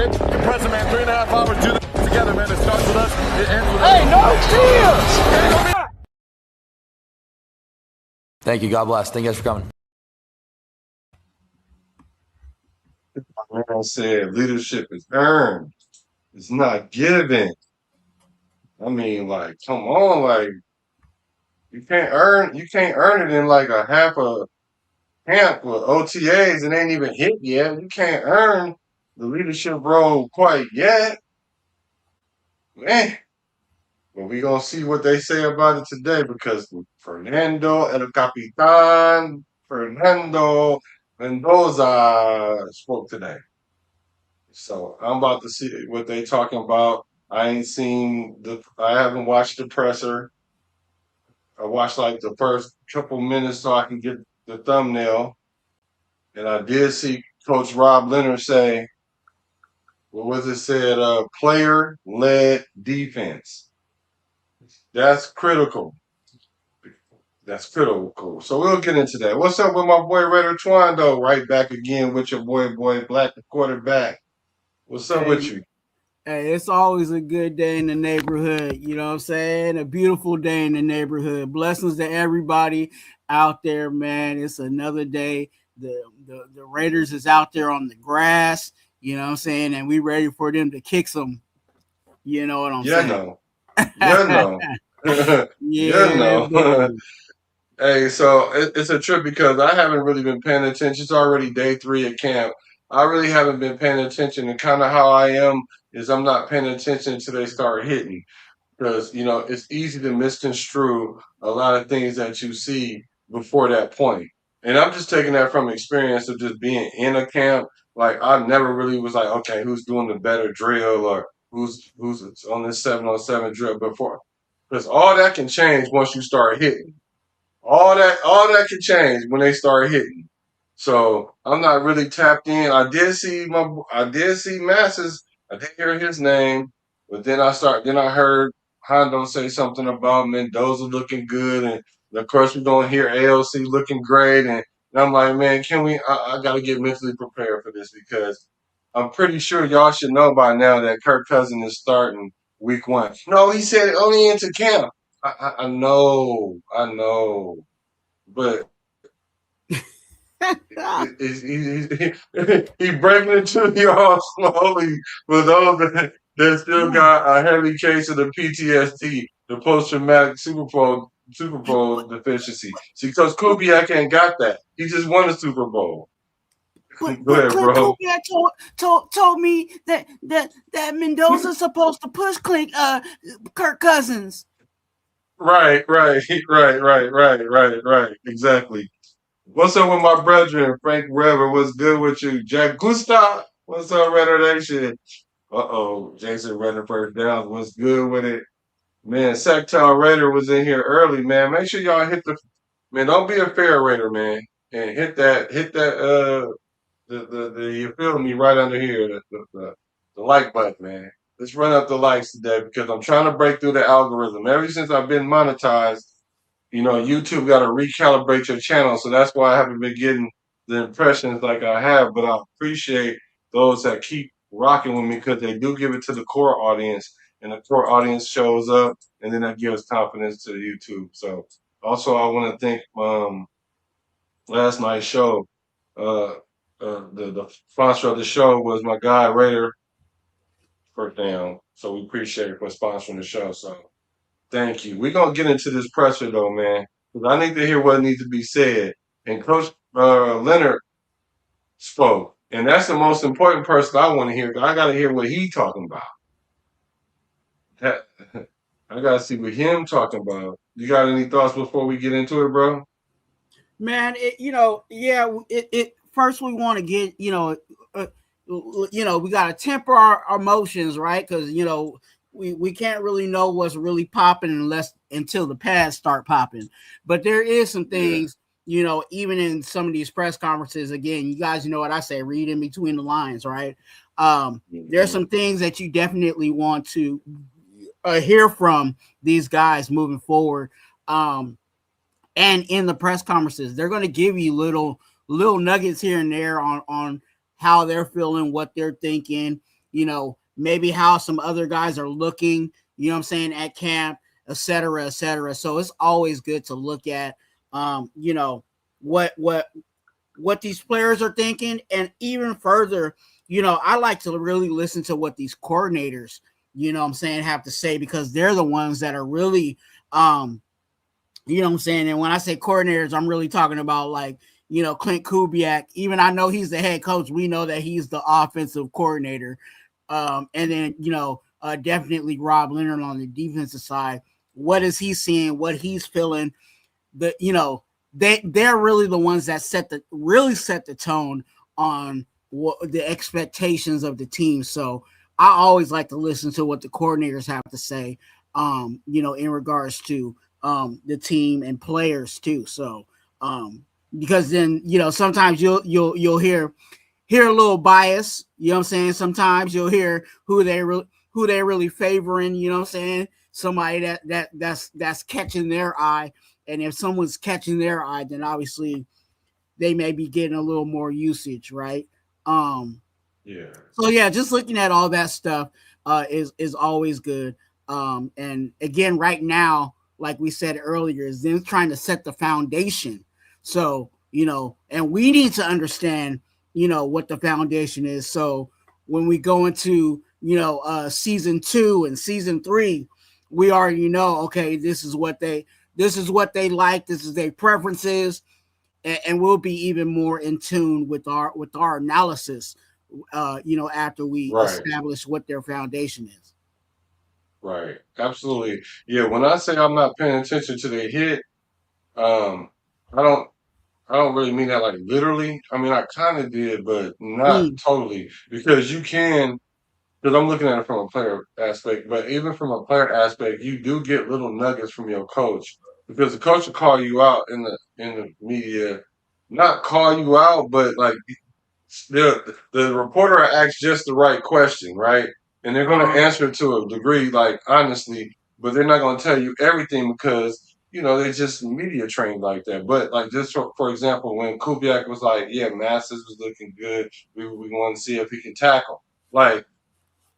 it. Compress it, man. 3.5 hours. Do this together, man. It starts with us. It ends with us. Hey, no cheers! Thank you. God bless. Thank you guys for coming. I said leadership is earned. It's not given. I mean, like, come on, like you can't earn it in like a half a camp with OTAs and ain't even hit yet. You can't earn the leadership role quite yet. Man. But we gonna see what they say about it today because Fernando El Capitan Fernando Mendoza spoke today. So I'm about to see what they talking about. I haven't watched the presser. I watched like the first couple minutes so I can get the thumbnail. And I did see Coach Rob Leonard say, what was it said? Player-led defense. That's critical. That's critical. So we'll get into that. What's up with my boy Raider Twuam, though? Right back again with your boy Black, the quarterback. What's up with you? Hey, it's always a good day in the neighborhood. You know what I'm saying? A beautiful day in the neighborhood. Blessings to everybody out there, man. It's another day. The Raiders is out there on the grass. You know what I'm saying? And we ready for them to kick some. You know what I'm saying? No. No. Hey, so it's a trip because I haven't really been paying attention. It's already day 3 at camp. I really haven't been paying attention, and kind of how I am is I'm not paying attention until they start hitting because, you know, it's easy to misconstrue a lot of things that you see before that point. And I'm just taking that from experience of just being in a camp. Like, I never really was like, okay, who's doing the better drill or who's on this 7-on-7 drill before. Because all that can change once you start hitting. All that can change when they start hitting. So I'm not really tapped in. I did see Masses. I didn't hear his name, but then I heard Hondo say something about Mendoza looking good, and of course we're gonna hear ALC looking great, and I'm like, man, I gotta get mentally prepared for this because I'm pretty sure y'all should know by now that Kirk Cousins is starting week 1. No, he said it only into camp. I know, but he breaking it to y'all slowly for those that still got a heavy case of the PTSD, the post-traumatic Super Bowl deficiency. See, because Kubiak ain't got that. He just won the Super Bowl. Go ahead, bro. Kubiak told me that Mendoza's supposed to push Kirk Cousins. Right. Exactly. What's up with my brethren, Frank Rever? What's good with you? Jack Gustav? What's up, Raider Nation? Jason Renner first down. What's good with it? Man, Sacktown Raider was in here early, man. Make sure y'all don't be a fair Raider, man. And hit that, you feel me, right under here, the like button, man. Let's run up the likes today because I'm trying to break through the algorithm. Ever since I've been monetized, you know, YouTube got to recalibrate your channel. So that's why I haven't been getting the impressions like I have. But I appreciate those that keep rocking with me because they do give it to the core audience. And the core audience shows up. And then that gives confidence to YouTube. So also I want to thank last night's show. The sponsor of the show was my guy, Raider First Down. So we appreciate it for sponsoring the show. So thank you. We're going to get into this presser, though, man, because I need to hear what needs to be said. And Coach Leonard spoke, and that's the most important person I want to hear. I got to hear what he's talking about. I got to see what him talking about. You got any thoughts before we get into it, bro? Man, first we want to get, we got to temper our emotions, right? Because, we can't really know what's really popping until the pads start popping. But there is some things, even in some of these press conferences, again, you guys know what I say, read in between the lines, right? There's some things that you definitely want to hear from these guys moving forward. And in the press conferences, they're going to give you little nuggets here and there on how they're feeling, what they're thinking. maybe how some other guys are looking, at camp, et cetera, et cetera. So it's always good to look at, what these players are thinking. And even further, I like to really listen to what these coordinators, have to say, because they're the ones that are really, and when I say coordinators, I'm really talking about like, Clint Kubiak. Even I know he's the head coach. We know that he's the offensive coordinator. And then, definitely Rob Leonard on the defensive side. What is he seeing? What he's feeling? They're really the ones that set the tone on what the expectations of the team. So I always like to listen to what the coordinators have to say, in regards to the team and players too. So because then sometimes you'll hear a little bias. Sometimes you'll hear who they're really favoring. Somebody that's catching their eye. And if someone's catching their eye, then obviously they may be getting a little more usage, right? Yeah. So yeah, just looking at all that stuff is always good. And again, right now, like we said earlier, is them trying to set the foundation. So, and we need to understand, what the foundation is. So when we go into, season 2 and season 3, we already know, okay, this is what they like, this is their preferences, and we'll be even more in tune with our analysis, after we establish what their foundation is. Right. Absolutely. Yeah. When I say I'm not paying attention to the hit, I don't really mean that like literally. I mean, I kind of did, but not totally, because I'm looking at it from a player aspect, but even from a player aspect, you do get little nuggets from your coach, because the coach will call you out in the media, not call you out, but like the reporter asks just the right question, right? And they're going to answer to a degree, like honestly, but they're not going to tell you everything, because they're just media trained like that. But like, just for example, when Kubiak was like, "Yeah, Masters was looking good. We want to see if he can tackle." Like,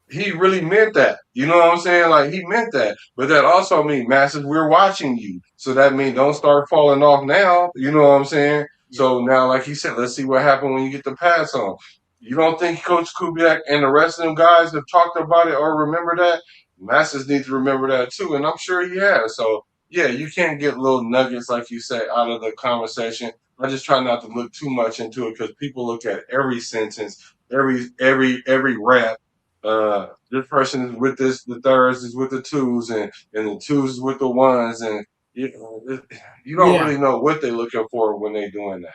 he really meant that. You know what I'm saying? Like, he meant that. But that also means, Masters, we're watching you. So that means don't start falling off now. You know what I'm saying? Yeah. So now, like he said, let's see what happens when you get the pass on. You don't think Coach Kubiak and the rest of them guys have talked about it or remember that? Masters needs to remember that too, and I'm sure he has. So yeah, you can't get little nuggets, like you said, out of the conversation. I just try not to look too much into it, because people look at every sentence, every rap. This person is with the thirds is with the twos, and the twos is with the ones, and you don't really know what they're looking for when they're doing that.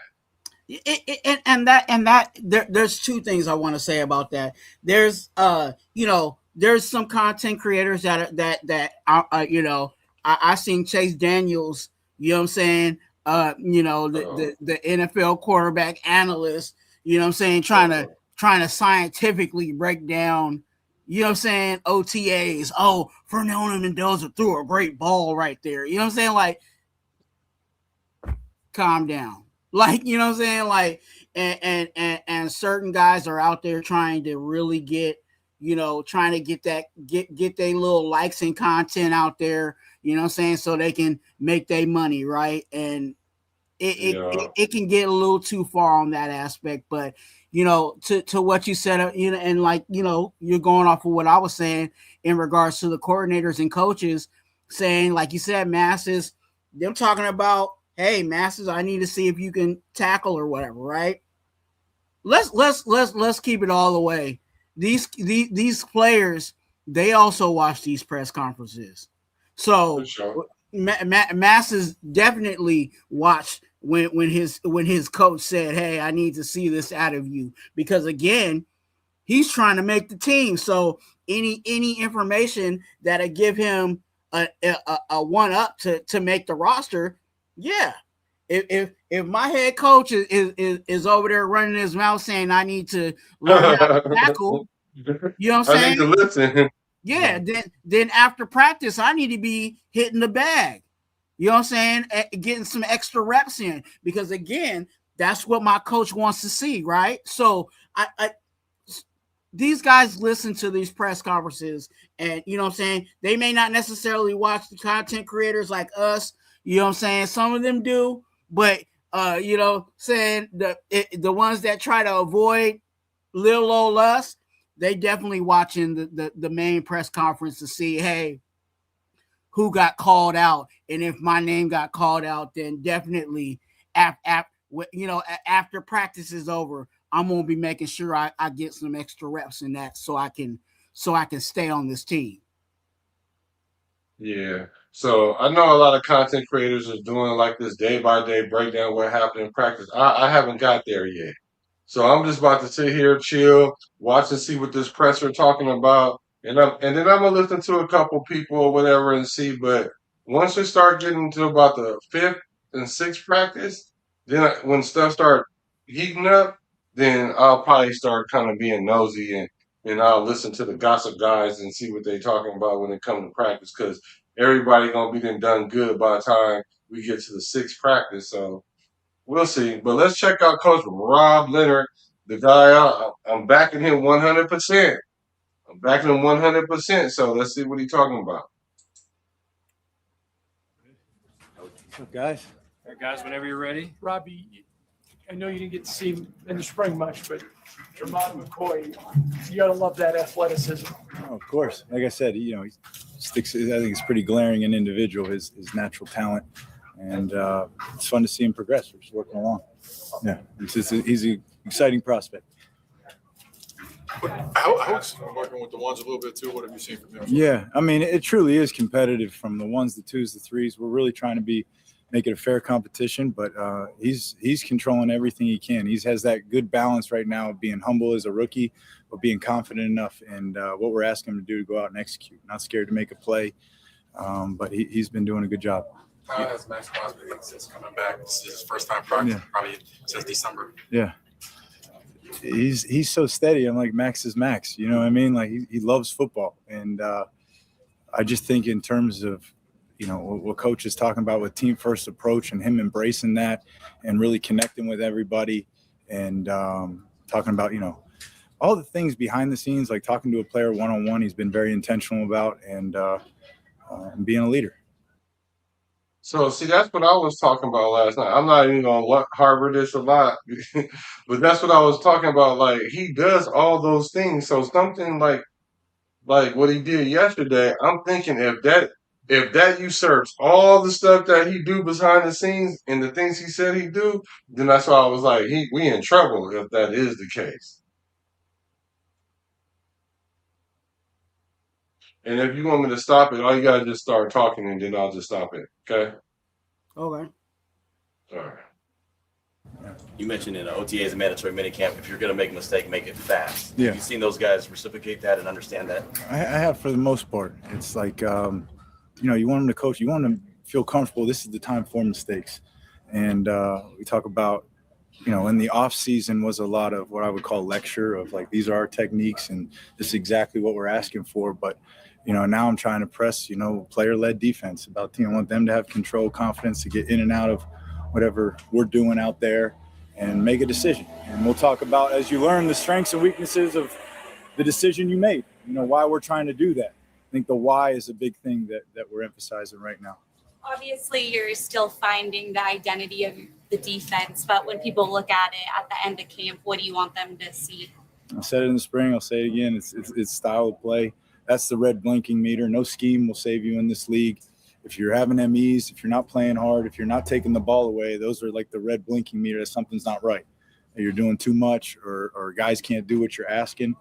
There's two things I want to say about that. There's there's some content creators I seen Chase Daniels, the NFL quarterback analyst, trying to scientifically break down, OTAs. Oh, Fernando Mendoza threw a great ball right there. Like, calm down. Like, like, and certain guys are out there trying to really get their little likes and content out there, so they can make their money, right? And it can get a little too far on that aspect. But to what you said, and like, you're going off of what I was saying in regards to the coordinators and coaches saying, like you said, Masses, them talking about, hey, Masses, I need to see if you can tackle or whatever, right? Let's keep it all the way. These players, they also watch these press conferences. So Sure. Masses definitely watched when his coach said, "Hey, I need to see this out of you," because again, he's trying to make the team. So any information that'll give him a one up to make the roster, yeah. If my head coach is over there running his mouth saying I need to learn how to tackle, you know what I'm saying? I need to listen. Yeah, then after practice, I need to be hitting the bag. You know what I'm saying? Getting some extra reps in, because again, that's what my coach wants to see, right? So these guys listen to these press conferences, and you know what I'm saying, they may not necessarily watch the content creators like us, you know what I'm saying, some of them do, but you know, saying the ones that try to avoid little old us, they definitely watching the main press conference to see, hey, who got called out, and if my name got called out, then definitely after practice is over, I'm gonna be making sure I get some extra reps in that so I can stay on this team. Yeah. So I know a lot of content creators are doing like this day by day breakdown of what happened in practice. I haven't got there yet. So I'm just about to sit here, chill, watch and see what this presser talking about. And then I'm gonna listen to a couple people or whatever and see. But once we start getting to about the fifth and sixth practice, then when stuff start heating up, then I'll probably start kind of being nosy and I'll listen to the gossip guys and see what they talking about when it comes to practice, because everybody gonna be then done good by the time we get to the sixth practice. So we'll see. But let's check out Coach Rob Leonard, the guy I'm backing him 100%. I'm backing him 100%. So let's see what he's talking about. What's up, guys? All right, guys, whenever you're ready. Robbie, I know you didn't get to see him in the spring much, but Jermon McCoy, you got to love that athleticism. Oh, of course. Like I said, you know, he sticks. I think it's pretty glaring in individual, his natural talent, and it's fun to see him progress. We're just working along. Yeah, he's an exciting prospect. How's working with the ones a little bit too? What have you seen from him? Yeah, I mean, it truly is competitive from the ones, the twos, the threes. We're really trying to make it a fair competition, but he's controlling everything he can. He has that good balance right now of being humble as a rookie, but being confident enough in what we're asking him to do to go out and execute. Not scared to make a play, but he's been doing a good job. How has Max Crosby been since coming back? This is his first time practicing, probably since December. Yeah. He's so steady. I'm like, Max is Max. You know what I mean? Like, he loves football. And I just think in terms of, you know, what Coach is talking about with team first approach and him embracing that and really connecting with everybody and talking about, you know, all the things behind the scenes, like talking to a player one-on-one, he's been very intentional about and being a leader. So, see, that's what I was talking about last night. I'm not even going to harbor this a lot, but that's what I was talking about. Like, he does all those things. So something like what he did yesterday, I'm thinking if that usurps all the stuff that he do behind the scenes and the things he said he do, then that's why I was like, we in trouble if that is the case. And if you want me to stop it, all you gotta just start talking and then I'll just stop it. Okay? Okay. All right. You mentioned in OTAs and mandatory minicamp, if you're going to make a mistake, make it fast. Yeah. Have you seen those guys reciprocate that and understand that? I have for the most part. It's like, you know, you want them to coach, you want them to feel comfortable. This is the time for mistakes. And we talk about, you know, in the off season was a lot of what I would call lecture of like, these are our techniques and this is exactly what we're asking for. But, you know, now I'm trying to press, you know, player-led defense about, you know, I want them to have control, confidence to get in and out of whatever we're doing out there and make a decision. And we'll talk about, as you learn, the strengths and weaknesses of the decision you made, you know, why we're trying to do that. I think the why is a big thing that we're emphasizing right now. Obviously, you're still finding the identity of the defense, but when people look at it at the end of camp, what do you want them to see? I said it in the spring, I'll say it again. It's style of play. That's the red blinking meter. No scheme will save you in this league. If you're having MEs, if you're not playing hard, if you're not taking the ball away, those are like the red blinking meter that something's not right. That you're doing too much or guys can't do what you're asking.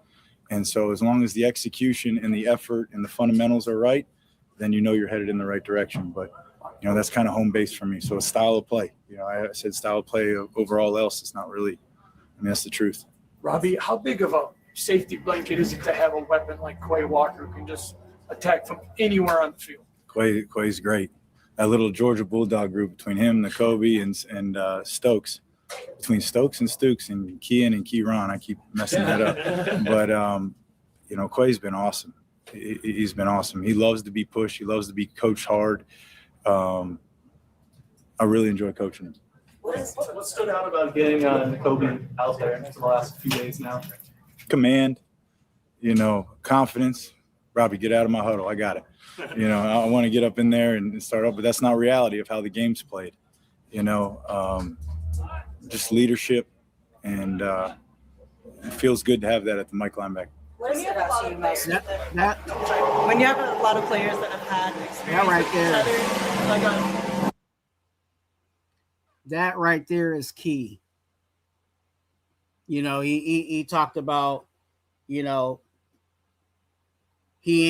And so as long as the execution and the effort and the fundamentals are right, then you know you're headed in the right direction. But, you know, that's kind of home base for me. So a style of play. You know, I said style of play over all else. It's not really – I mean, that's the truth. Robbie, how big of a safety blanket is it to have a weapon like Quay Walker who can just attack from anywhere on the field? Quay's great. That little Georgia Bulldog group between him, Nakobe, and Stokes. Between Stokes and Stukes and Kean and Keyron, I keep messing that up. But, you know, Quay's been awesome. He's been awesome. He loves to be pushed. He loves to be coached hard. I really enjoy coaching him. What stood out about getting Nakobe out there for the last few days now? Command. confidence. Robbie, get out of my huddle. I got it. I want to get up in there and start up, but that's not reality of how the game's played. Just leadership, and it feels good to have that at the Mike linebacker. What stood out to you most? That When you have a lot of players that have had experience right with there. each other, that right there is key. He talked about, he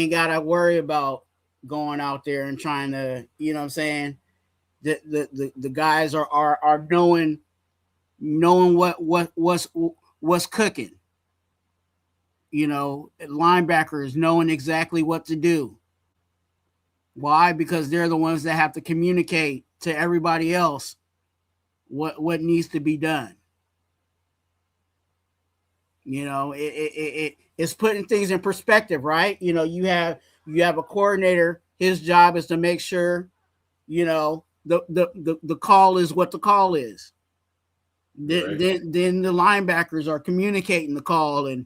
ain't got to worry about going out there and trying to, the guys are knowing what's cooking. Linebackers knowing exactly what to do. Why? Because they're the ones that have to communicate to everybody else what needs to be done. It's putting things in perspective, right? You have a coordinator. His job is to make sure, the call is what the call is. Then the linebackers are communicating the call, and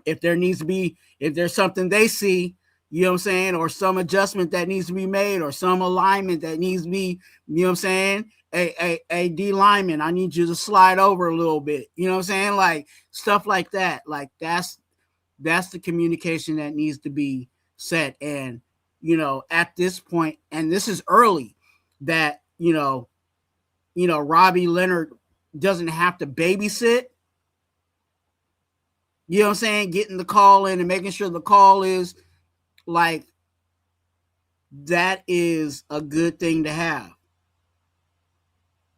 if there's something they see, or some adjustment that needs to be made, or some alignment that needs to be, a D lineman, I need you to slide over a little bit, like stuff like that. Like that's the communication that needs to be set. And, at this point, and this is early, that, Robbie Leonard doesn't have to babysit. Getting the call in and making sure the call is like, that is a good thing to have.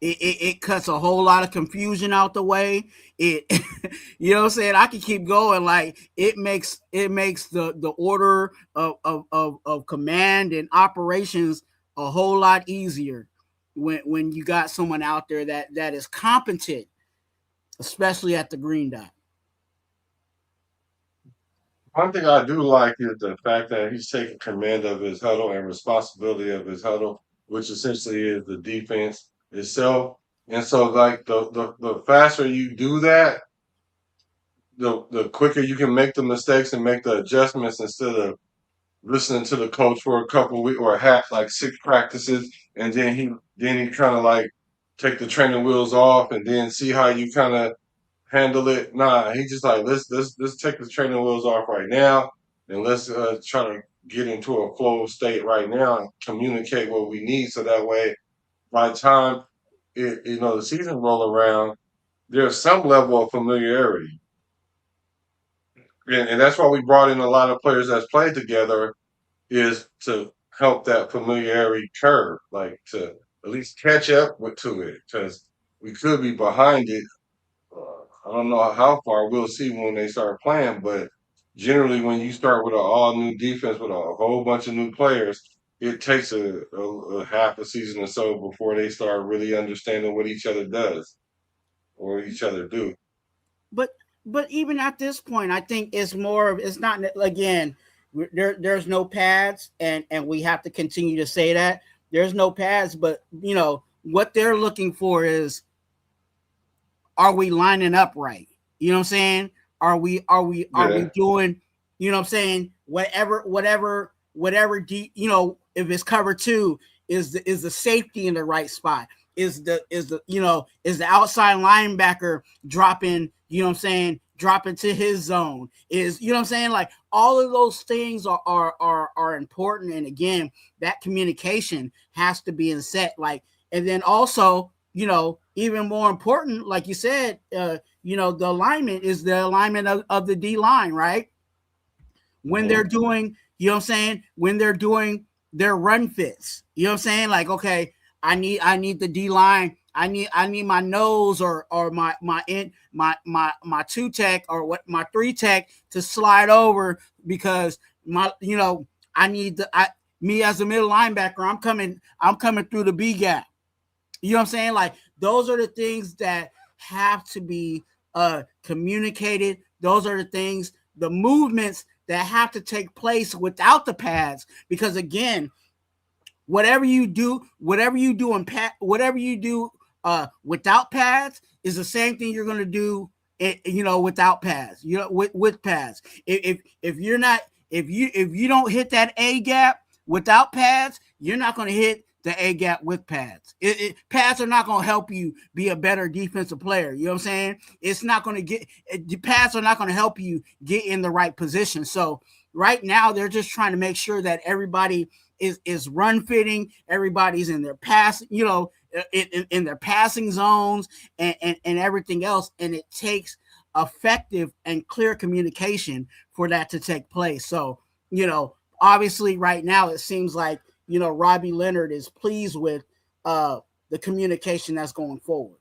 It cuts a whole lot of confusion out the way. I can keep going. Like it makes the order of command and operations a whole lot easier when you got someone out there that is competent, especially at the green dot. One thing I do like is the fact that he's taking command of his huddle and responsibility of his huddle, which essentially is the defense itself. And so, like the faster you do that, the quicker you can make the mistakes and make the adjustments instead of listening to the coach for a couple of weeks or like 6 practices, and then he kind of like take the training wheels off and then see how you kind of handle it. Nah, he just like let's take the training wheels off right now, and let's try to get into a flow state right now and communicate what we need, so that way by the time the season roll around, there's some level of familiarity, and that's why we brought in a lot of players that's played together, is to help that familiarity curve, like to at least catch up to it, because we could be behind it. I don't know how far. We'll see when they start playing, but generally when you start with an all new defense with a whole bunch of new players, it takes a half a season or so before they start really understanding what each other does or each other do. But even at this point, I think it's not, again, there's no pads, and we have to continue to say that there's no pads, but what they're looking for is, are we lining up right? You know what I'm saying? Are we doing, whatever if it's cover 2, is the safety in the right spot? Is the outside linebacker dropping, dropping to his zone? Is, like all of those things are important. And again, that communication has to be in set. Like, and then also, even more important, like you said, the alignment is the alignment of the D line, right? When they're doing, when they're doing their run fits, like, okay, I need the D line. I need my nose or my 2 tech or my 3 tech to slide over, because I need me as a middle linebacker, I'm coming through the B gap. Like, those are the things that have to be communicated. Those are the things, the movements that have to take place without the pads, because again, whatever you do without pads is the same thing you're going to do without pads, with pads. If you don't hit that A gap without pads, you're not going to hit the A gap with pads. Pads are not going to help you be a better defensive player. You know what I'm saying? It's not going to the pads are not going to help you get in the right position. So right now they're just trying to make sure that everybody is run fitting. Everybody's in their pass, in their passing zones and everything else. And it takes effective and clear communication for that to take place. So, obviously right now it seems like, Robbie Leonard is pleased with the communication that's going forward.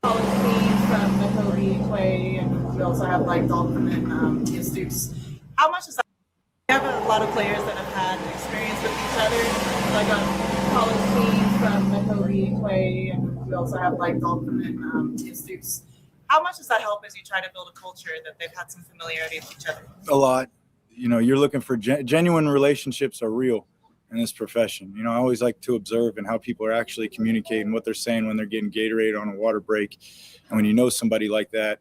From Kobe, Clay, and we also have like Dalton and Deuce. How much is that? We have a lot of players that have had experience with each other. Like from Kobe, Clay, and we also have like Dalton and Deuce. How much does that help as you try to build a culture that they've had some familiarity with each other? A lot. You're looking for genuine relationships are real in this profession. I always like to observe and how people are actually communicating, what they're saying when they're getting Gatorade on a water break. And when you know somebody like that,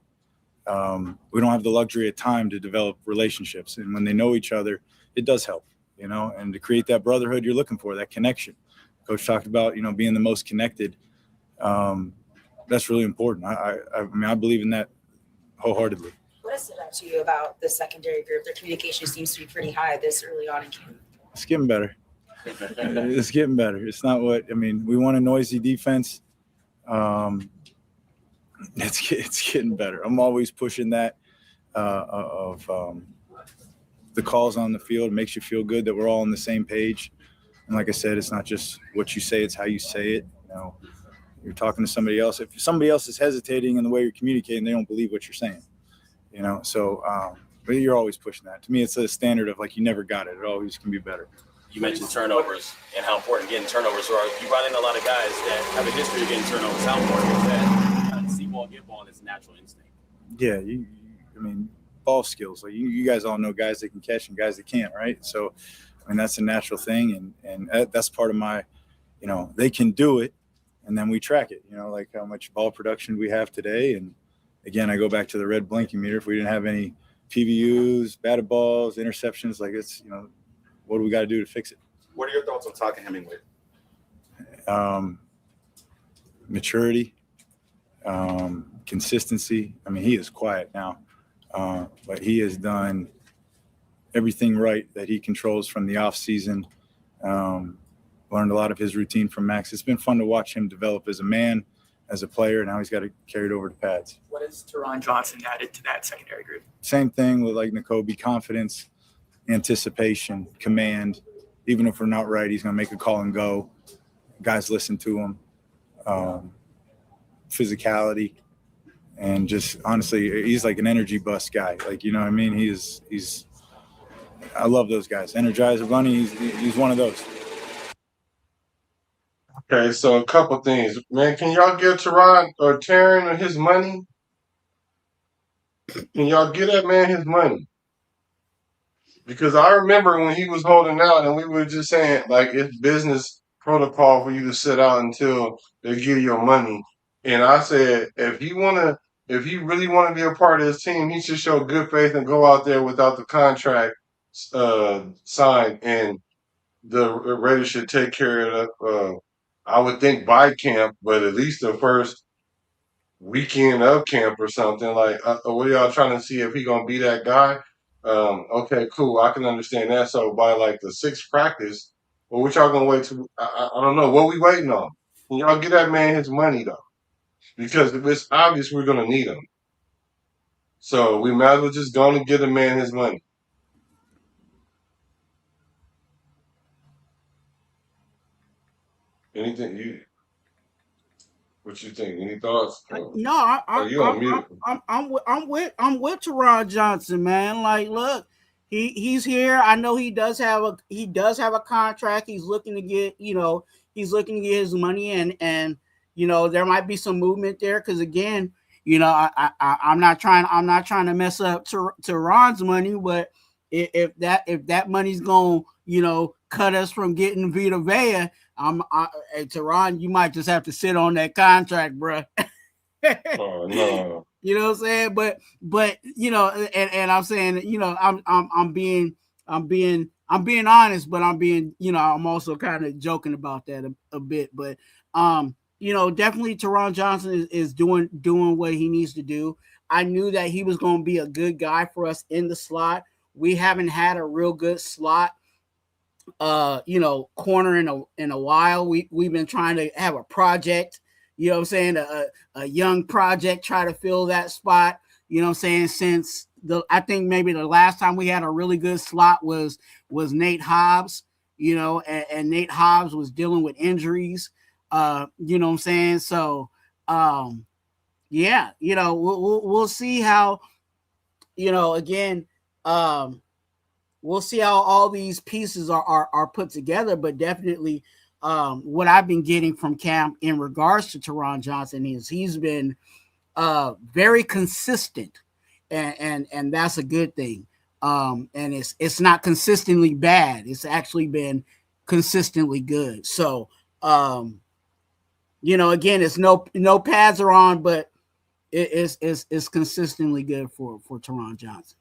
we don't have the luxury of time to develop relationships. And when they know each other, it does help, and to create that brotherhood you're looking for, that connection. Coach talked about, being the most connected. That's really important. I believe in that wholeheartedly. What has stood out to you about the secondary group? Their communication seems to be pretty high this early on in camp. It's getting better. It's getting better. It's not we want a noisy defense. It's getting better. I'm always pushing that of the calls on the field. It makes you feel good that we're all on the same page. And like I said, it's not just what you say, it's how you say it. You're talking to somebody else. If somebody else is hesitating in the way you're communicating, they don't believe what you're saying. But you're always pushing that. To me, it's a standard of you never got it. It always can be better. You mentioned turnovers and how important getting turnovers are. You brought in a lot of guys that have a history of getting turnovers. How important is that? See ball, get ball, and it's a natural instinct. Yeah, ball skills. You guys all know guys that can catch and guys that can't, right? So, that's a natural thing, and that's part of my, they can do it. And then we track it, like how much ball production we have today. And again, I go back to the red blinking meter. If we didn't have any PBUs, batted balls, interceptions, what do we got to do to fix it? What are your thoughts on talking Hemingway? Maturity, consistency. He is quiet now, but he has done everything right that he controls from the off season. Learned a lot of his routine from Max. It's been fun to watch him develop as a man, as a player. Now he's got to carry it over to pads. What has Teron Johnson added to that secondary group? Same thing with Nakobe, confidence, anticipation, command. Even if we're not right, he's going to make a call and go. Guys listen to him. Physicality. And just honestly, he's like an energy bus guy. He's I love those guys. Energizer Bunny, he's one of those. Okay, so a couple things. Man, can y'all give Teron or Taryn his money? Can y'all give that man his money? Because I remember when he was holding out and we were just saying, it's business protocol for you to sit out until they give you your money. And I said, if he really want to be a part of this team, he should show good faith and go out there without the contract signed. And the Raiders should take care of it. I would think by camp, but at least the first weekend of camp or something. What are y'all trying to see if he gonna be that guy? Okay, cool. I can understand that. So by the sixth practice, what y'all gonna wait to? I don't know. What we waiting on? Can y'all get that man his money though? Because it's obvious we're gonna need him. So we might as well just go and get the man his money. Anything what you think? Any thoughts? No, you on mute. I'm with Teron Johnson, man. Look, he's here. I know he does have a contract. He's looking to get his money, and there might be some movement there because again, I'm not trying to mess up Teron's money, but if that money's gonna cut us from getting Vita Vea, Hey, Teron, you might just have to sit on that contract, bro. Oh no. You know what I'm saying? But and I'm saying, I'm being honest, but I'm being, I'm also kind of joking about that a bit. But definitely Teron Johnson is doing what he needs to do. I knew that he was going to be a good guy for us in the slot. We haven't had a real good slot corner in a while. We've been trying to have a project, what I'm saying, a young project, try to fill that spot, what I'm saying, since I think maybe the last time we had a really good slot was Nate Hobbs, and Nate Hobbs was dealing with injuries, what I'm saying? So we'll see how, again, we'll see how all these pieces are put together, but definitely what I've been getting from camp in regards to Teron Johnson is he's been very consistent, and that's a good thing. And it's not consistently bad. It's actually been consistently good. So, again, it's no pads are on, but it's consistently good for Teron Johnson.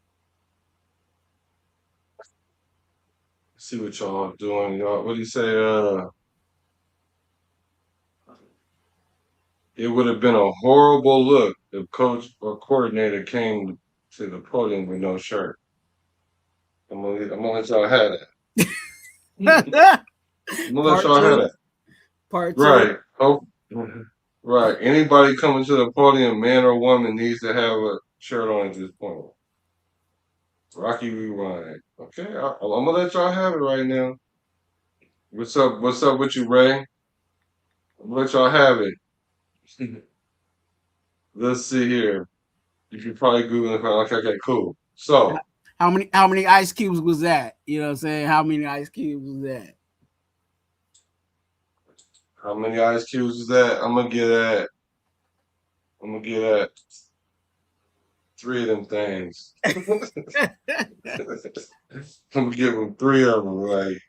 See what y'all doing, y'all. What do you say? It would have been a horrible look if coach or coordinator came to the podium with no shirt. I'm gonna let y'all have that. I'm gonna let y'all have that. Part two. Right. Oh, right. Anybody coming to the podium, man or woman, needs to have a shirt on at this point. Rocky rewind. Okay, I'm gonna let y'all have it right now. What's up? What's up with you, Ray? I'm gonna let y'all have it. Let's see here. You can probably Google it. Okay, cool. So how many ice cubes was that? You know what I'm saying? How many ice cubes was that? how many ice cubes is that? I'm gonna get at 3 of them things. I'm gonna give them 3 of them. Like,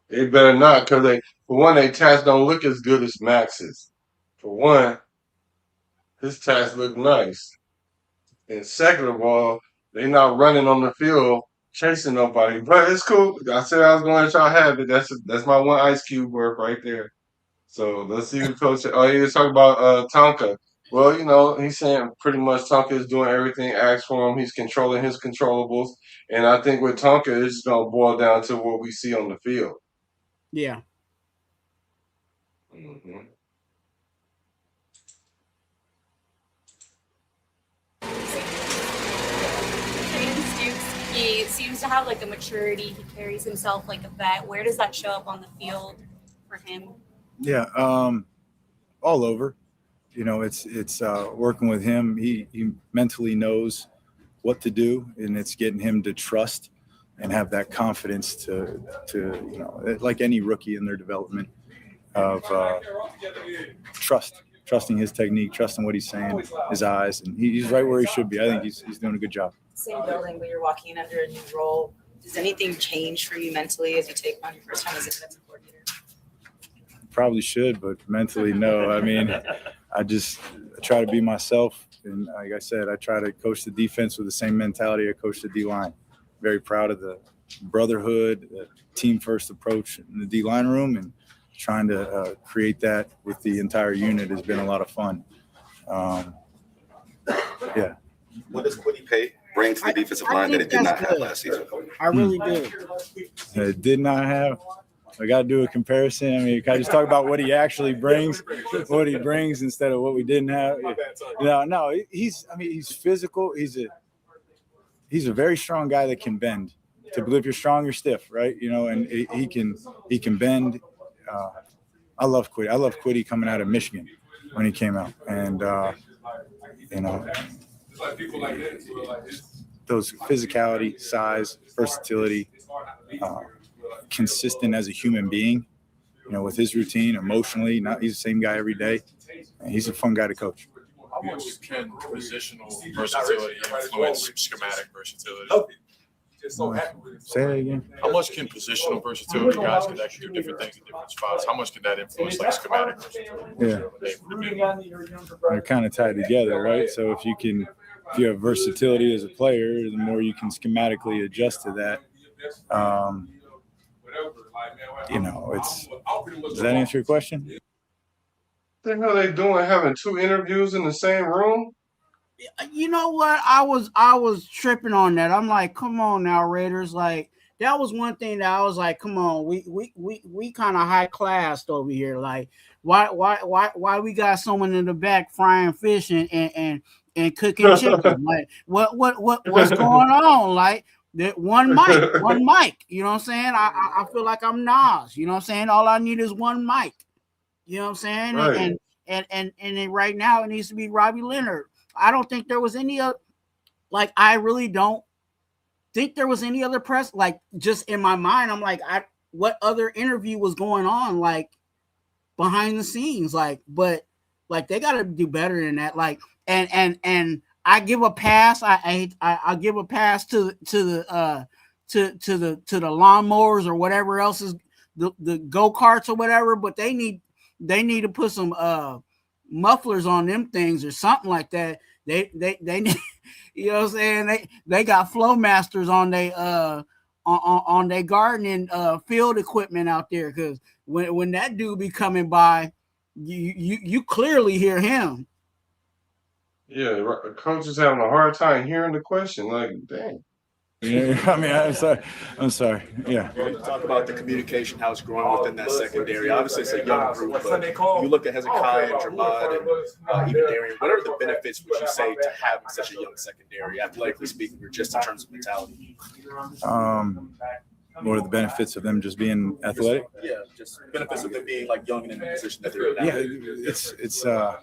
they better not, because for one, they tats don't look as good as Max's. For one, his tats look nice. And second of all, they not running on the field chasing nobody. But it's cool. I said I was going to let y'all have it. That's my one ice cube work right there. So let's see what coach. Oh, he was talking about Tonka. Well, he's saying pretty much Tonka is doing everything asked for him. He's controlling his controllables. And I think with Tonka, it's going to boil down to what we see on the field. Yeah. Mm-hmm. He seems to have like a maturity. He carries himself like a vet. Where does that show up on the field for him? Yeah, all over. It's working with him. He mentally knows what to do, and it's getting him to trust and have that confidence to like any rookie in their development of trusting his technique, trusting what he's saying, his eyes, and he's right where he should be. I think he's doing a good job. Same building, but you're walking in under a new role. Does anything change for you mentally as you take on your first time as a defensive coordinator? Probably should, but mentally, no. I mean, I try to be myself. And like I said, I try to coach the defense with the same mentality I coach the D-line. Very proud of the brotherhood, the team-first approach in the D-line room, and trying to create that with the entire unit has been a lot of fun. Yeah. What does Quiddy Pay bring to the defensive line that it did not have last season? I really do. It did not have. I got to do a comparison. I mean, can I just talk about what he actually brings, instead of what we didn't have? No, he's physical. He's a very strong guy that can bend. Typically, if you're strong, you're stiff, right? And he can bend. I love Quiddy. I love Quiddy coming out of Michigan when he came out, and those physicality, size, versatility, consistent as a human being, with his routine, emotionally. He's the same guy every day, and he's a fun guy to coach. How much can positional versatility influence schematic versatility? Say that again. How much can positional versatility guys can actually do different things in different spots? How much can that influence like schematic versatility? Yeah, they're kind of tied together, right? So if you have versatility as a player, the more you can schematically adjust to that. Does that answer your question? What the hell are they doing having 2 interviews in the same room? You know what? I was tripping on that. I'm like, come on now, Raiders. Like, that was one thing that I was like, come on, we kind of high classed over here. Like, why we got someone in the back frying fish and cooking chicken? Like, what's going on? Like, that one mic. You know what I'm saying? I feel like I'm Nas. You know what I'm saying? All I need is one mic. You know what I'm saying? Right. And then right now it needs to be Robbie Leonard. I don't think there was any other, like, I really don't think there was any other press. Like, just in my mind, I'm like, what other interview was going on, like, behind the scenes? Like, but like, they got to do better than that. Like, and I give a pass. I give a pass to the lawnmowers or whatever else is the go-karts or whatever, but they need to put some mufflers on them things or something like that. They need, you know what I'm saying? They got flow masters on their gardening field equipment out there, because when that dude be coming by, you clearly hear him. Yeah, coach is having a hard time hearing the question. Like, dang. Yeah, I mean, I'm sorry. Yeah. Talk about the communication, how it's growing within that secondary. Obviously, it's a young group, but you look at Hezekiah and Dramad and even Darian. What are the benefits, would you say, to having such a young secondary, athletically speaking, or just in terms of mentality? What are the benefits of them just being athletic? Yeah, just benefits of them being like young and in the position that they're in. Yeah, it's. I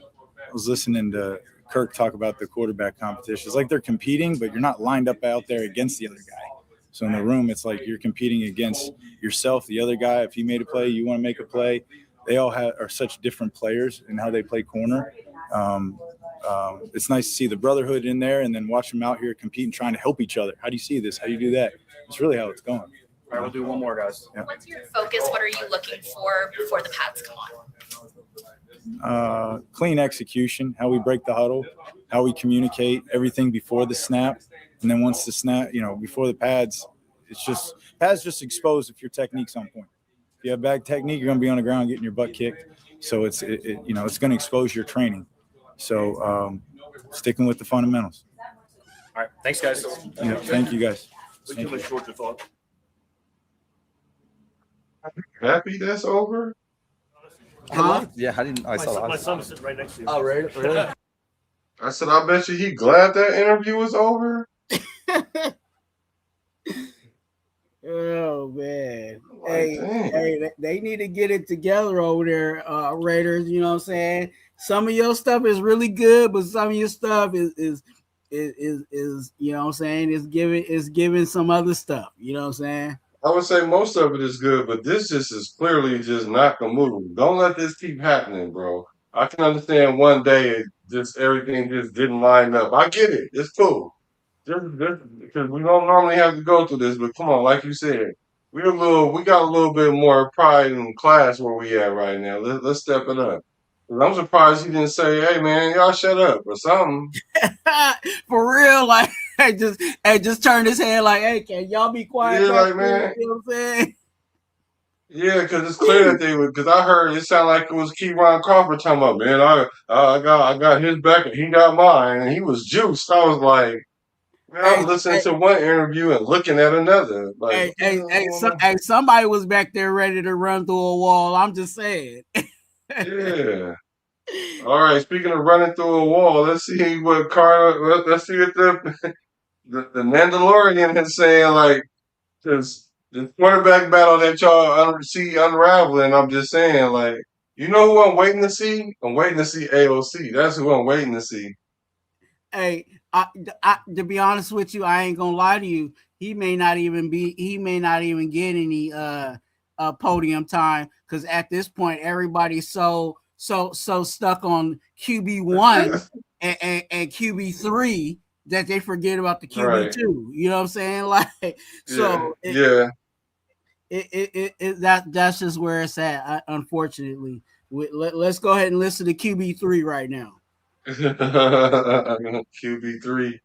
was listening to Kirk talk about the quarterback competition. It's like they're competing, but you're not lined up out there against the other guy. So in the room, it's like you're competing against yourself, the other guy. If he made a play, you want to make a play. They all are such different players in how they play corner. It's nice to see the brotherhood in there, and then watch them out here competing, trying to help each other. How do you see this? How do you do that? It's really how it's going. All right, we'll do one more, guys. Yeah. What's your focus? What are you looking for before the pads come on? Clean execution, how we break the huddle, how we communicate, everything before the snap. And then once the snap, before the pads, pads just expose if your technique's on point. If you have bad technique, you're going to be on the ground getting your butt kicked. So it's going to expose your training. So sticking with the fundamentals. All right. Thanks, guys. Yeah, thank you, guys. Happy that's over? Huh? Yeah, I saw that. My son's sitting right next to you. Oh, really? I said, I bet you he glad that interview was over. Oh man. Like, Hey, they need to get it together over there, Raiders. You know what I'm saying? Some of your stuff is really good, but some of your stuff is you know what I'm saying, is giving some other stuff. You know what I'm saying? I would say most of it is good, but this just is clearly just not the move. Don't let this keep happening, bro. I can understand one day everything just didn't line up. I get it. It's cool. Just because we don't normally have to go through this, but come on, like you said, we got a little bit more pride in class where we at right now. Let's step it up. I'm surprised he didn't say, "Hey man, y'all shut up" or something. For real, like, just turned his head like, "Hey, can y'all be quiet?" Yeah, like, man. You know what I'm saying? Yeah, because it's clear that they would. Because I heard it sounded like it was Keyron Crawford talking about, man, I got his back and he got mine, and he was juiced. I was like, man, I'm listening to one interview and looking at another. Like, Somebody was back there ready to run through a wall. I'm just saying. yeah. All right. Speaking of running through a wall, let's see what the Mandalorian is saying. Like, this quarterback battle that y'all see unraveling. I'm just saying, like, you know who I'm waiting to see? I'm waiting to see AOC. That's who I'm waiting to see. Hey, to be honest with you, I ain't gonna lie to you. He may not even get any podium time, because at this point everybody's so stuck on QB1 and QB3 that they forget about the QB Right. too. You know what I'm saying? Like, so yeah. That's just where it's at. Unfortunately, let's go ahead and listen to QB3 right now. QB3.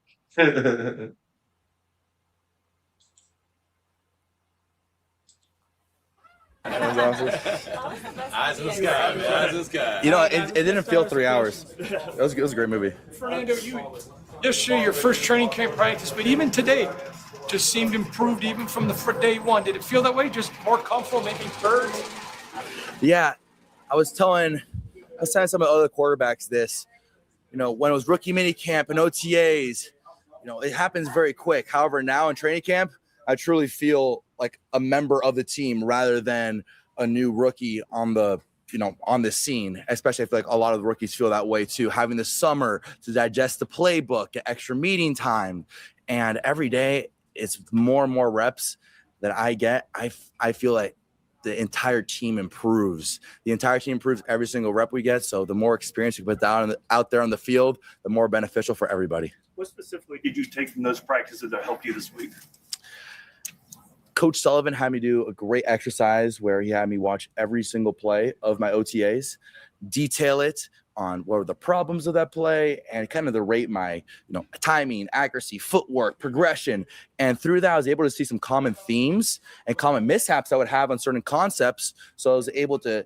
Eyes in the sky, man. Eyes in the sky. You know, it didn't feel 3 hours. It was a great movie. Fernando, yesterday your first training camp practice, but even today, just seemed improved even from the day one. Did it feel that way? Just more comfortable, maybe third? Yeah, I was telling some of the other quarterbacks this. You know, when it was rookie mini camp and OTAs, you know, it happens very quick. However, now in training camp, I truly feel like a member of the team rather than a new rookie on the scene. Especially, I feel like a lot of the rookies feel that way too. Having the summer to digest the playbook, get extra meeting time, and every day it's more and more reps that I get. I feel like the entire team improves. The entire team improves every single rep we get. So the more experience we put out there on the field, the more beneficial for everybody. What specifically did you take from those practices that helped you this week? Coach Sullivan had me do a great exercise where he had me watch every single play of my OTAs, detail it on what are the problems of that play, and kind of rate my, timing, accuracy, footwork, progression. And through that, I was able to see some common themes and common mishaps I would have on certain concepts. So I was able to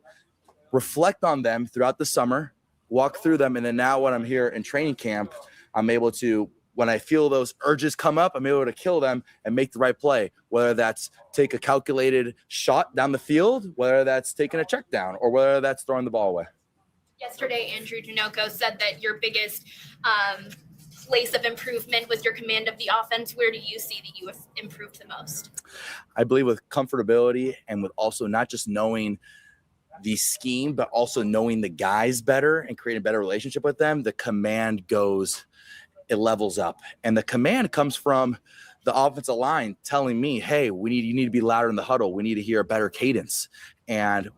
reflect on them throughout the summer, walk through them. And then now when I'm here in training camp, I'm able to, when I feel those urges come up, I'm able to kill them and make the right play, whether that's take a calculated shot down the field, whether that's taking a check down, or whether that's throwing the ball away. Yesterday, Andrew Janocko said that your biggest place of improvement was your command of the offense. Where do you see that you have improved the most? I believe with comfortability and with also not just knowing the scheme, but also knowing the guys better and creating a better relationship with them, the command it levels up. And the command comes from the offensive line telling me, hey, you need to be louder in the huddle. We need to hear a better cadence. And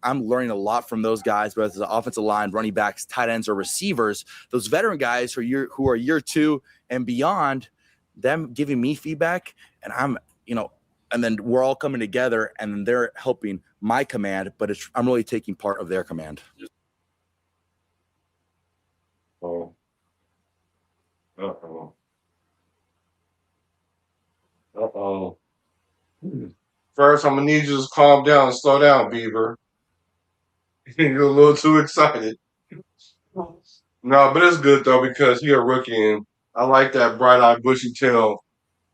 I'm learning a lot from those guys, whether it's the offensive line, running backs, tight ends, or receivers. Those veteran guys who are year two and beyond, them giving me feedback, and and then we're all coming together, and then they're helping my command, but I'm really taking part of their command. Oh. Uh-oh. Uh-oh. First, I'm going to need you to calm down and slow down, Beaver. You're a little too excited. No, but it's good, though, because you're a rookie, and I like that bright-eyed, bushy-tail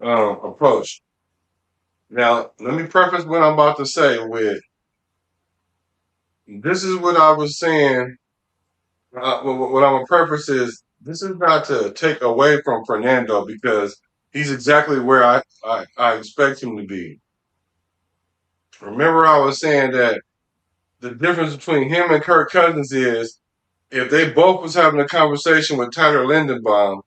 approach. Now, let me preface what I'm about to say with, this is what I was saying. What I'm going to preface is, this is not to take away from Fernando, because he's exactly where I expect him to be. Remember, I was saying that the difference between him and Kirk Cousins is if they both was having a conversation with Tyler Lindenbaum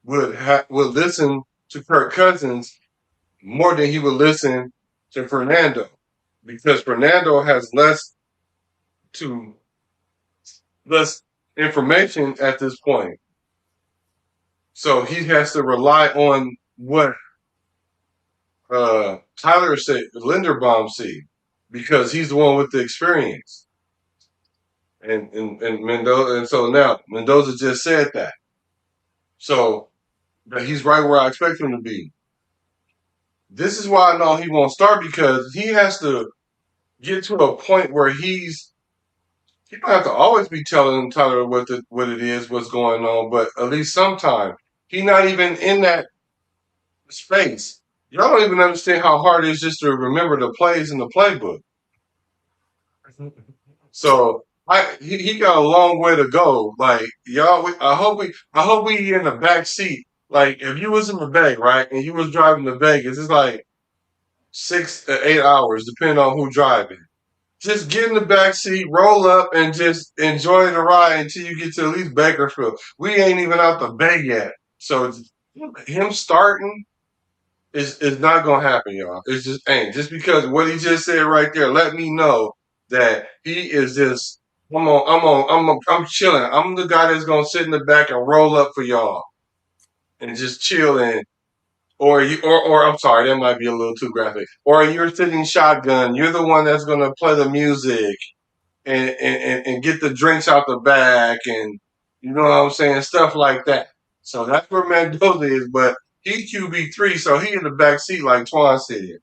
would listen to Kirk Cousins more than he would listen to Fernando, because Fernando has less information at this point. So he has to rely on what Tyler said, Linderbaum see, because he's the one with the experience. And Mendoza, and so now Mendoza just said that. So he's right where I expect him to be. This is why I know he won't start, because he has to get to a point where he don't have to always be telling Tyler what it is, what's going on, but at least sometime. He's not even in that space. Y'all don't even understand how hard it is just to remember the plays in the playbook. So he got a long way to go. Like, y'all, I hope we in the back seat. Like, if you was in the back, right, and you was driving to Vegas, it's like 6 to 8 hours, depending on who driving. Just get in the back seat, roll up, and just enjoy the ride until you get to at least Bakersfield. We ain't even out the bay yet. So him starting is not going to happen, y'all. It just ain't. Just because what he just said right there, let me know that he is just I'm chilling. I'm the guy that's gonna sit in the back and roll up for y'all and just chill or I'm sorry, that might be a little too graphic. Or you're sitting shotgun. You're the one that's gonna play the music and get the drinks out the bag and you know what I'm saying, stuff like that. So that's where Mendoza is, but he QB3, so he in the back seat like Twuam said.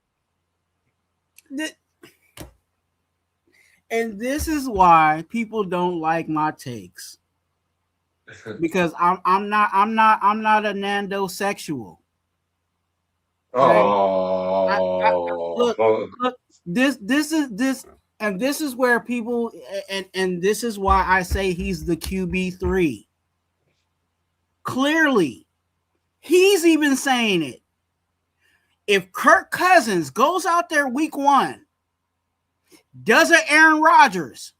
And this is why people don't like my takes. Because I'm not a Nando sexual. Okay? Look, this is where people and this is why I say he's the QB3. Clearly, he's even saying it. If Kirk Cousins goes out there week 1, does it Aaron Rodgers?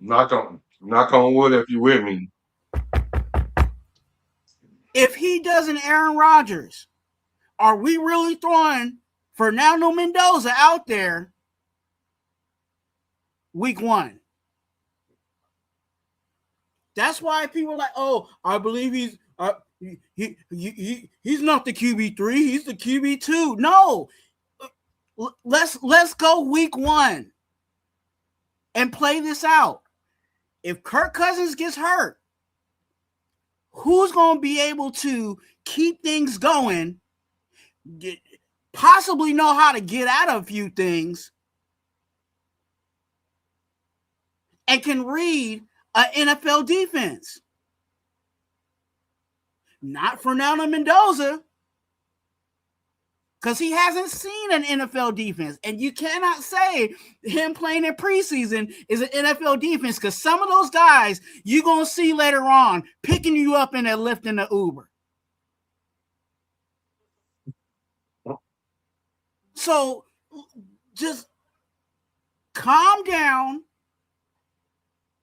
Knock on wood if you with me. If he does an Aaron Rodgers, are we really throwing Fernando Mendoza out there week 1? That's why people are like, oh, I believe he's not the QB3, he's the QB2. No, let's go week 1 and play this out. If Kirk Cousins gets hurt, who's going to be able to keep things going, possibly know how to get out of a few things, and can read an NFL defense? Not Fernando Mendoza, because he hasn't seen an NFL defense. And you cannot say him playing in preseason is an NFL defense, because some of those guys you're going to see later on picking you up in a Lyft in the Uber. So just calm down.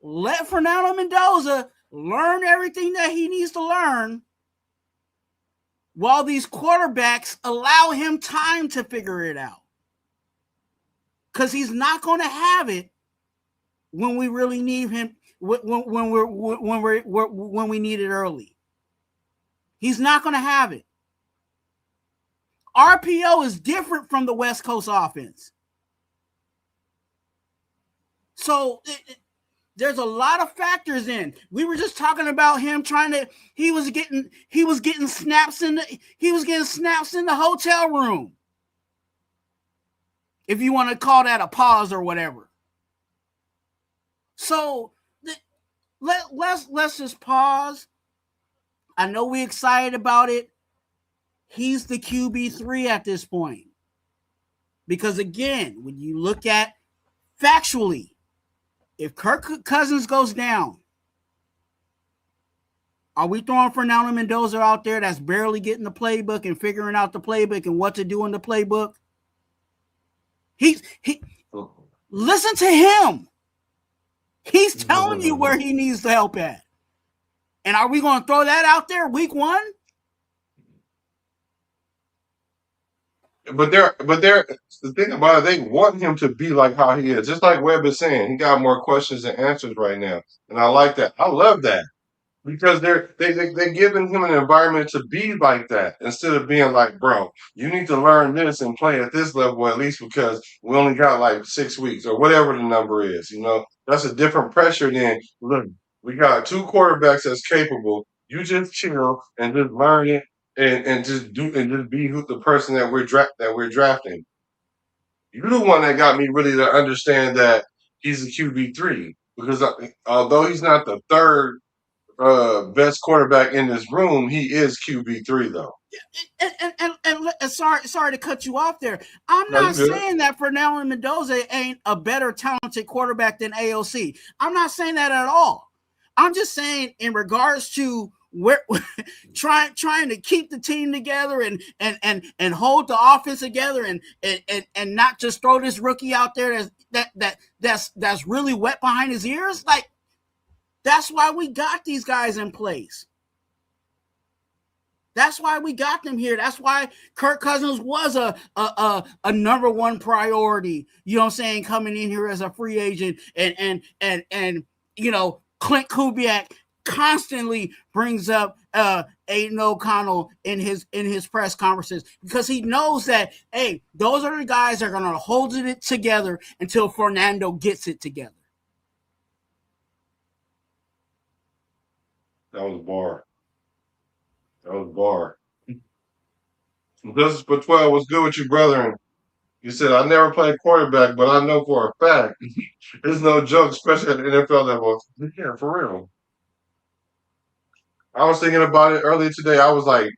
Let Fernando Mendoza learn everything that he needs to learn, while these quarterbacks allow him time to figure it out. Because he's not going to have it when we really need him, when we need it early. He's not going to have it. RPO is different from the West Coast offense. So there's a lot of factors in. We were just talking about him he was getting snaps in the hotel room. If you want to call that a pause or whatever. So let's just pause. I know we're excited about it. He's the QB3 at this point. Because again, when you look at factually, if Kirk Cousins goes down, are we throwing Fernando Mendoza out there that's barely getting the playbook and figuring out the playbook and what to do in the playbook? Listen to him. He's telling you where he needs the help at. And are we going to throw that out there week 1? But the thing about it, they want him to be like how he is. Just like Webb is saying, he got more questions than answers right now. And I like that. I love that. Because they're giving him an environment to be like that instead of being like, bro, you need to learn this and play at this level at least because we only got like 6 weeks or whatever the number is. You know, that's a different pressure than, look, we got 2 quarterbacks that's capable. You just chill and just learn it and just be the person that we're drafting. You're the one that got me really to understand that he's a QB3 because although he's not the third best quarterback in this room, he is QB3 though. And sorry to cut you off there. I'm not saying that Fernando Mendoza ain't a better talented quarterback than AOC. I'm not saying that at all. I'm just saying in regards to where trying to keep the team together and hold the offense together and not just throw this rookie out there that's really wet behind his ears. Like, that's why we got these guys in place. That's why we got them here. That's why Kirk Cousins was a number one priority. You know what I'm saying? Coming in here as a free agent, and you know, Clint Kubiak constantly brings up Aiden O'Connell in his press conferences, because he knows that, hey, those are the guys that are going to hold it together until Fernando gets it together. That was a bar. That was a bar. This is for 12. What's good with you, brother? And you said, I never played quarterback, but I know for a fact it's no joke, especially at the NFL level. Yeah, for real. I was thinking about it earlier today. I was like,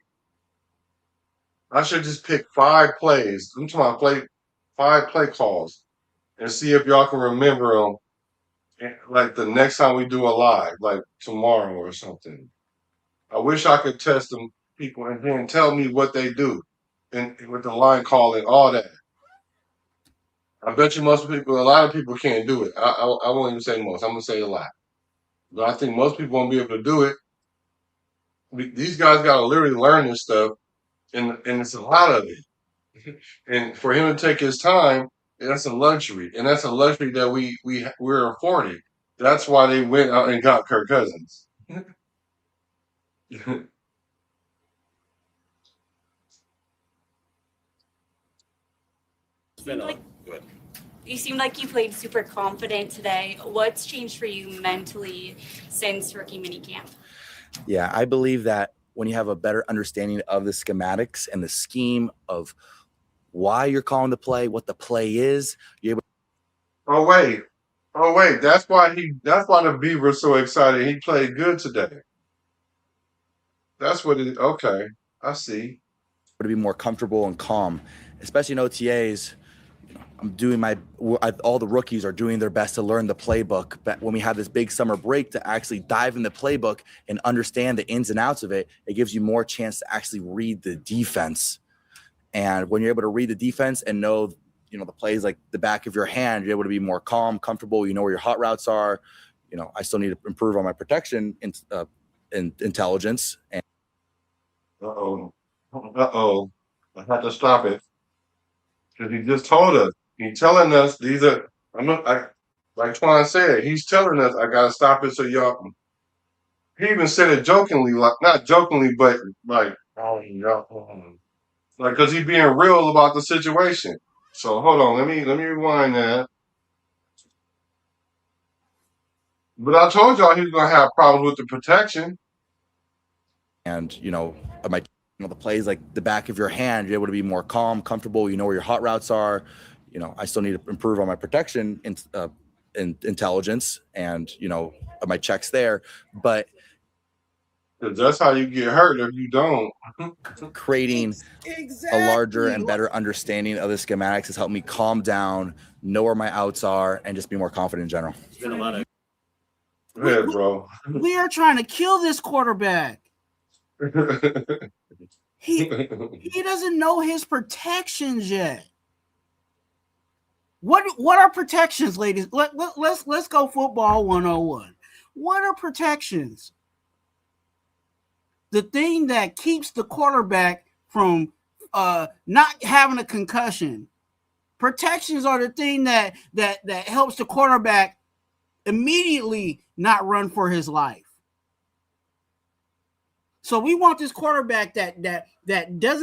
I should just pick 5 plays. I'm talking about 5 play calls and see if y'all can remember them. Like the next time we do a live, like tomorrow or something. I wish I could test them people and then tell me what they do and with the line calling, all that. I bet you a lot of people can't do it. I won't even say most. I'm gonna say a lot, but I think most people won't be able to do it. These guys got to literally learn this stuff, and it's a lot of it. And for him to take his time, that's a luxury, and that's a luxury that we're afforded. That's why they went out and got Kirk Cousins. You seemed like you played super confident today. What's changed for you mentally since rookie minicamp? Yeah, I believe that when you have a better understanding of the schematics and the scheme of why you're calling the play, what the play is, you're able. Oh wait, that's why the Beaver's so excited. He played good today. That's what it. Okay, I see. To be more comfortable and calm, especially in OTAs. I'm doing all the rookies are doing their best to learn the playbook. But when we have this big summer break to actually dive in the playbook and understand the ins and outs of it, it gives you more chance to actually read the defense. And when you're able to read the defense and know, the plays like the back of your hand, you're able to be more calm, comfortable. You know where your hot routes are. I still need to improve on my protection and intelligence. And I had to stop it because he just told us. He's telling us these are. Like Twuam said, he's telling us I gotta stop it so y'all. He even said it jokingly, like not jokingly, but like because he's being real about the situation. So hold on, let me rewind that. But I told y'all he was gonna have problems with the protection. And the plays like the back of your hand, you're able to be more calm, comfortable. You know where your hot routes are. I still need to improve on my protection and intelligence and my checks there. But that's how you get hurt if you don't. Creating a larger and better understanding of the schematics has helped me calm down, know where my outs are, and just be more confident in general. It's been a lot of. Go ahead, bro. We are trying to kill this quarterback. He doesn't know his protections yet. What are protections, ladies? Let's go football 101. What are protections? The thing that keeps the quarterback from not having a concussion. Protections are the thing that helps the quarterback immediately not run for his life. So we want this quarterback that does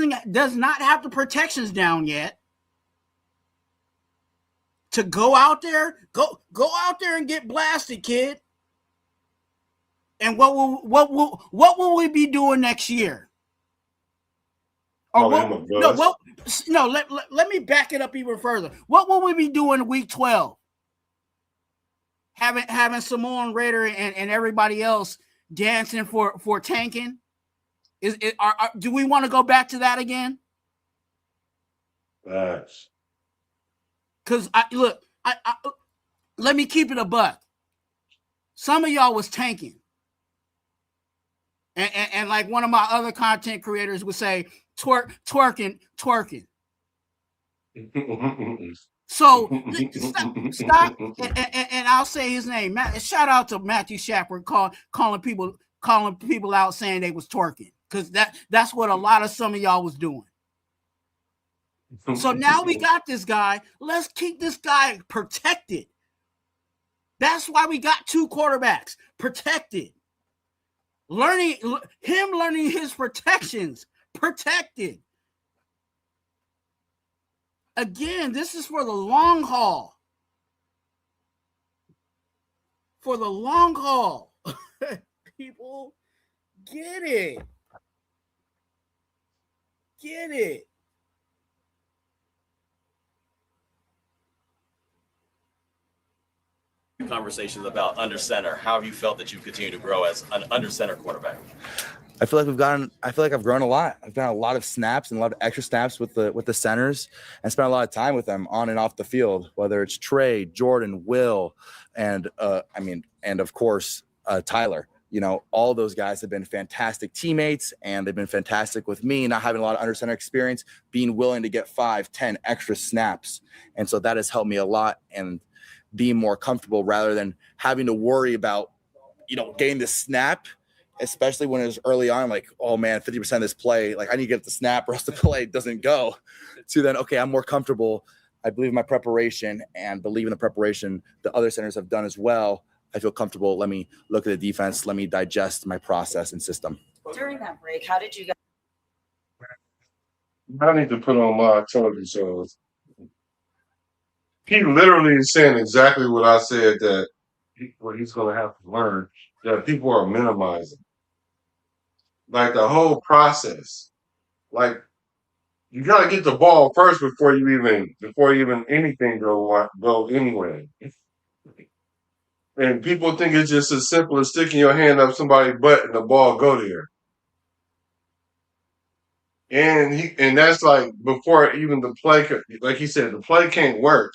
not have the protections down yet to go out there and get blasted, kid. And what will we be doing next year? Or let me back it up even further. What will we be doing in week 12? Having Simone Raider and everybody else dancing for tanking? Do we want to go back to that again? Yes. Because let me keep it a buck. Some of y'all was tanking. And like one of my other content creators would say, twerking. So stop and I'll say his name. Shout out to Matthew Shepard calling people out saying they was twerking. because that's what a lot of some of y'all was doing. So now we got this guy. Let's keep this guy protected. That's why we got 2 quarterbacks protected. Learning his protections, protected. Again, this is for the long haul. For the long haul. People, get it. Get it. Conversations about under center. How have you felt that you continue to grow as an under center quarterback? I feel like I've grown a lot. I've done a lot of snaps and a lot of extra snaps with the centers and spent a lot of time with them on and off the field, whether it's Trey, Jordan, Will, and of course, Tyler. You know, all those guys have been fantastic teammates, and they've been fantastic with me, not having a lot of under center experience, being willing to get 5, 10 extra snaps. And so that has helped me a lot and being more comfortable rather than having to worry about, getting the snap, especially when it was early on, like, oh man, 50% of this play, like I need to get the snap or else the play doesn't go, to then, okay, I'm more comfortable. I believe in my preparation and believe in the preparation the other centers have done as well. I feel comfortable. Let me look at the defense. Let me digest my process and system. During that break, how did you guys? I need to put on my television shows. He literally is saying exactly what I said what he's going to have to learn, that people are minimizing. Like the whole process. Like, you got to get the ball first before you even anything go anywhere. And people think it's just as simple as sticking your hand up somebody's butt and the ball go there. And that's like before even the play, like he said, the play can't work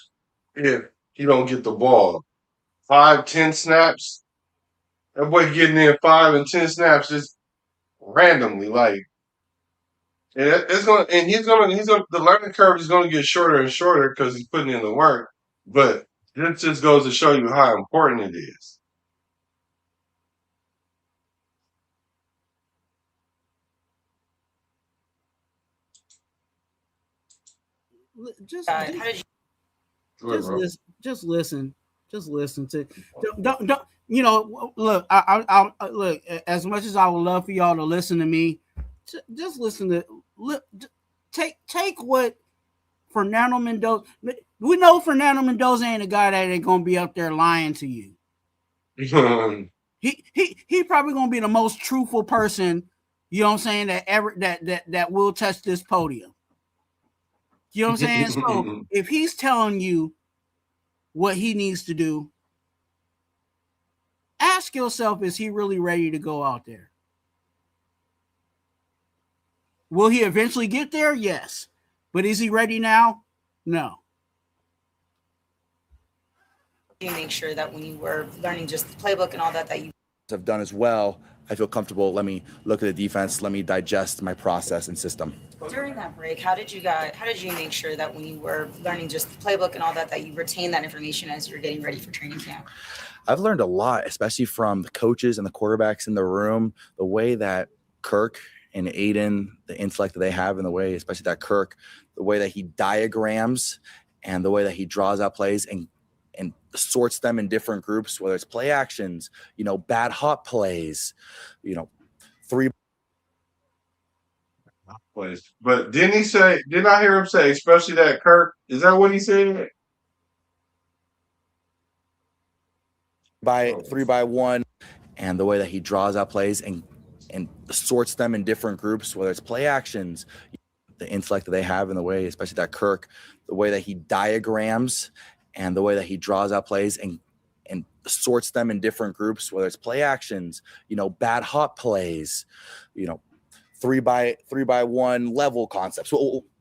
if he don't get the ball. 5, 10 snaps. That boy getting in 5 and 10 snaps just randomly, like, and the learning curve is gonna get shorter and shorter because he's putting in the work. But this just goes to show you how important it is. Just listen to. Don't. Look. I look. As much as I would love for y'all to listen to me, just listen to. Take what Fernando Mendoza. We know Fernando Mendoza ain't a guy that ain't gonna be up there lying to you. He probably gonna be the most truthful person. You know what I'm saying? That will touch this podium. You know what I'm saying? So if he's telling you what he needs to do, ask yourself, is he really ready to go out there? Will he eventually get there? Yes. But is he ready now? No. You make sure that when you were learning just the playbook and all that you have done as well, I feel comfortable. Let me look at the defense. Let me digest my process and system. During that break, how did you make sure that when you were learning just the playbook and all that you retained that information as you're getting ready for training camp? I've learned a lot, especially from the coaches and the quarterbacks in the room, the way that Kirk and Aiden, the intellect that they have, and the way, especially that Kirk, the way that he diagrams and the way that he draws out plays and sorts them in different groups, whether it's play actions, bad hot plays, 3 plays. But didn't I hear him say, especially that Kirk? Is that what he said? 3-by-1, and the way that he draws out plays and sorts them in different groups, whether it's play actions, the intellect that they have, and the way, especially that Kirk, the way that he diagrams and the way that he draws out plays and sorts them in different groups, whether it's play actions, bad hot plays, 3-by-1 level concepts,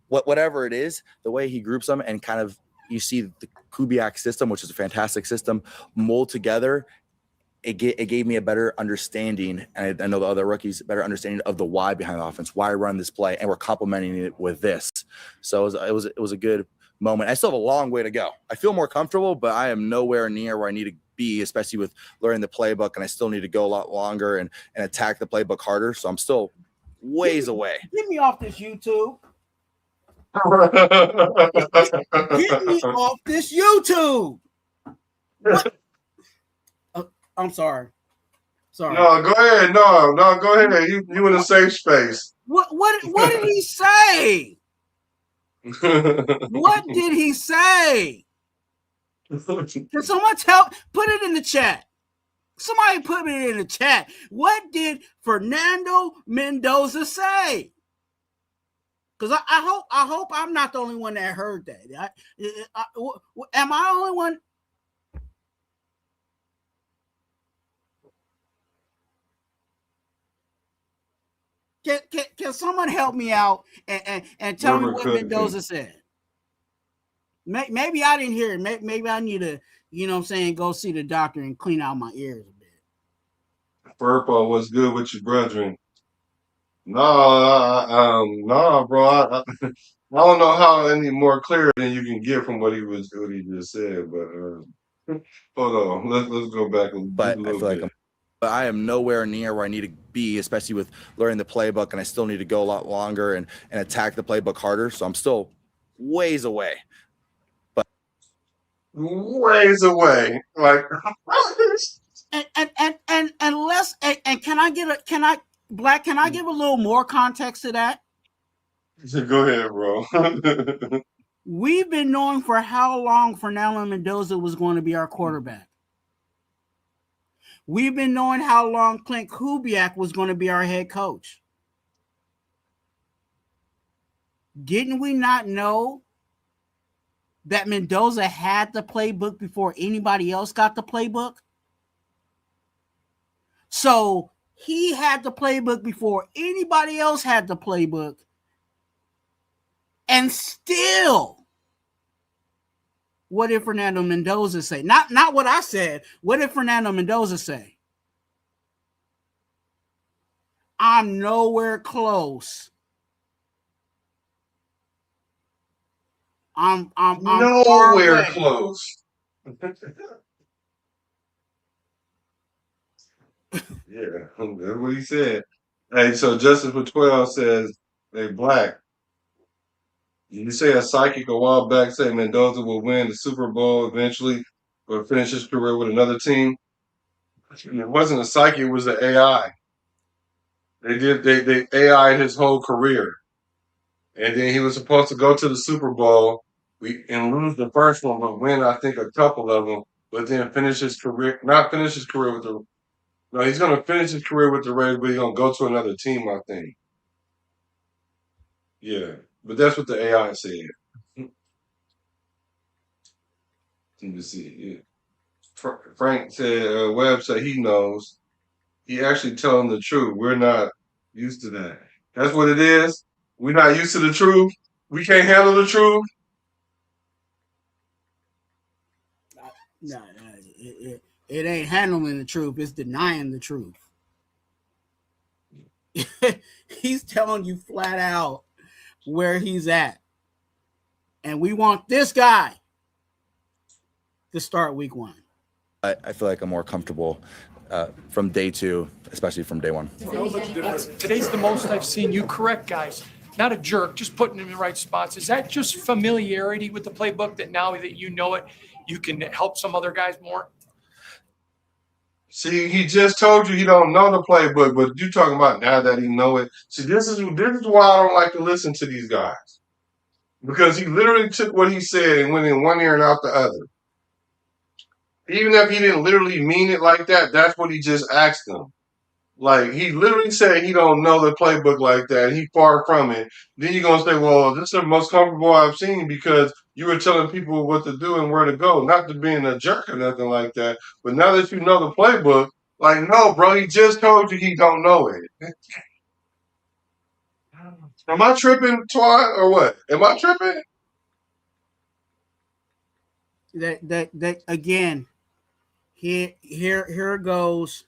whatever it is, the way he groups them, and kind of you see the Kubiak system, which is a fantastic system, mold together. It gave me a better understanding, and I know the other rookies, better understanding of the why behind the offense, why I run this play, and we're complementing it with this. So it was a good moment. I still have a long way to go. I feel more comfortable, but I am nowhere near where I need to be, especially with learning the playbook, and I still need to go a lot longer and attack the playbook harder. So I'm still ways away. Get me off this YouTube. Get me off this YouTube. What? I'm sorry. Sorry. No, go ahead. No, go ahead. You in a safe space. What did he say? What did he say? Can someone put it in the chat? Somebody put it in the chat. What did Fernando Mendoza say? Because I hope I'm not the only one that heard that. Am I the only one? Can someone help me out and tell me what Mendoza said? Maybe I didn't hear it. Maybe I need to, go see the doctor and clean out my ears a bit. Purple, what's good with your brethren? No, bro. I don't know how any more clear than you can get from what he just said. But hold on, let's go back a little bit. But I am nowhere near where I need to be, especially with learning the playbook, and I still need to go a lot longer and attack the playbook harder. So I'm still ways away. But ways away, like. And can I give a little more context to that? Go ahead, bro. We've been knowing for how long Fernando Mendoza was going to be our quarterback. We've been knowing how long Clint Kubiak was going to be our head coach. Didn't we not know that Mendoza had the playbook before anybody else got the playbook? So he had the playbook before anybody else had the playbook. And still, what did Fernando Mendoza say? Not what I said. What did Fernando Mendoza say? I'm nowhere close. I'm nowhere close. Yeah, that's what he said. Hey, so Justice for 12 says they black. You say a psychic a while back said Mendoza will win the Super Bowl eventually, but finish his career with another team. It wasn't a psychic; it was the AI. They AI'd his whole career, and then he was supposed to go to the Super Bowl and lose the first one, but win I think a couple of them, but then finish his career. Not finish his career with the. No, he's going to finish his career with the Raiders, but he's going to go to another team, I think. Yeah, but that's what the AI said. Let me see. Yeah. Frank said, Webb said he knows. He actually telling the truth. We're not used to that. That's what it is. We're not used to the truth. We can't handle the truth. No, it ain't handling the truth. It's denying the truth. He's telling you flat out where he's at. And we want this guy to start week 1. I feel like I'm more comfortable from day 2, especially from day 1. Today's the most I've seen you correct guys. Not a jerk, just putting him in the right spots. Is that just familiarity with the playbook that now that you know it, you can help some other guys more? See, he just told you he don't know the playbook, but you talking about now that he know it. See, this is why I don't like to listen to these guys. Because he literally took what he said and went in one ear and out the other. Even if he didn't literally mean it like that, that's what he just asked them. Like, he literally said he don't know the playbook like that. He far from it. Then you're going to say, well, this is the most comfortable I've seen because you were telling people what to do and where to go. Not to being a jerk or nothing like that. But now that you know the playbook, like, no, bro, he just told you he don't know it. Am I tripping, Twuam, or what? Am I tripping? That again, here it goes.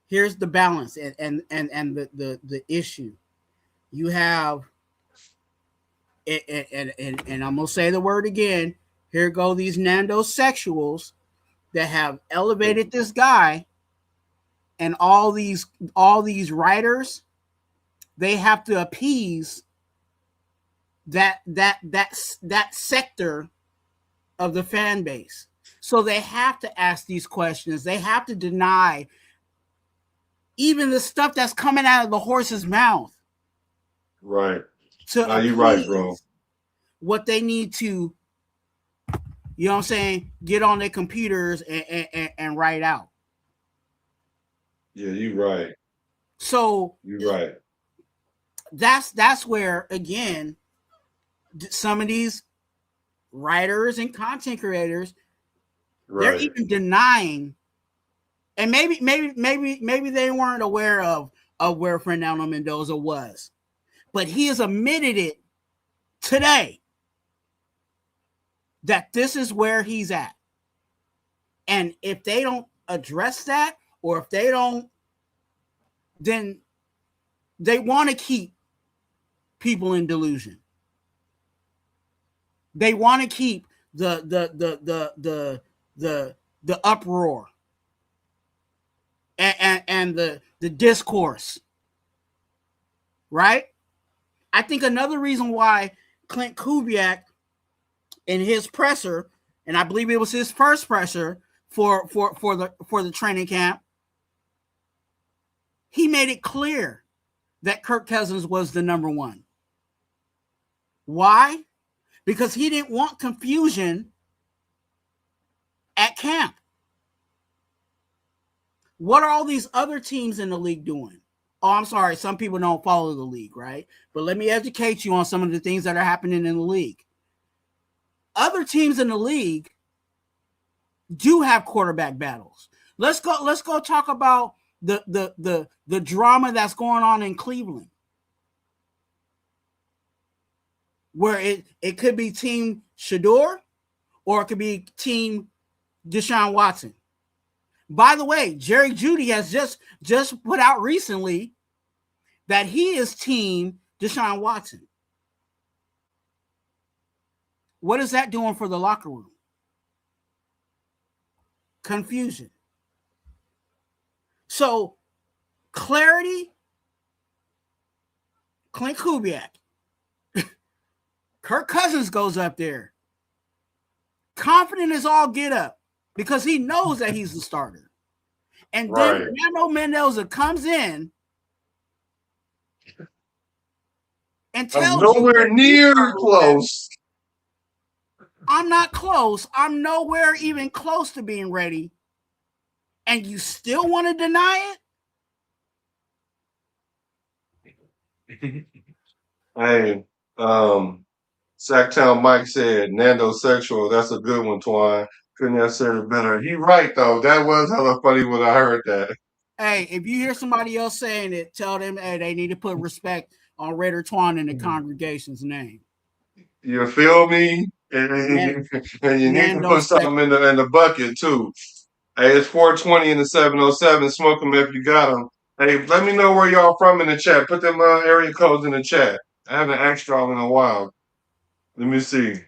Here's the balance and the issue. You have and I'm gonna say the word again. Here go these Nando sexuals that have elevated this guy, and all these writers they have to appease that sector of the fan base. So they have to ask these questions. They have to deny even the stuff that's coming out of the horse's mouth. Right. To You're right, bro. What they need to, you know what I'm saying, get on their computers and write out. Yeah, you're right. So you're right. That's where, again, some of these writers and content creators, they're even denying, and maybe they weren't aware of where Fernando Mendoza was, but he has admitted it today that this is where he's at. And if they don't address that, or if they don't, then they want to keep people in delusion. They want to keep the uproar and the discourse, right? I think another reason why Clint Kubiak in his presser, and I believe it was his first presser for the training camp, he made it clear that Kirk Cousins was the number one. Why? Because he didn't want confusion at camp. What are all these other teams in the league doing? Oh, I'm sorry. Some people don't follow the league, right? But let me educate you on some of the things that are happening in the league. Other teams in the league do have quarterback battles. Let's go talk about the drama that's going on in Cleveland, where it could be Team Shador or it could be Team Deshaun Watson. By the way, Jerry Jeudy has just put out recently that he is Team Deshaun Watson. What is that doing for the locker room? Confusion. So, clarity, Clint Kubiak. Kirk Cousins goes up there. Confident as all get up because he knows that he's the starter. And then Fernando Mendoza comes in and tells you, nowhere near close. I'm not close. I'm nowhere even close to being ready. And you still want to deny it? Hey, Sacktown Mike said Nando sexual. That's a good one, Twine. Couldn't have said it better. He right though. That was hella funny when I heard that. Hey, if you hear somebody else saying it, tell them, hey, they need to put respect on Raider Twine in the congregation's name. You feel me? And you need to put something in the bucket too. Hey, it's 420 in the 707. Smoke them if you got them. Hey, let me know where y'all from in the chat. Put them area codes in the chat. I haven't asked y'all in a while. Let me see.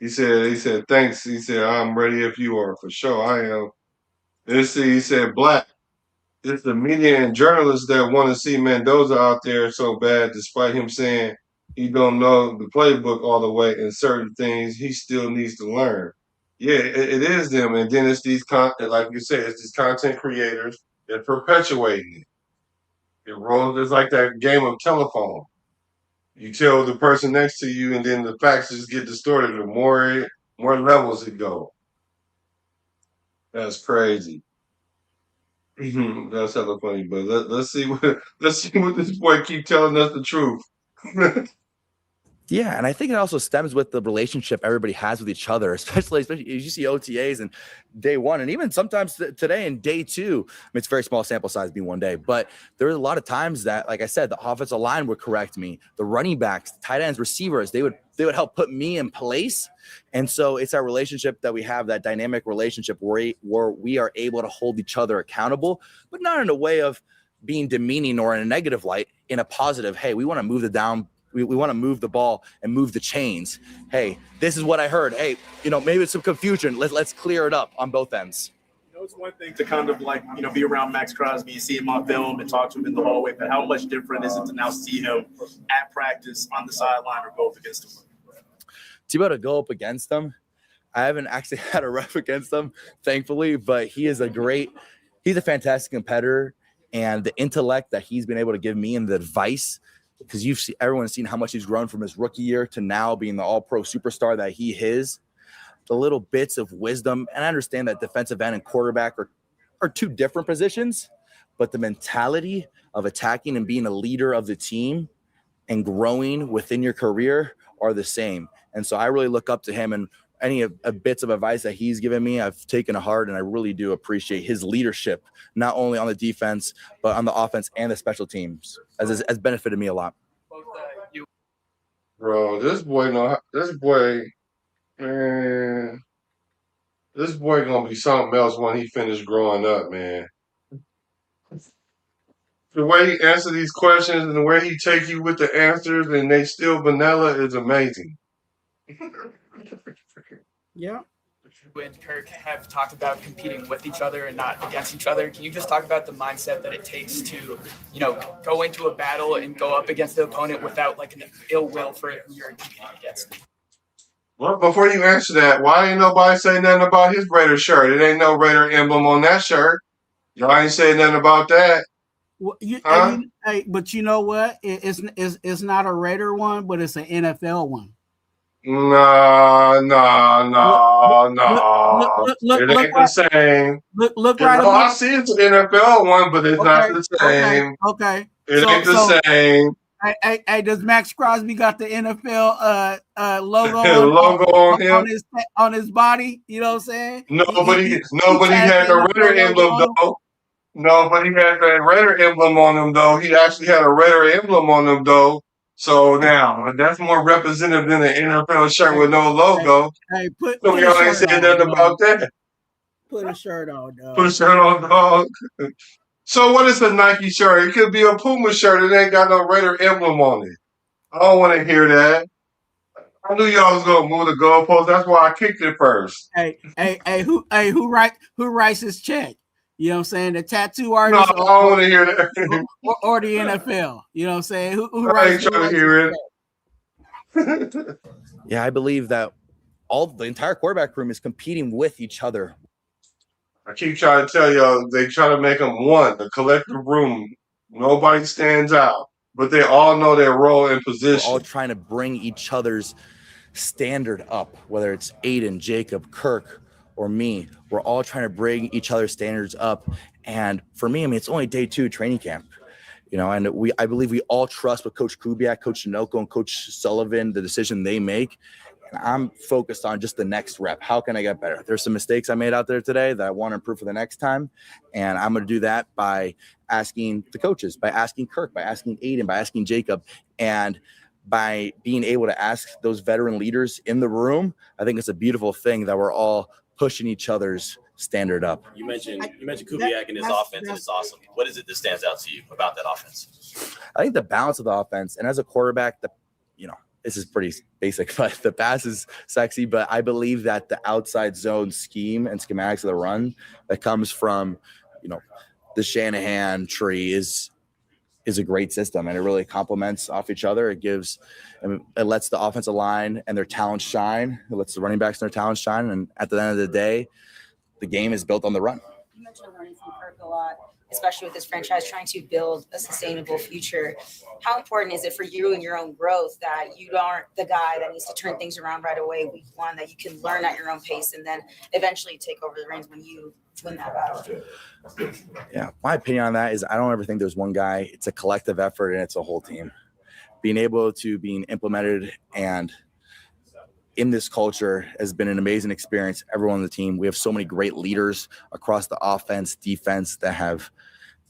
He said, thanks. He said, I'm ready if you are. For sure, I am. Let's see. He said, Black. It's the media and journalists that want to see Mendoza out there so bad, despite him saying he don't know the playbook all the way and certain things he still needs to learn. Yeah, it is them. And then it's these, like you said, it's these content creators that perpetuating it. It rolls just like that game of telephone. You tell the person next to you, and then the facts just get distorted. The more levels it go. That's crazy. That's hella funny. But let's see what this boy keep telling us the truth. Yeah, and I think it also stems with the relationship everybody has with each other, especially as you see OTAs and day one, and even sometimes today in day two. I mean, it's a very small sample size, being one day, but there are a lot of times that, like I said, the offensive line would correct me, the running backs, tight ends, receivers, they would help put me in place. And so it's our relationship that we have, that dynamic relationship where we are able to hold each other accountable, but not in a way of being demeaning or in a negative light, in a positive, hey, we want to move the down. We want to move the ball and move the chains. Hey, this is what I heard. Hey, maybe it's some confusion. Let's clear it up on both ends. know it's one thing to kind of like, be around Max Crosby, you see him on film and talk to him in the hallway, but how much different is it to now see him at practice on the sideline or go up against him? To be able to go up against him, I haven't actually had a rep against him, thankfully, but he's a fantastic competitor, and the intellect that he's been able to give me and the advice, because everyone's seen how much he's grown from his rookie year to now being the all-pro superstar that he is. The little bits of wisdom, and I understand that defensive end and quarterback are two different positions, but the mentality of attacking and being a leader of the team and growing within your career are the same. And so I really look up to him, and any bits of advice that he's given me, I've taken to heart, and I really do appreciate his leadership, not only on the defense, but on the offense and the special teams, has benefited me a lot. Bro, this boy, man, this boy gonna be something else when he finished growing up, man. The way he answers these questions and the way he take you with the answers and they still vanilla is amazing. Yeah. You and Kirk have talked about competing with each other and not against each other. Can you just talk about the mindset that it takes to, go into a battle and go up against the opponent without like an ill will for who you're competing against? Well, before you answer that, why ain't nobody say nothing about his Raider shirt? It ain't no Raider emblem on that shirt. Y'all ain't saying nothing about that. Well, Huh? but you know what? It's not a Raider one, but it's an NFL one. No. Look It ain't the same. Look right I above. see it's an NFL one, but it's not the same. Okay. It ain't the same. Hey, does Max Crosby got the NFL logo Logo on him. on his body? You know what I'm saying? Nobody he had tagged the Raider NFL logo emblem on him. though. Nobody had that Raider emblem on him though. He actually had a Raider emblem on him though. So now that's more representative than an NFL shirt with no logo. Hey, put So a y'all ain't shirt saying on, nothing about that. Put a shirt on, dog. Put a shirt on, dog. So what is a Nike shirt? It could be a Puma shirt. It ain't got no Raider emblem on it. I don't want to hear that. I knew y'all was gonna move the goalpost. That's why I kicked it first. Who writes his check? You know what I'm saying? The tattoo No, artist I don't want to hear that. or the NFL. You know what I'm saying? Who I writes ain't trying to hear it. Yeah, I believe that the entire quarterback room is competing with each other. I keep trying to tell y'all, they try to make them one, the collective room. Nobody stands out, but they all know their role and We're position. all trying to bring each other's standard up, whether it's Aiden, Jacob, Kirk, or me. We're all trying to bring each other's standards up. And for me, it's only day 2 training camp, and I believe we all trust what Coach Kubiak, Coach Sunoco, and Coach Sullivan, the decision they make. And I'm focused on just the next rep. How can I get better? There's some mistakes I made out there today that I want to improve for the next time. And I'm going to do that by asking the coaches, by asking Kirk, by asking Aiden, by asking Jacob, and by being able to ask those veteran leaders in the room. I think it's a beautiful thing that we're all pushing each other's standard up. You mentioned Kubiak and his offense, and it's awesome. What is it that stands out to you about that offense? I think the balance of the offense, and as a quarterback, this is pretty basic, but the pass is sexy. But I believe that the outside zone scheme and schematics of the run that comes from, the Shanahan tree is a great system, and it really complements off each other. It lets the offensive line and their talents shine. It lets the running backs and their talents shine. And at the end of the day, the game is built on the run. You mentioned learning from Kirk a lot, especially with this franchise trying to build a sustainable future. How important is it for you and your own growth that you aren't the guy that needs to turn things around right away week 1, that you can learn at your own pace and then eventually take over the reins when you win that battle? Yeah, my opinion on that is I don't ever think there's one guy. It's a collective effort, and it's a whole team. Being able to being implemented and in this culture has been an amazing experience. Everyone on the team, we have so many great leaders across the offense, defense that have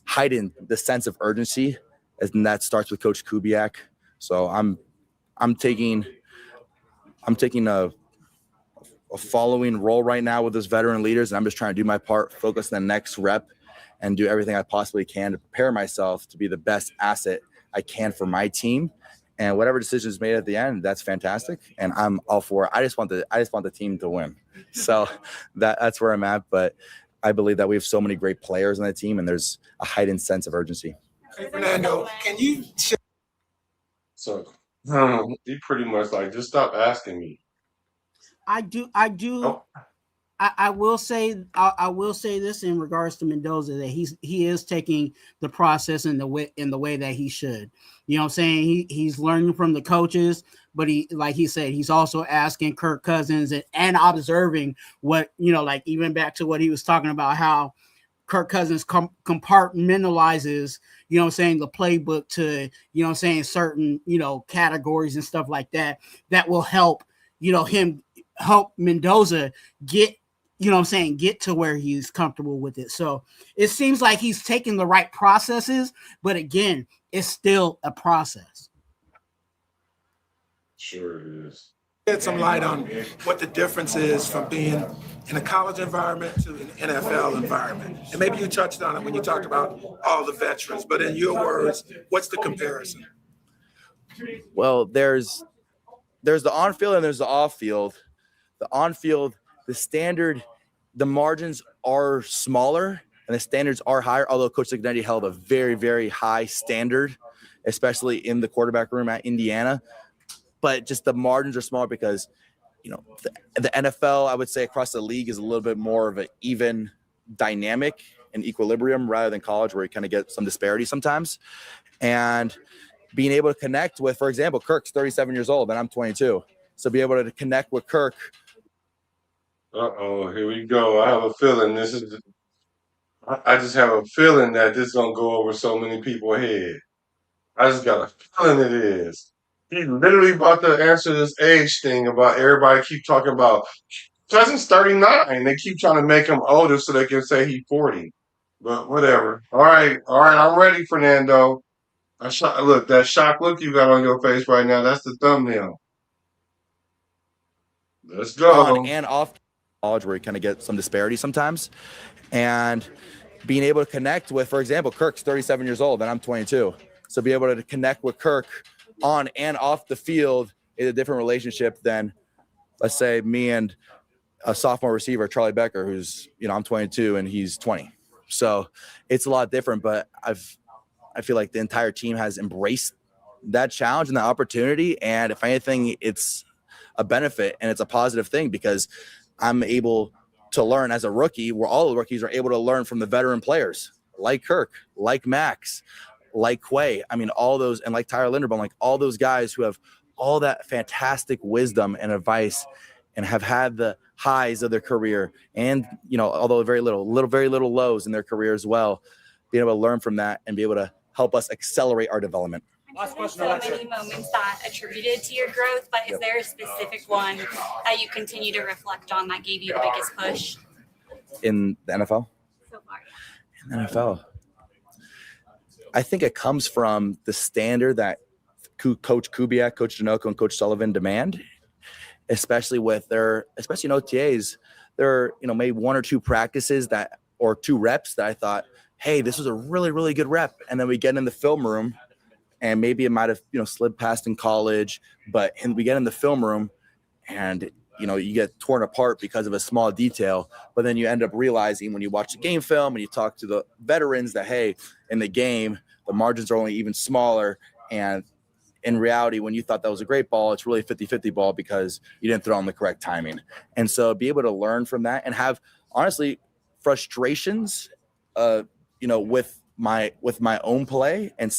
heightened the sense of urgency, and that starts with Coach Kubiak. So I'm taking a following role right now with those veteran leaders, and I'm just trying to do my part, focus on the next rep, and do everything I possibly can to prepare myself to be the best asset I can for my team. And whatever decision is made at the end, that's fantastic, and I'm all for it. I just want the team to win. So that's where I'm at. But I believe that we have so many great players on that team, and there's a heightened sense of urgency. Hey, Fernando, can you So he pretty much like, just stop asking me. I do. Oh, I will say I will say this in regards to Mendoza, that he is taking the process in the way that he should. You know what I'm saying? He's learning from the coaches, but he, like he said, he's also asking Kirk Cousins and observing what, you know, like even back to what he was talking about, how Kirk Cousins compartmentalizes, you know what I'm saying, the playbook to, you know what I'm saying, certain, you know, categories and stuff like that will help, you know, help Mendoza get, you know what I'm saying, get to where he's comfortable with it. So it seems like he's taking the right processes, but again, it's still a process. sure it is. shed some light on what the difference is from being in a college environment to an NFL environment? And maybe you touched on it when you talked about all the veterans, but in your words, what's the comparison? Well, there's the on-field and there's the off-field. The on-field, the standard, the margins are smaller and the standards are higher, although Coach Ignetti held a very, very high standard, especially in the quarterback room at Indiana. But just the margins are smaller because, you know, the NFL, I would say, across the league is a little bit more of an even dynamic and equilibrium rather than college, where you kind of get some disparity sometimes. And being able to connect with, for example, Kirk's 37 years old and I'm 22. So be able to connect with Kirk. Uh-oh, here we go. I have a feeling I just have a feeling that this is going to go over so many people's head. I just got a feeling it is. He's literally about to answer this age thing about everybody keep talking about. Cousins 39. They keep trying to make him older so they can say he's 40. But whatever. All right, I'm ready, Fernando. Look, that shock look you got on your face right now, that's the thumbnail. Let's go. On and off college, where you kind of get some disparity sometimes. And being able to connect with, for example, Kirk's 37 years old and I'm 22. So be able to connect with Kirk on and off the field is a different relationship than, let's say, me and a sophomore receiver, Charlie Becker, who's, you know, I'm 22 and he's 20. So it's a lot different, but I feel like the entire team has embraced that challenge and that opportunity. And if anything, it's a benefit and it's a positive thing because I'm able to learn as a rookie, where all the rookies are able to learn from the veteran players like Kirk, like Max, like Quay. I mean, all those, and like Tyler Linderbaum, like all those guys who have all that fantastic wisdom and advice and have had the highs of their career and, you know, although very little lows in their career as well, being able to learn from that and be able to help us accelerate our development. Last question. So many moments that attributed to your growth, but is there a specific one that you continue to reflect on that gave you the biggest push? In the NFL? So far. In the NFL. I think it comes from the standard that Coach Kubiak, Coach Janoko, and Coach Sullivan demand, especially in OTAs. There are, you know, maybe one or two practices or two reps that I thought, hey, this was a really, really good rep. And then we get in the film room and maybe it might have, you know, slid past in college, and we get in the film room and, you know, you get torn apart because of a small detail, but then you end up realizing when you watch the game film and you talk to the veterans that, hey, in the game, the margins are only even smaller. And in reality, when you thought that was a great ball, it's really a 50-50 ball because you didn't throw on the correct timing. And so be able to learn from that and have, honestly, frustrations, you know, with my own play, and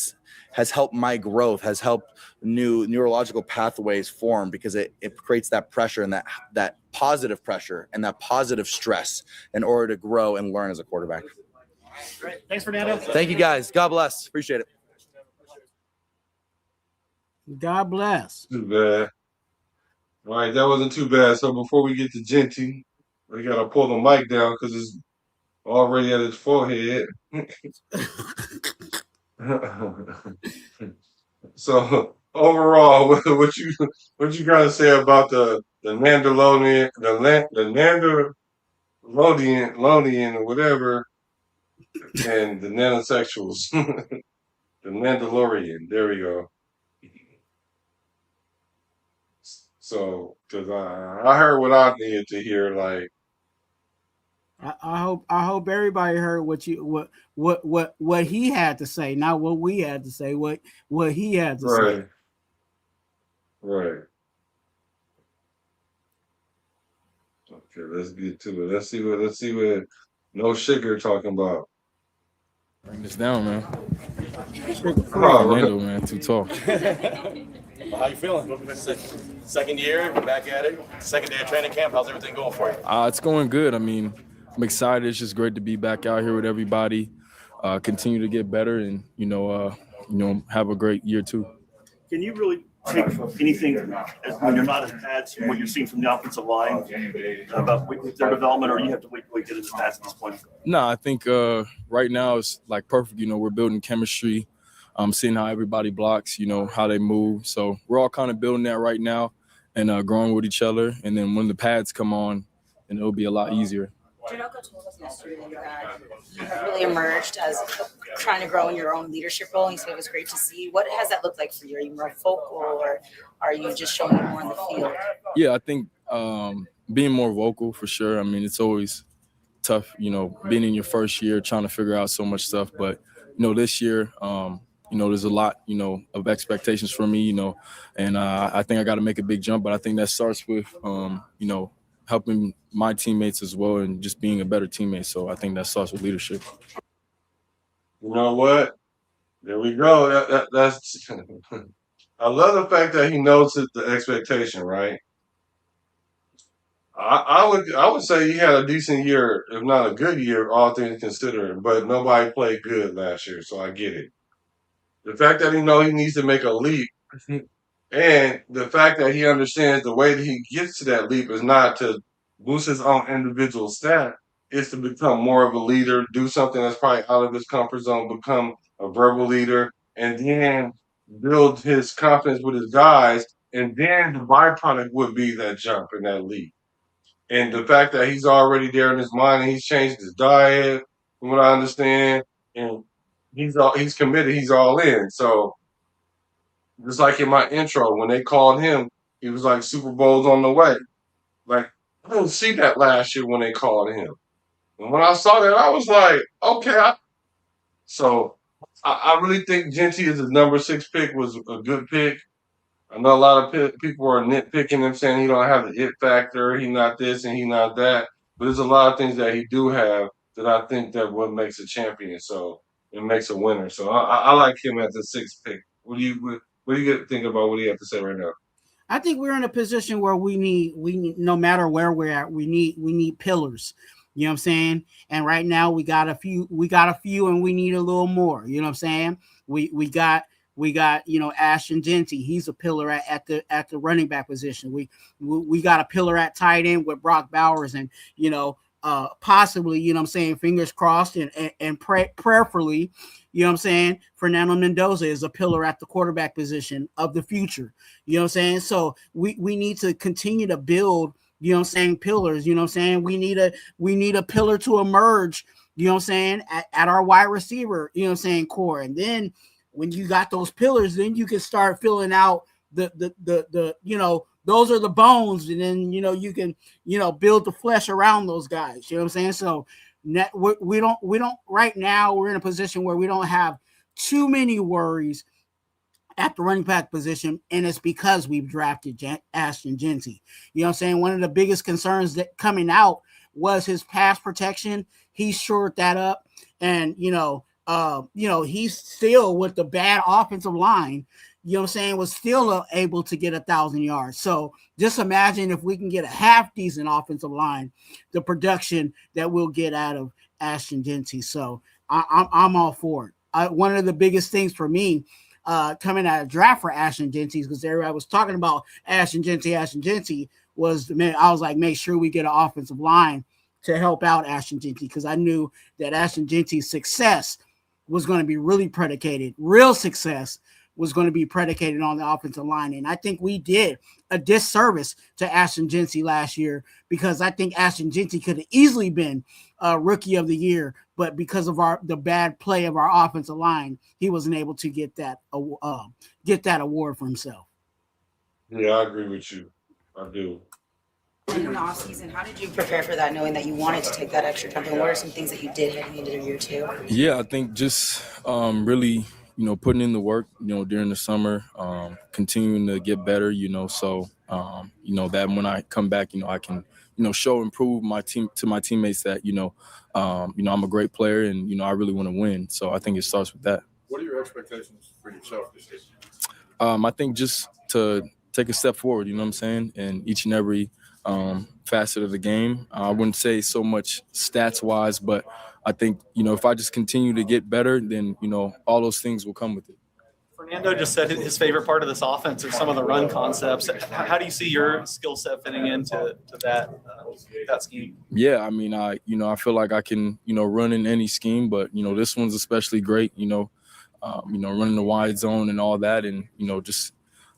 has helped my growth, has helped new neurological pathways form because it creates that pressure and that positive pressure and that positive stress in order to grow and learn as a quarterback. Great. Thanks, Fernando. Thank you, guys. God bless. Appreciate it. God bless. Too bad. All right, that wasn't too bad. So before we get to Jeanty, we got to pull the mic down because it's already at his forehead. So overall, what you gotta say about the Mandalorian, the Mandalorian or whatever, and the nanosexuals, the Mandalorian. There we go. So, because I heard what I needed to hear, like I hope everybody heard what he had to say, not what we had to say, what he had to say. Right. Okay, let's get to it. Let's see what no sugar talking about. Bring this down, man. Oh, Fernando, man, too tall. How you feeling? Second year, back at it. Second day of training camp. How's everything going for you? It's going good. I mean, I'm excited. It's just great to be back out here with everybody. Continue to get better, and have a great year too. Can you really take anything when you're not in pads from what you're seeing from the offensive line about with their development, or you have to wait till we get into pads at this point? No, I think right now it's like perfect. We're building chemistry. Seeing how everybody blocks, how they move. So we're all kind of building that right now and growing with each other. And then when the pads come on, then it'll be a lot easier. Janoko told us yesterday that you have really emerged as trying to grow in your own leadership role. And he said it was great to see. What has that looked like for you? Are you more vocal, or are you just showing it more in the field? Yeah, I think being more vocal for sure. I mean, it's always tough, being in your first year, trying to figure out so much stuff. But, this year, there's a lot, of expectations for me, and I think I got to make a big jump. But I think that starts with, helping my teammates as well and just being a better teammate. So I think that starts with leadership. You know what? There we go. That's. I love the fact that he knows the expectation, right? I would say he had a decent year, if not a good year, all things considered. But nobody played good last year, so I get it. The fact that he knows he needs to make a leap, and the fact that he understands the way that he gets to that leap is not to boost his own individual stat, it's to become more of a leader, do something that's probably out of his comfort zone, become a verbal leader, and then build his confidence with his guys. And then the byproduct would be that jump and that leap. And the fact that he's already there in his mind and he's changed his diet, from what I understand, and he's committed, he's all in. So just like in my intro, when they called him, he was like Super Bowl's on the way. Like, I didn't see that last year when they called him. And when I saw that, I was like, okay. So I really think Jeanty as a number 6 pick was a good pick. I know a lot of people are nitpicking him, saying he don't have the it factor, he not this and he not that. But there's a lot of things that he do have that I think that what makes a champion. So it makes a winner. So I like him as a 6th pick. What do you think about what he have to say right now? I think we're in a position where we need no matter where we're at, we need pillars. You know what I'm saying? And right now we got a few and we need a little more. You know what I'm saying? We got Ashton Jeanty. He's a pillar at the running back position. We got a pillar at tight end with Brock Bowers, and possibly, you know what I'm saying, fingers crossed and prayerfully, you know what I'm saying, Fernando Mendoza is a pillar at the quarterback position of the future. You know what I'm saying? So we need to continue to build, you know what I'm saying, pillars. You know what I'm saying? We need a pillar to emerge, you know what I'm saying, at our wide receiver, you know what I'm saying, core. And then when you got those pillars, then you can start filling out the those are the bones, and then you can build the flesh around those guys. You know what I'm saying? So we don't right now we're in a position where we don't have too many worries at the running back position, and it's because we've drafted Ashton Jeanty. You know what I'm saying? One of the biggest concerns that coming out was his pass protection. He shored that up, and he's still, with the bad offensive line, you know what I'm saying, was still able to get 1,000 yards. So just imagine if we can get a half decent offensive line, the production that we'll get out of Ashton Jeanty. So I'm all for it. One of the biggest things for me coming out of draft for Ashton Jeanty, because everybody was talking about Ashton Jeanty was, I was like, make sure we get an offensive line to help out Ashton Jeanty, because I knew that Ashton Jeanty's success was going to be real success was going to be predicated on the offensive line. And I think we did a disservice to Ashton Jeanty last year, because I think Ashton Jeanty could have easily been rookie of the year, but because of the bad play of our offensive line, he wasn't able to get that award for himself. Yeah, I agree with you. I do. in the off season, how did you prepare for that, knowing that you wanted to take that extra jump? And what are some things that you did heading into year two? Yeah, I think just really, putting in the work, during the summer, continuing to get better, so, that when I come back, I can, show and prove my teammates that, I'm a great player and, I really want to win. So I think it starts with that. What are your expectations for yourself this year? I think just to take a step forward, you know what I'm saying, in each and every facet of the game. I wouldn't say so much stats-wise, but I think, if I just continue to get better, then, all those things will come with it. Fernando just said his favorite part of this offense are some of the run concepts. How do you see your skill set fitting into that scheme? Yeah, I mean, I feel like I can, run in any scheme, but, this one's especially great, running the wide zone and all that, and, just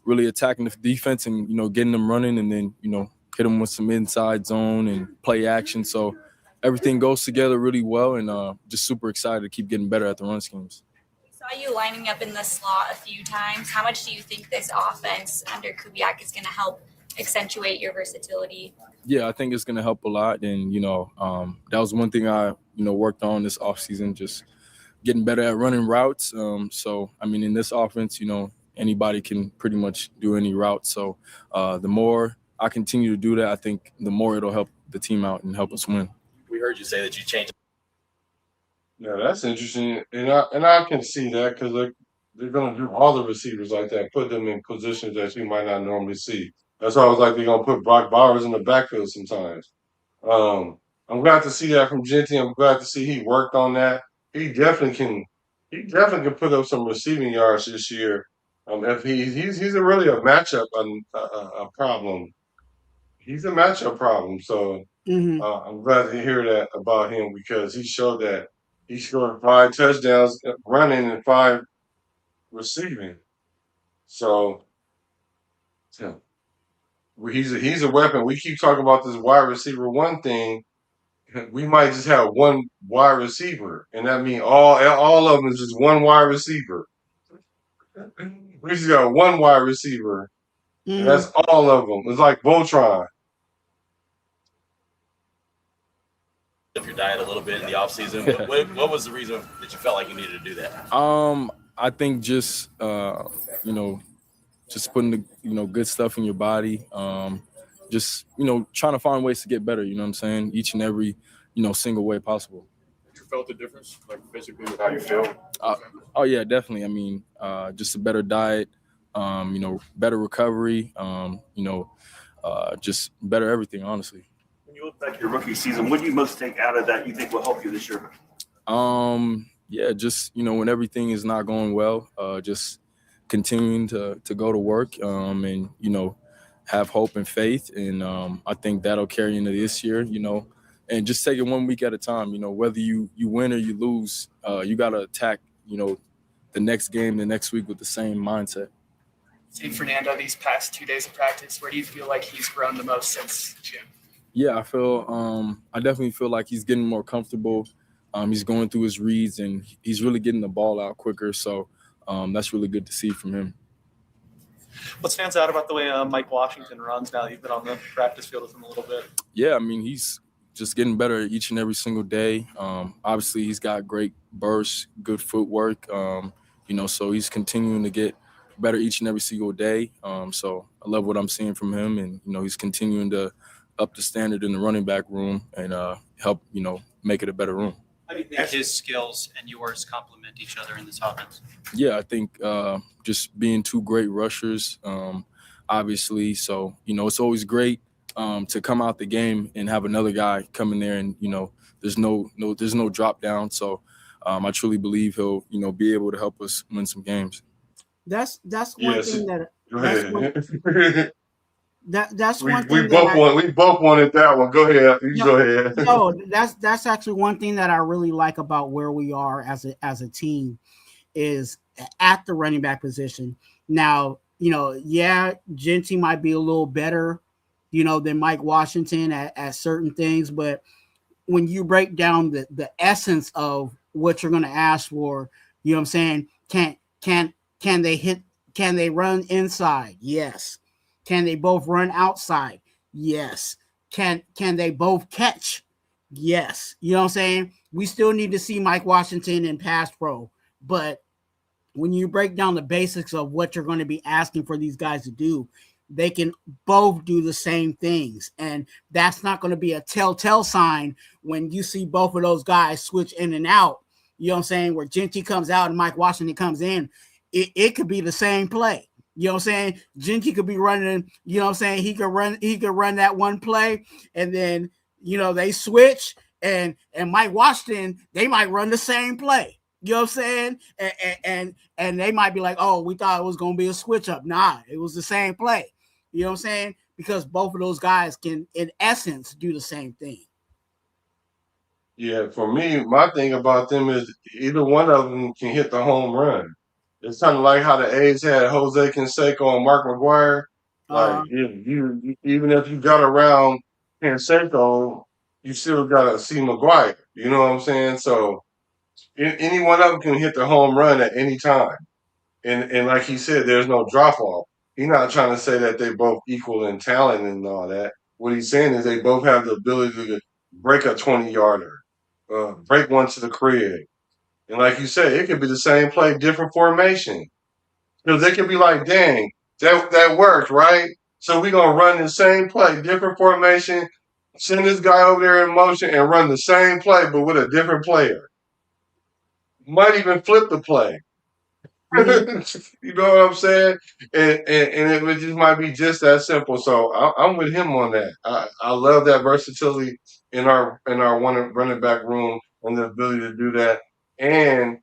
really attacking the defense and, getting them running and then, hit them with some inside zone and play action. So everything goes together really well, and just super excited to keep getting better at the run schemes. Saw you lining up in the slot a few times. How much do you think this offense under Kubiak is going to help accentuate your versatility? Yeah, I think it's going to help a lot. And, that was one thing I, worked on this offseason, just getting better at running routes. So, I mean, in this offense, anybody can pretty much do any route. So the more I continue to do that, I think the more it'll help the team out and help us win. We heard you say that you changed. Yeah, that's interesting, and I can see that because they're gonna do all the receivers like that, put them in positions that you might not normally see. That's why I was like they're gonna put Brock Bowers in the backfield sometimes. I'm glad to see that from Jeanty. I'm glad to see he worked on that. He definitely can. He definitely can put up some receiving yards this year. If he's really a matchup a problem. He's a matchup problem. So I'm glad to hear that about him because he showed that. He scored 5 touchdowns running and 5 receiving. So, yeah, he's a weapon. We keep talking about this wide receiver one thing. We might just have one wide receiver, and that means all of them is just one wide receiver. We just got one wide receiver, and that's all of them. It's like Voltron. Of your diet a little bit in the off season. What was the reason that you felt like you needed to do that? I think just just putting the good stuff in your body. Just trying to find ways to get better. You know what I'm saying? Each and every single way possible. You felt the difference, like physically, with how you feel? Oh yeah, definitely. I mean, just a better diet. Better recovery. Just better everything. Honestly. When you look back at your rookie season, what do you most take out of that you think will help you this year? Yeah, just when everything is not going well, just continuing to go to work and have hope and faith, and I think that'll carry into this year. And just take it one week at a time. Whether you win or you lose, you got to attack the next game, the next week with the same mindset. Seeing Fernando these past 2 days of practice, where do you feel like he's grown the most since June? Yeah, I definitely feel like he's getting more comfortable. He's going through his reads and he's really getting the ball out quicker. So that's really good to see from him. What stands out about the way Mike Washington runs now that you've been on the practice field with him a little bit? Yeah, I mean, he's just getting better each and every single day. Obviously, he's got great bursts, good footwork, so he's continuing to get better each and every single day. So I love what I'm seeing from him, and, he's continuing to up the standard in the running back room and help, make it a better room. How do you think his skills and yours complement each other in this offense? Yeah, I think just being two great rushers, obviously. So, it's always great to come out the game and have another guy come in there and, there's no drop down. So I truly believe he'll, be able to help us win some games. That's one thing that's one thing we both wanted that one. Go ahead. Go ahead. No, that's actually one thing that I really like about where we are as a team is at the running back position. Now, Jeanty might be a little better, than Mike Washington at certain things, but when you break down the essence of what you're going to ask for, you know what I'm saying? Can they run inside? Yes. Can they both run outside? Yes. Can they both catch? Yes. You know what I'm saying? We still need to see Mike Washington in pass pro, but when you break down the basics of what you're going to be asking for these guys to do, they can both do the same things. And that's not going to be a telltale sign when you see both of those guys switch in and out. You know what I'm saying? Where Jeanty comes out and Mike Washington comes in, it could be the same play. You know what I'm saying? Jeanty could be running, you know what I'm saying? He could run that one play, and then, you know, they switch, and Mike Washington, they might run the same play. You know what I'm saying? And they might be like, oh, we thought it was going to be a switch up. Nah, it was the same play. You know what I'm saying? Because both of those guys can, in essence, do the same thing. Yeah, for me, my thing about them is either one of them can hit the home run. It's kind of like how the A's had Jose Canseco and Mark McGwire. Like, if you even if you got around Canseco, you still got to see McGwire. You know what I'm saying? So any one of them can hit the home run at any time. And like he said, there's no drop off. He's not trying to say that they both equal in talent and all that. What he's saying is they both have the ability to break a 20-yarder, break one to the crib. And like you said, it could be the same play, different formation. Because they could be like, dang, that worked, right? So we're going to run the same play, different formation, send this guy over there in motion and run the same play, but with a different player. Might even flip the play. You know what I'm saying? And it just might be just that simple. So I'm with him on that. I love that versatility in our one running back room and the ability to do that. And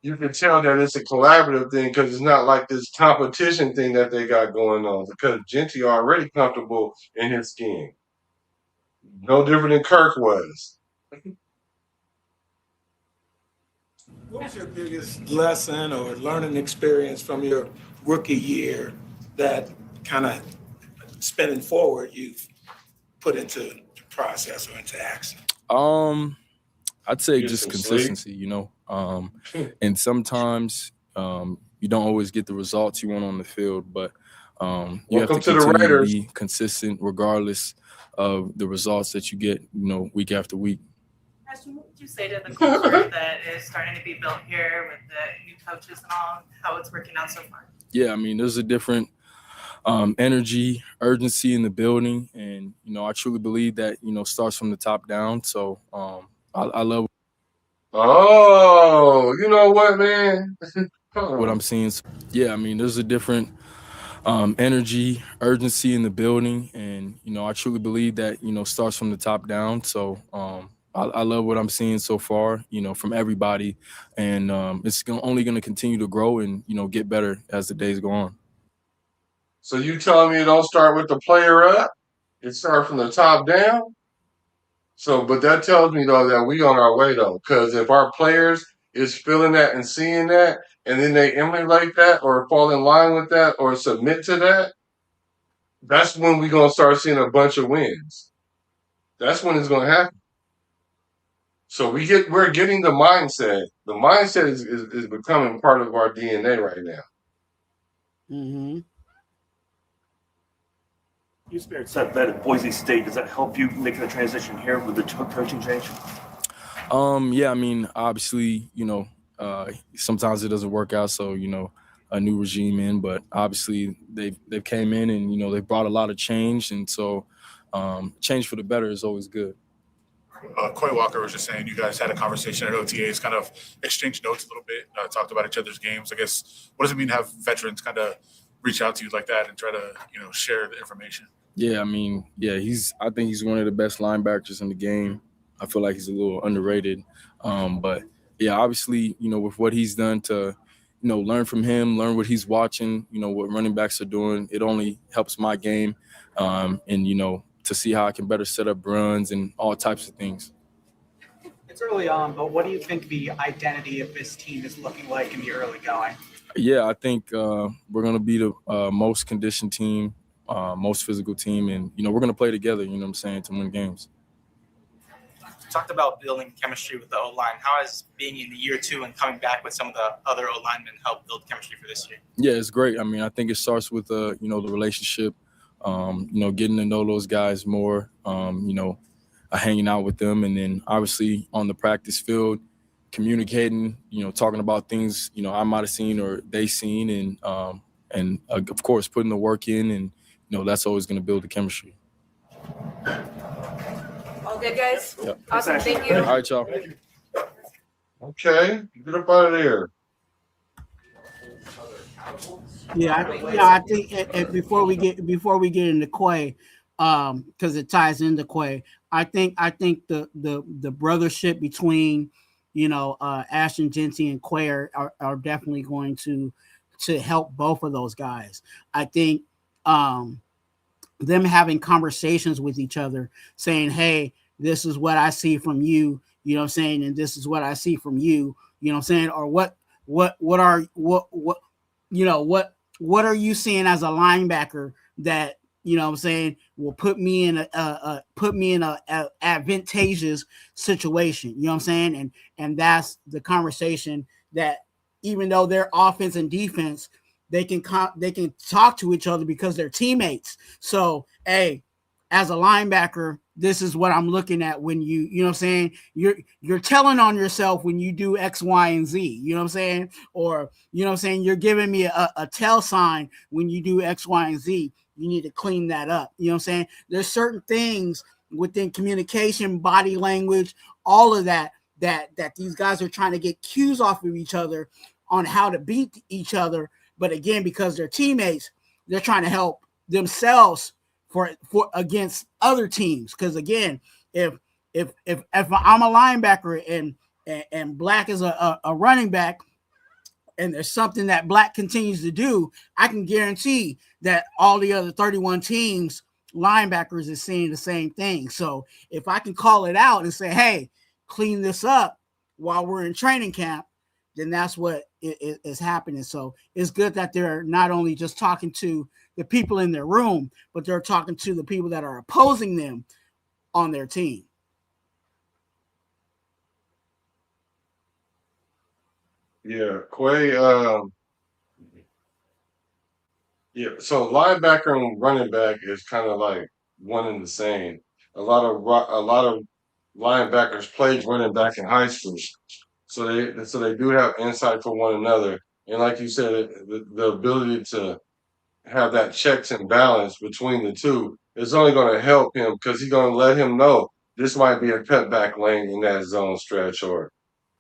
you can tell that it's a collaborative thing because it's not like this competition thing that they got going on. Because Jeanty already comfortable in his scheme, no different than Kirk was. What was your biggest lesson or learning experience from your rookie year that kind of spinning forward you've put into the process or into action? I'd say Get just some consistency, you know. And sometimes you don't always get the results you want on the field, but you have Welcome to to the continue to Raiders. be consistent regardless of the results that you get, you know, week after week. Ashton, what would you say to the culture that is starting to be built here with the new coaches and all, how it's working out so far? Yeah, I mean, there's a different energy, urgency in the building, and you know, I truly believe that, you know, starts from the top down. So I love Oh, you know what, man? what I'm seeing. Yeah, I mean, there's a different energy, urgency in the building, and you know, I truly believe that, you know, starts from the top down. So I love what I'm seeing so far, you know, from everybody, and it's only going to continue to grow and, you know, get better as the days go on. So you telling me it don't start with the player up? It starts from the top down? So, but that tells me, though, that we on our way, though. Because if our players is feeling that and seeing that, and then they emulate that or fall in line with that or submit to that, that's when we're going to start seeing a bunch of wins. That's when it's going to happen. So we're getting the mindset. The mindset is becoming part of our DNA right now. Mm-hmm. You experienced that at Boise State. Does that help you making the transition here with the coaching change? Yeah, I mean, obviously, you know, sometimes it doesn't work out, so, you know, a new regime in, but obviously they've came in and, you know, they brought a lot of change, and so change for the better is always good. Quay Walker was just saying you guys had a conversation at OTAs, kind of exchanged notes a little bit, talked about each other's games. I guess, what does it mean to have veterans kind of reach out to you like that and try to, you know, share the information? Yeah, I mean, yeah, I think he's one of the best linebackers in the game. I feel like he's a little underrated. But yeah, obviously, you know, with what he's done to, you know, learn from him, learn what he's watching, you know, what running backs are doing, it only helps my game. And, you know, to see how I can better set up runs and all types of things. It's early on, but what do you think the identity of this team is looking like in the early going? Yeah, I think we're going to be the most conditioned team, most physical team, and, you know, we're going to play together, you know what I'm saying, to win games. You talked about building chemistry with the O-line. How has being in the year two and coming back with some of the other O-linemen helped build chemistry for this year? Yeah, it's great. I mean, I think it starts with, you know, the relationship Getting to know those guys more, hanging out with them, and then obviously on the practice field, communicating, talking about things, I might have seen or they seen, and of course putting the work in, and that's always going to build the chemistry. All good, guys? Yep. Awesome, thank you. All right, y'all. Okay, get up out of there. I think and before we get into Quay, because it ties into Quay, I think the brothership between Ashton Jeanty and Quay are definitely going to help both of those guys. I think them having conversations with each other, saying, "Hey, this is what I see from you," you know what I'm saying, and this is what I see from you, you know what I'm saying, or what are you seeing as a linebacker that what I'm saying will put me in a advantageous situation, you know what I'm saying, and that's the conversation that even though they're offense and defense, they can talk to each other because they're teammates. So, hey, as a linebacker, this is what I'm looking at when you know what I'm saying, you're telling on yourself when you do X, Y, and Z, you know what I'm saying? Or, you know what I'm saying, you're giving me a tell sign when you do X, Y, and Z. You need to clean that up. You know what I'm saying? There's certain things within communication, body language, all of that these guys are trying to get cues off of each other on how to beat each other. But again, because they're teammates, they're trying to help themselves for against other teams. Because again, if I'm a linebacker and Black is a running back, and there's something that Black continues to do, I can guarantee that all the other 31 teams linebackers is seeing the same thing. So if I can call it out and say, "Hey, clean this up," while we're in training camp, then that's what is happening. So it's good that they're not only just talking to the people in their room, but they're talking to the people that are opposing them on their team. Yeah, Quay. So linebacker and running back is kind of like one and the same. A lot of linebackers played running back in high school, so they do have insight for one another. And like you said, the ability to have that checks and balance between the two is only going to help him because he's going to let him know this might be a cutback lane in that zone stretch, or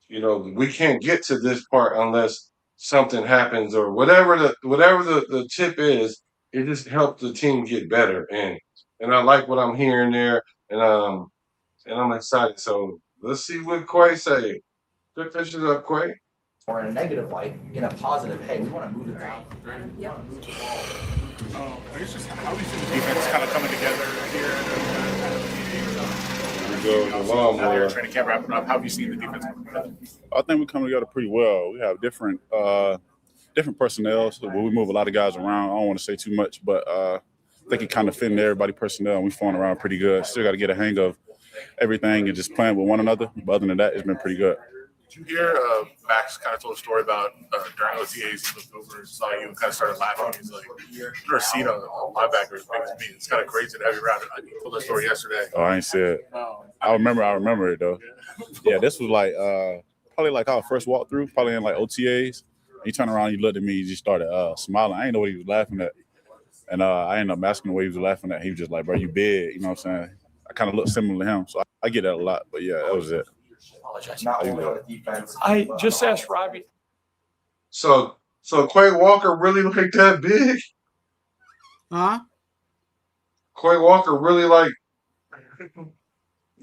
we can't get to this part unless something happens, or whatever the tip is. It just helps the team get better, and I like what I'm hearing there, and I'm excited. So let's see what Quay say. Good pitches up, Quay. Or in a negative light, in a positive, hey, we want to move it around. I guess just how do you see the defense kind of coming together here? Training camp wrapping up. How have you seen the defense come together? I think we come together pretty well. We have different personnel, so we move a lot of guys around. I don't want to say too much, but I think it kind of fit into everybody's personnel, and we flying around pretty good. Still got to get a hang of everything and just playing with one another. But other than that, it's been pretty good. Did you hear Max kind of told a story about during OTAs, he looked over and saw you and kind of started laughing. He's like, "You've never seen a linebacker as big as me. It's kind of crazy to have you around." He told that story yesterday. Oh, I ain't said it. I remember it, though. Yeah, this was like probably like our first walkthrough, probably in like OTAs. He turned around, he looked at me, he just started smiling. I didn't know what he was laughing at. And I ended up asking what he was laughing at. He was just like, "Bro, you big," you know what I'm saying? I kind of look similar to him, so I get that a lot. But yeah, that was it. Not only on the defense. I just asked Robbie. So Quay Walker really like that big? Huh? Quay Walker really like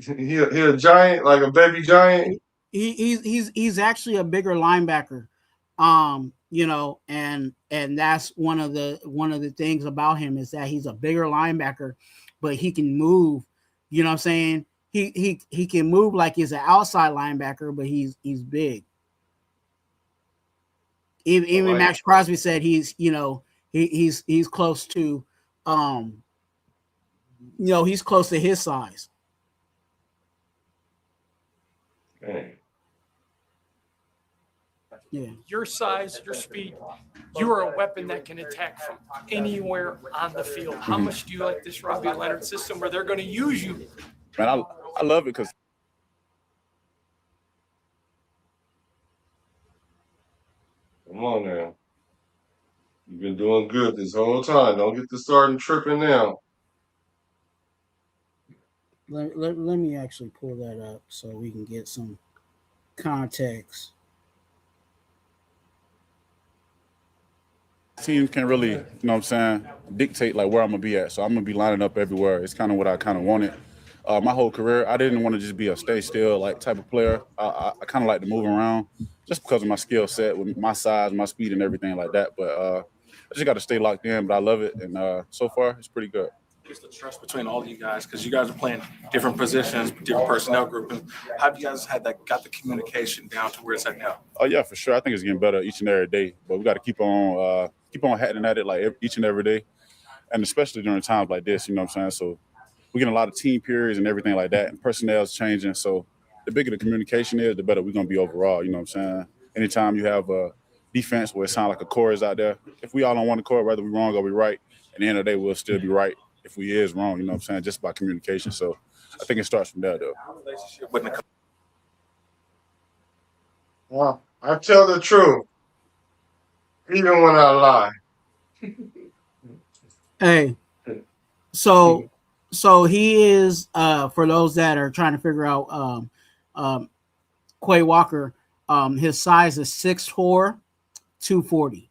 he a giant, like a baby giant? He's actually a bigger linebacker. And that's one of the things about him is that he's a bigger linebacker, but he can move, you know what I'm saying? He can move like he's an outside linebacker, but he's big. Even Max Crosby said he's close to he's close to his size. Okay. Yeah. Your size, your speed, you are a weapon that can attack from anywhere on the field. How much do you like this Rob Leonard system where they're going to use you? Man, I love it because Come on now. You've been doing good this whole time. Don't get to starting tripping now. Let me actually pull that up so we can get some context. teams can really, you know what I'm saying, dictate like where I'm gonna be at. So I'm gonna be lining up everywhere. It's kind of what I kind of wanted. My whole career, I didn't want to just be a stay still like type of player. I kind of like to move around just because of my skill set with my size, my speed, and everything like that. But I just got to stay locked in. But I love it, and so far it's pretty good. Just the trust between all of you guys, because you guys are playing different positions, different personnel groupings. How have you guys got the communication down to where it's at now? Oh yeah, for sure. I think it's getting better each and every day. But we got to keep on hitting at it like each and every day, and especially during times like this. You know what I'm saying? So we're getting a lot of team periods and everything like that, and personnel is changing. So the bigger the communication is, the better we're gonna be overall. You know what I'm saying? Anytime you have a defense where it sounds like a core is out there, if we all on one accord, whether we wrong or we right, at the end of the day we'll still be right. If we is wrong, you know what I'm saying, just by communication. So I think it starts from there, though. Well, I tell the truth, even when I lie. Hey, so he is for those that are trying to figure out Quay Walker, his size is 6'4", 240.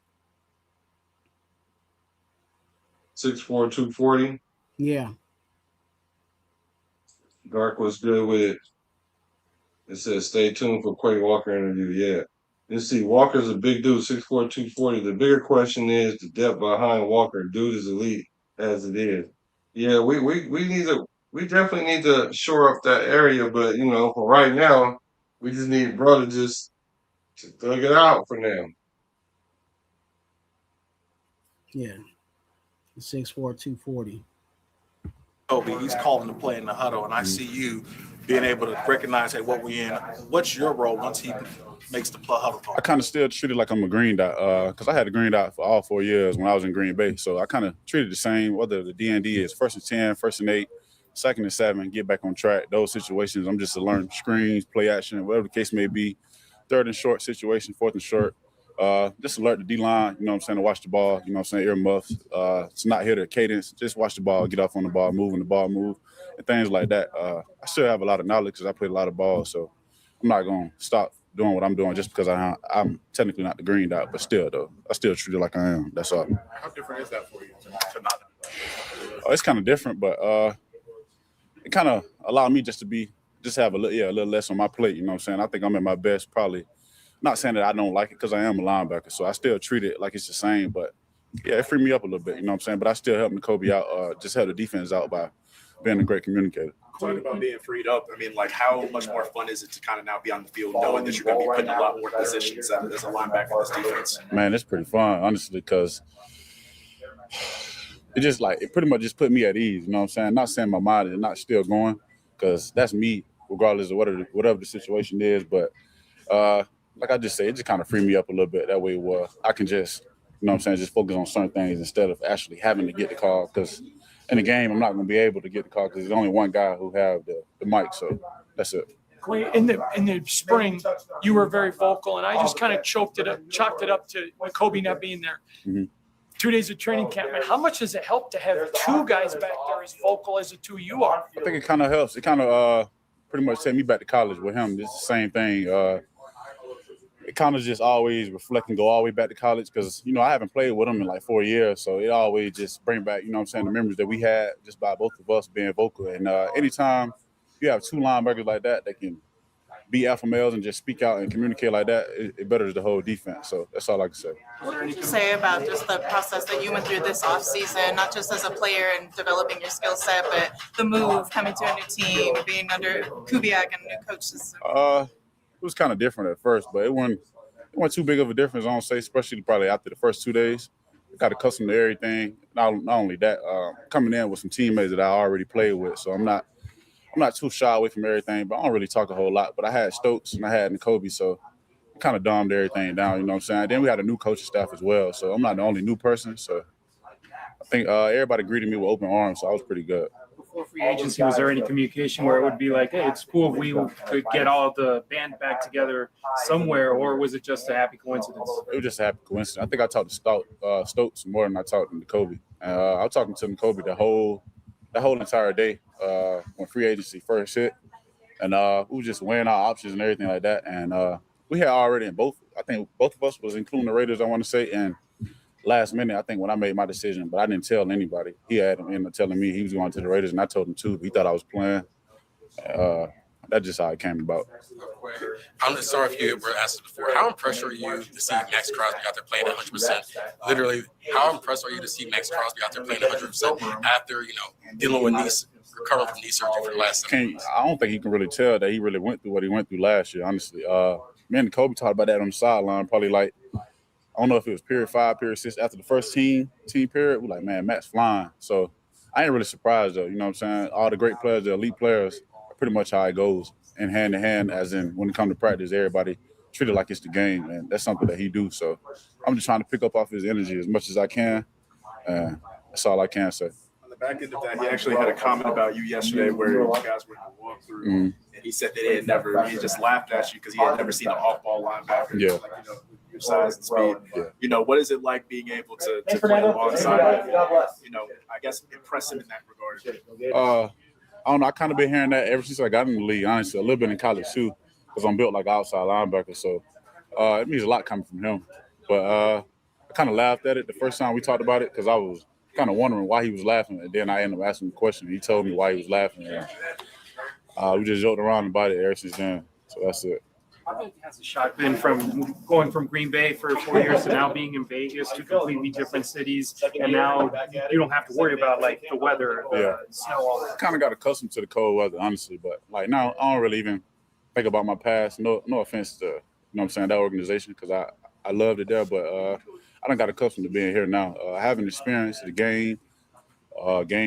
6'4", 240. Yeah. Dark was good with it. It says stay tuned for Quay Walker interview. Yeah. You see, Walker's a big dude, 6'4", 240. The bigger question is the depth behind Walker. Dude is elite as it is. Yeah, we definitely need to shore up that area, but you know, for right now, we just need bro to just thug it out for now. Yeah. 6'4", 240. Kobe, he's calling the play in the huddle, and I see you being able to recognize, hey, what we in. What's your role once he makes the huddle call? I kind of still treat it like I'm a green dot because I had a green dot for all 4 years when I was in Green Bay. So I kind of treat it the same, whether the D&D is 1st and 10, 1st and 8, 2nd and 7, get back on track. Those situations, I'm just to learn screens, play action, whatever the case may be. 3rd and short situation, 4th and short. Just alert the D-line, you know what I'm saying, to watch the ball, you know what I'm saying, earmuffs. It's not hit a cadence. Just watch the ball, get off on the ball, move when the ball move, and things like that. I still have a lot of knowledge because I played a lot of ball, so I'm not going to stop doing what I'm doing just because I'm technically not the green dot, but still, though, I still treat it like I am. That's all. How different is that for you to not? It's kind of different, but it kind of allowed me just have a little less on my plate, you know what I'm saying? I think I'm at my best probably. Not saying that I don't like it because I am a linebacker, so I still treat it like it's the same. But, yeah, it freed me up a little bit, you know what I'm saying? But I still help Kobe out, just help the defense out by being a great communicator. Talking about being freed up, I mean, like, how much more fun is it to kind of now be on the field knowing that you're going to be putting a lot more positions as a linebacker in this defense? Man, it's pretty fun, honestly, because it pretty much just put me at ease, you know what I'm saying? Not saying my mind is not still going because that's me, regardless of whatever the situation is. But, like I just said, it just kind of freed me up a little bit. That way, I can just, you know what I'm saying, just focus on certain things instead of actually having to get the call. Because in the game, I'm not going to be able to get the call because there's only one guy who have the mic. So that's it. In the spring, you were very vocal, and I just kind of chalked it up to Kobe not being there. Mm-hmm. 2 days of training camp. And how much does it help to have two guys back there as vocal as the two you are? I think it kind of helps. It kind of pretty much sent me back to college with him. It's the same thing. It kind of just always reflect and go all the way back to college because, you know, I haven't played with him in like 4 years. So it always just bring back, you know what I'm saying, the memories that we had just by both of us being vocal. And anytime you have two linebackers like that can be alpha males and just speak out and communicate like that, it betters the whole defense. So that's all I can say. What would you say about just the process that you went through this offseason, not just as a player and developing your skill set, but the move, coming to a new team, being under Kubiak and a new coach system? It was kind of different at first, but it wasn't too big of a difference, I don't say, especially probably after the first 2 days. I got accustomed to everything. Not only that, coming in with some teammates that I already played with, so I'm not too shy away from everything, but I don't really talk a whole lot. But I had Stokes and I had N'Kobe, so kind of dumbed everything down. You know what I'm saying? Then we had a new coaching staff as well, so I'm not the only new person. So I think everybody greeted me with open arms, so I was pretty good. Before free agency, was there any communication where it would be like, hey, it's cool if we could get all the band back together somewhere, or was it just a happy coincidence? It was just a happy coincidence. I think I talked to Stokes more than I talked to Kobe. I was talking to Kobe the whole entire day when free agency first hit, and we were just weighing our options and everything like that. And we had already I think both of us was including the Raiders, I want to say, and last minute, I think when I made my decision, but I didn't tell anybody. He had him in telling me he was going to the Raiders, and I told him too. He thought I was playing. That's just how it came about. I'm just sorry if you were asked before. How impressed are you to see Max Crosby out there playing 100%? Literally, how impressed are you to see Max Crosby out there playing 100% after dealing with recovering from knee surgery for the last 7 months? I don't think he can really tell that he really went through what he went through last year. Honestly, me and Kobe talked about that on the sideline. Probably like, I don't know if it was period 5, period 6. After the first team period, we're like, man, Matt's flying. So I ain't really surprised though. You know what I'm saying? All the great players, the elite players, are pretty much how it goes. And hand to hand, as in when it comes to practice, everybody treat it like it's the game, and that's something that he do. So I'm just trying to pick up off his energy as much as I can. That's all I can say. On the back end of that, he actually had a comment about you yesterday where you guys were in the walkthrough, and he said that he just laughed at you because he had never seen an off-ball linebacker. Yeah. Like, your size and speed. Yeah. What is it like being able to play alongside, I guess impress him in that regard? I don't know. I kind of been hearing that ever since I got in the league, honestly, a little bit in college too, because I'm built like an outside linebacker. So it means a lot coming from him. But I kind of laughed at it the first time we talked about it because I was kind of wondering why he was laughing. And then I ended up asking him a question. He told me why he was laughing. And we just joked around about it ever since then. So that's it. How big has the shock been from going from Green Bay for 4 years to now being in Vegas, two completely different cities, and now you don't have to worry about like the weather, snow, all that? Kind of got accustomed to the cold weather, honestly. But like now, I don't really even think about my past. No offense to that organization, because I loved it there. But I done got accustomed to being here now. I haven't experienced the game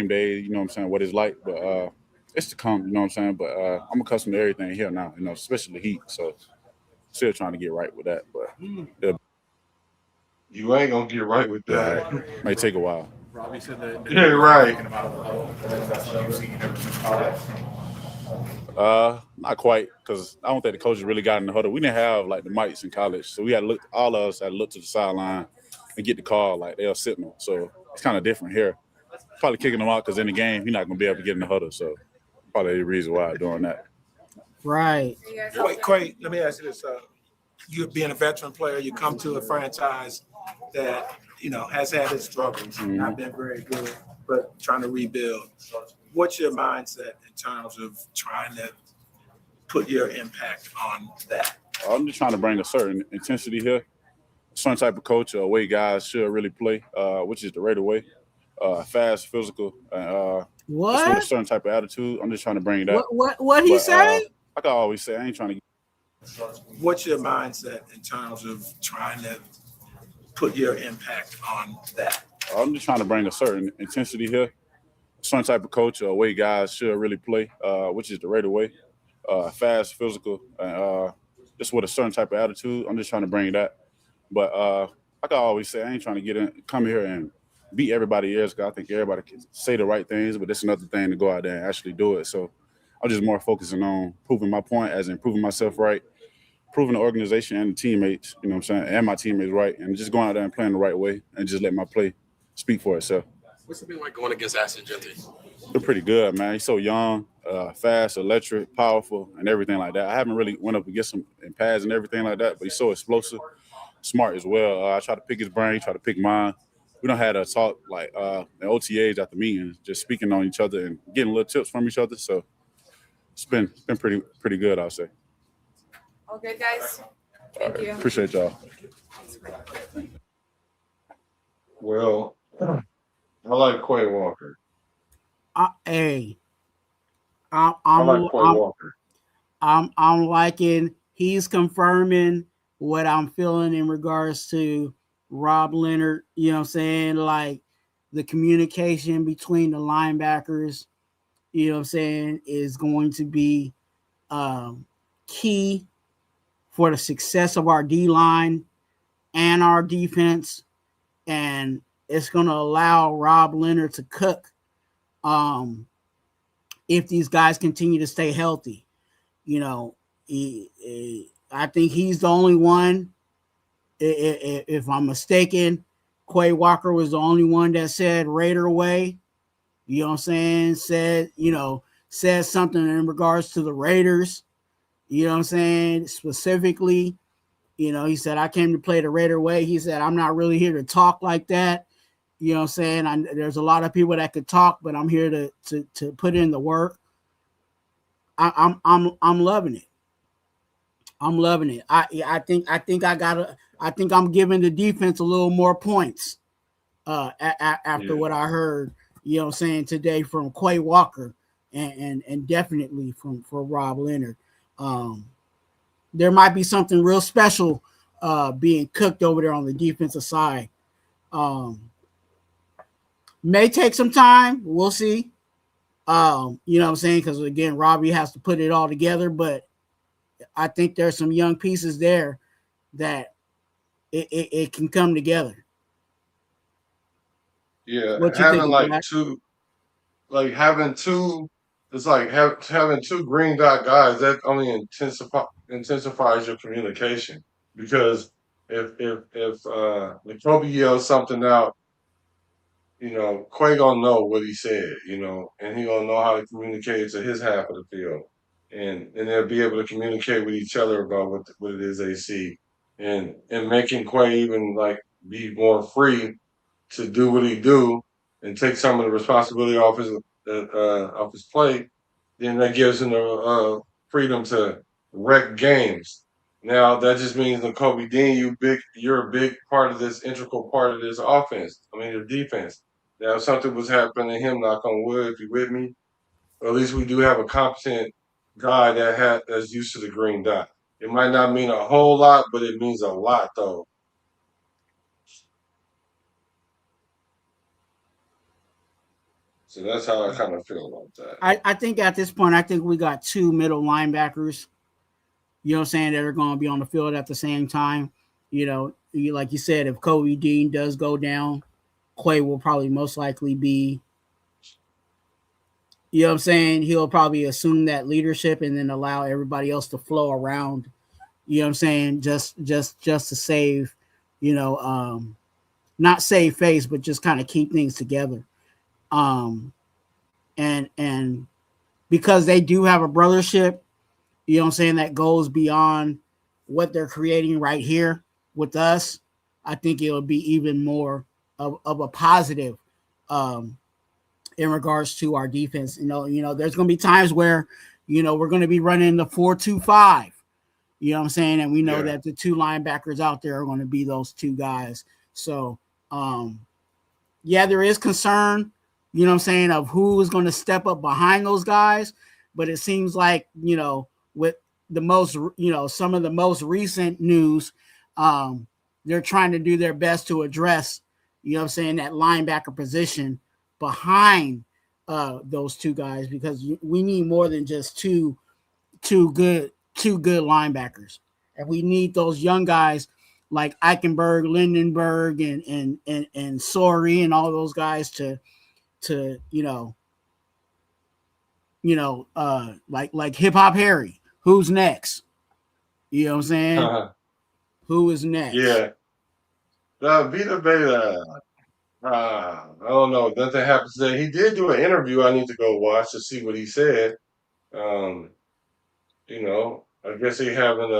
day. What it's like, but it's to come. But I'm accustomed to everything here now. Especially the heat. So. Still trying to get right with that, but you ain't gonna get right with that. May take a while. Robbie said that. Yeah, right. Not quite, because I don't think the coaches really got in the huddle. We didn't have like the mics in college, so all of us had to look to the sideline and get the call like they'll signal. So it's kind of different here. Probably kicking them out because in the game he's not gonna be able to get in the huddle. So probably the reason why I'm doing that. Right. Quay, let me ask you this. You being a veteran player, you come to a franchise that, has had its struggles, not been very good, but trying to rebuild. What's your mindset in terms of trying to put your impact on that? I'm just trying to bring a certain intensity here, a certain type of coach, a way guys should really play, which is the Raider way, fast, physical, and just with a certain type of attitude. I'm just trying to bring that. What he say? Like I always say, I ain't trying to. What's your mindset in terms of trying to put your impact on that? I'm just trying to bring a certain intensity here, a certain type of coach, a way guys should really play, which is the Raider way, fast, physical, and just with a certain type of attitude. I'm just trying to bring that. But like I always say, I ain't trying to come here and beat everybody else, because I think everybody can say the right things, but it's another thing to go out there and actually do it. So I'm just more focusing on proving my point, as in proving myself right, proving the organization and the teammates, and my teammates right, and just going out there and playing the right way and just let my play speak for itself. What's it been like going against Ashton Jeanty? They're pretty good, man. He's so young, fast, electric, powerful, and everything like that. I haven't really went up against him in pads and everything like that, but he's so explosive, smart as well. I try to pick his brain, try to pick mine. We don't had a talk like in OTAs after meetings, just speaking on each other and getting little tips from each other. So it's been pretty good, I'll say. All good, guys. Thank you. Appreciate y'all. Well, I like Quay Walker. I like Quay Walker. I'm liking. He's confirming what I'm feeling in regards to Rob Leonard. Like the communication between the linebackers, is going to be key for the success of our D line and our defense, and it's going to allow Rob Leonard to cook if these guys continue to stay healthy. You know, I think he's the only one. If I'm mistaken, Quay Walker was the only one that said Raider way. You know what I'm saying? Said something in regards to the Raiders. You know what I'm saying? Specifically, he said, I came to play the Raider way. He said, I'm not really here to talk like that. You know what I'm saying? There's a lot of people that could talk, but I'm here to put in the work. I'm loving it. I'm loving it. I think I'm giving the defense a little more points after what I heard, today from Quay Walker and definitely from Rob Leonard. There might be something real special being cooked over there on the defensive side. May take some time. We'll see. Because again, Robbie has to put it all together, but I think there's some young pieces there that it can come together. Yeah, What you having thinking, like Black? having two, it's like having two green dot guys that only intensifies your communication, because if Jacoby yells something out, Quay gonna know what he said, and he gonna know how to communicate to his half of the field, and they'll be able to communicate with each other about what it is they see, and making Quay even like be more free to do what he do and take some of the responsibility off his plate, then that gives him the freedom to wreck games. Now that just means that Kobe Dean, you're a big part of this, integral part of this offense. I mean, the defense. Now, if something was happening to him, knock on wood, if you with me, or at least we do have a competent guy that's used to the green dot. It might not mean a whole lot, but it means a lot, though. So that's how I kind of feel about that. I think at this point, I think we got two middle linebackers, that are going to be on the field at the same time. Like you said, if Kobe Dean does go down, Quay will probably most likely be, he'll probably assume that leadership and then allow everybody else to flow around, just to save, not save face, but just kind of keep things together. And because they do have a brothership, that goes beyond what they're creating right here with us, I think it'll be even more of a positive in regards to our defense. There's going to be times where, we're going to be running the 4-2-5, and we know that the two linebackers out there are going to be those two guys. So, there is concern, of who is going to step up behind those guys. But it seems like, with the most, some of the most recent news, they're trying to do their best to address, that linebacker position behind those two guys, because we need more than just two good linebackers. And we need those young guys like Eichenberg, Lindenberg, and Sori, and all those guys to like Hip Hop Harry. Who's next? You know what I'm saying? Who is next? Yeah. Vita Beta. I don't know. Nothing happens today. He did do an interview I need to go watch to see what he said. I guess he having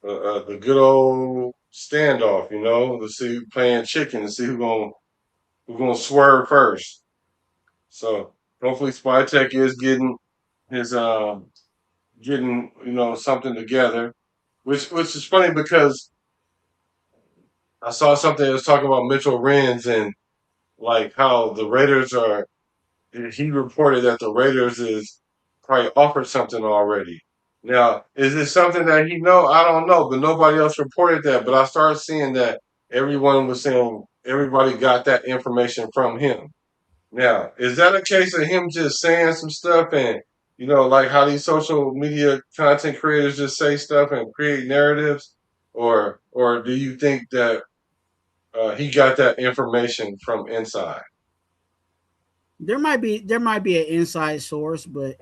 the good old standoff, to see playing chicken and see who's gonna swerve first. So hopefully Spytech is getting his something together, which is funny because I saw something that was talking about Mitchell Renz and like how the Raiders are. He reported that the Raiders is probably offered something already. Now, is this something that he know? I don't know, but nobody else reported that. But I started seeing that everyone was saying everybody got that information from him. Now, is that a case of him just saying some stuff and You know, like how these social media content creators just say stuff and create narratives, or do you think that he got that information from inside? There might be an inside source, but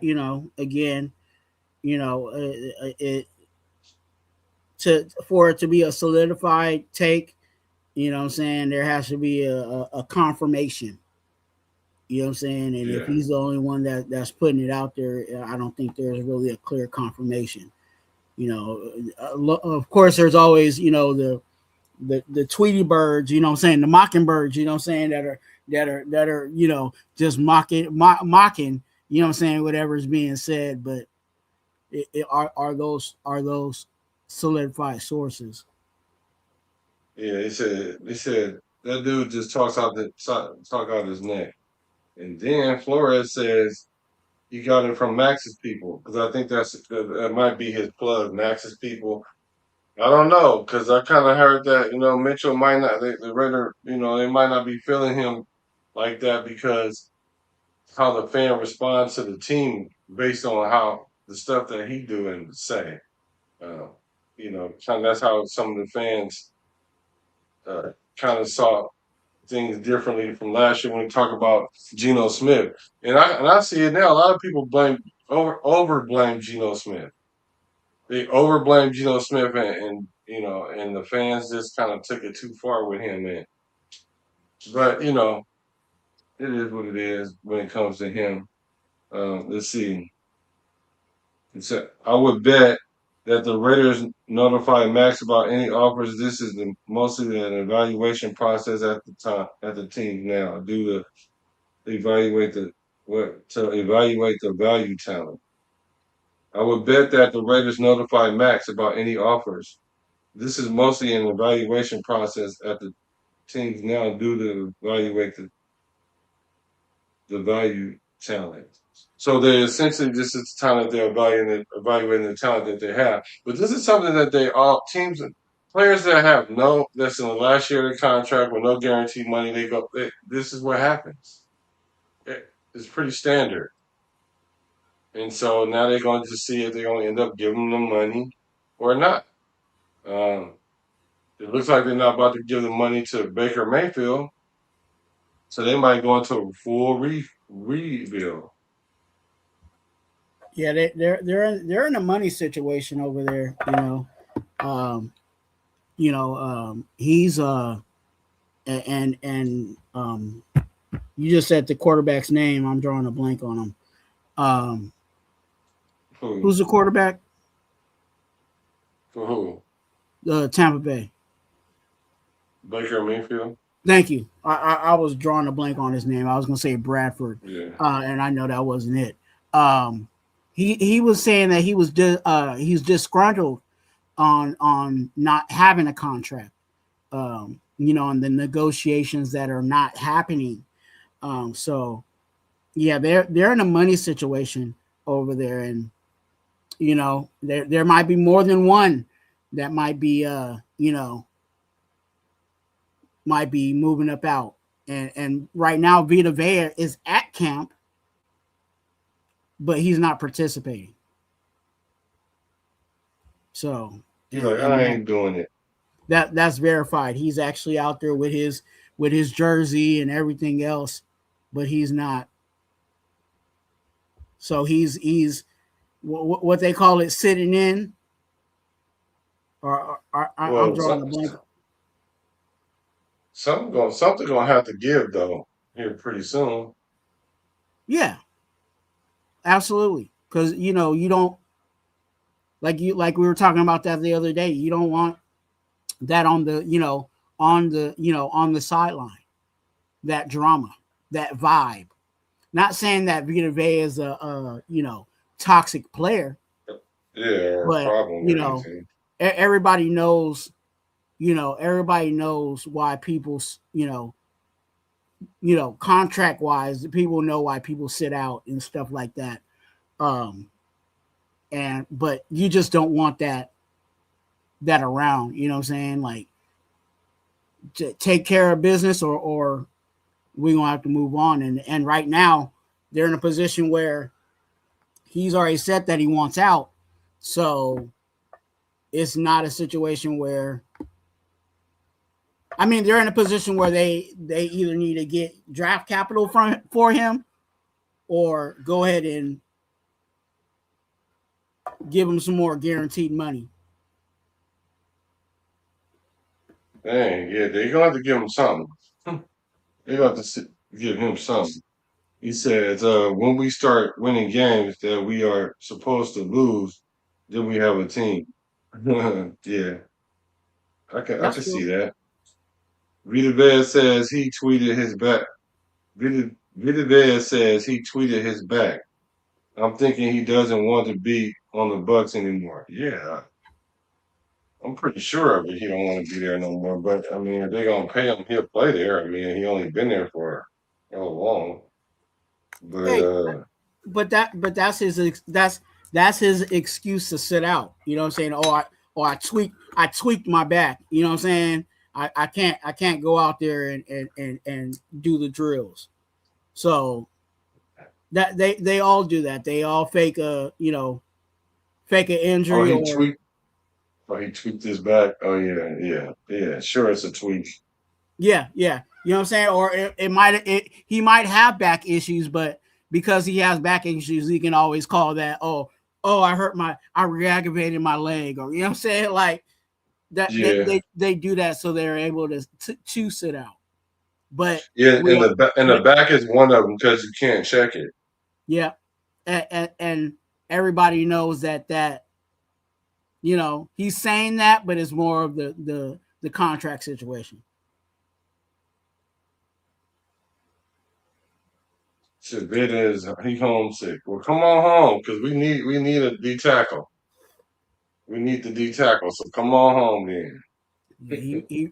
again, it for it to be a solidified take, what I'm saying, there has to be a confirmation. You know what I'm saying? And if he's the only one that's putting it out there, I don't think there's really a clear confirmation. Of course, there's always, the Tweety birds, what I'm saying, the mockingbirds, what I'm saying, that are just mocking, what I'm saying, whatever is being said, but are those solidified sources? Yeah, they said that dude just talk out his neck. And then Flores says he got it from Max's people, because I think that might be his plug, Max's people. I don't know, because I kind of heard that Mitchell might not, the Raider, they might not be feeling him like that, because how the fan responds to the team based on how the stuff that he do and say. That's how some of the fans kind of saw things differently from last year when we talk about Geno Smith. And I see it now. A lot of people over blame Geno Smith. They over blame Geno Smith, and the fans just kind of took it too far with him, man. But it is what it is when it comes to him. Let's see. I would bet that the Raiders notify Max about any offers. This is mostly an evaluation process at the team now, due to evaluate the value talent. I would bet that the Raiders notify Max about any offers. This is mostly an evaluation process at the teams now, due to evaluate the value talent. So they essentially, this is the time that they're evaluating the talent that they have. But this is something that players that have that's in the last year of the contract with no guaranteed money, this is what happens. It's pretty standard. And so now they're going to see if they're going to end up giving them money or not. It looks like they're not about to give the money to Baker Mayfield. So they might go into a full rebuild. Yeah, they're in a money situation over there. He's you just said the quarterback's name. I'm drawing a blank on him. Who's the quarterback? For who? Tampa Bay. Baker Mayfield. Thank you. I was drawing a blank on his name. I was going to say Bradford. Yeah. And I know that wasn't it. He was saying that he's disgruntled on not having a contract. On the negotiations that are not happening. So yeah, they're in a money situation over there, and there might be more than one that might be might be moving up out. And right now Vita Vea is at camp, but he's not participating. So he's like, I ain't doing it. That's verified. He's actually out there with his jersey and everything else, but he's not. So he's what they call it, sitting in. I'm drawing a blank. Something gonna have to give though here pretty soon. Yeah, absolutely. Because you don't like we were talking about that the other day. You don't want that on the sideline, that drama, that vibe. Not saying that Vita Vea is a toxic player. Yeah, but everybody knows. Everybody knows why people's, contract wise, people know why people sit out and stuff like that. But you just don't want that around, you know what I'm saying? Like, to take care of business or we're going to have to move on. And right now they're in a position where he's already said that he wants out. So it's not a situation where, I mean, they're in a position where they either need to get draft capital for him or go ahead and give him some more guaranteed money. Dang, yeah, they're gonna have to give him something. They're gonna have to give him something. He says, when we start winning games that we are supposed to lose, then we have a team. Yeah, I can see that. Vita Vea says he tweeted his back. Vita Vea says he tweeted his back. I'm thinking he doesn't want to be on the Bucks anymore. Yeah, I'm pretty sure of it. He don't want to be there no more. But I mean, if they're gonna pay him, he'll play there. I mean, he only been there for how long? But that's his excuse to sit out. You know what I'm saying? I tweaked my back. You know what I'm saying? I can't go out there and do the drills. So that they all do that. They all fake an injury. He tweaked his back. Oh yeah. Sure, it's a tweak. Yeah. You know what I'm saying? Or he might have back issues, but because he has back issues, he can always call that, I re-aggravated my leg, or you know what I'm saying? Like that they do that so they're able to sit out. But yeah, and the back is one of them because you can't check it. Yeah. And everybody knows that he's saying that, but it's more of the contract situation. He homesick. Well, come on home because we need a D tackle. We need the D tackle. So come on home then.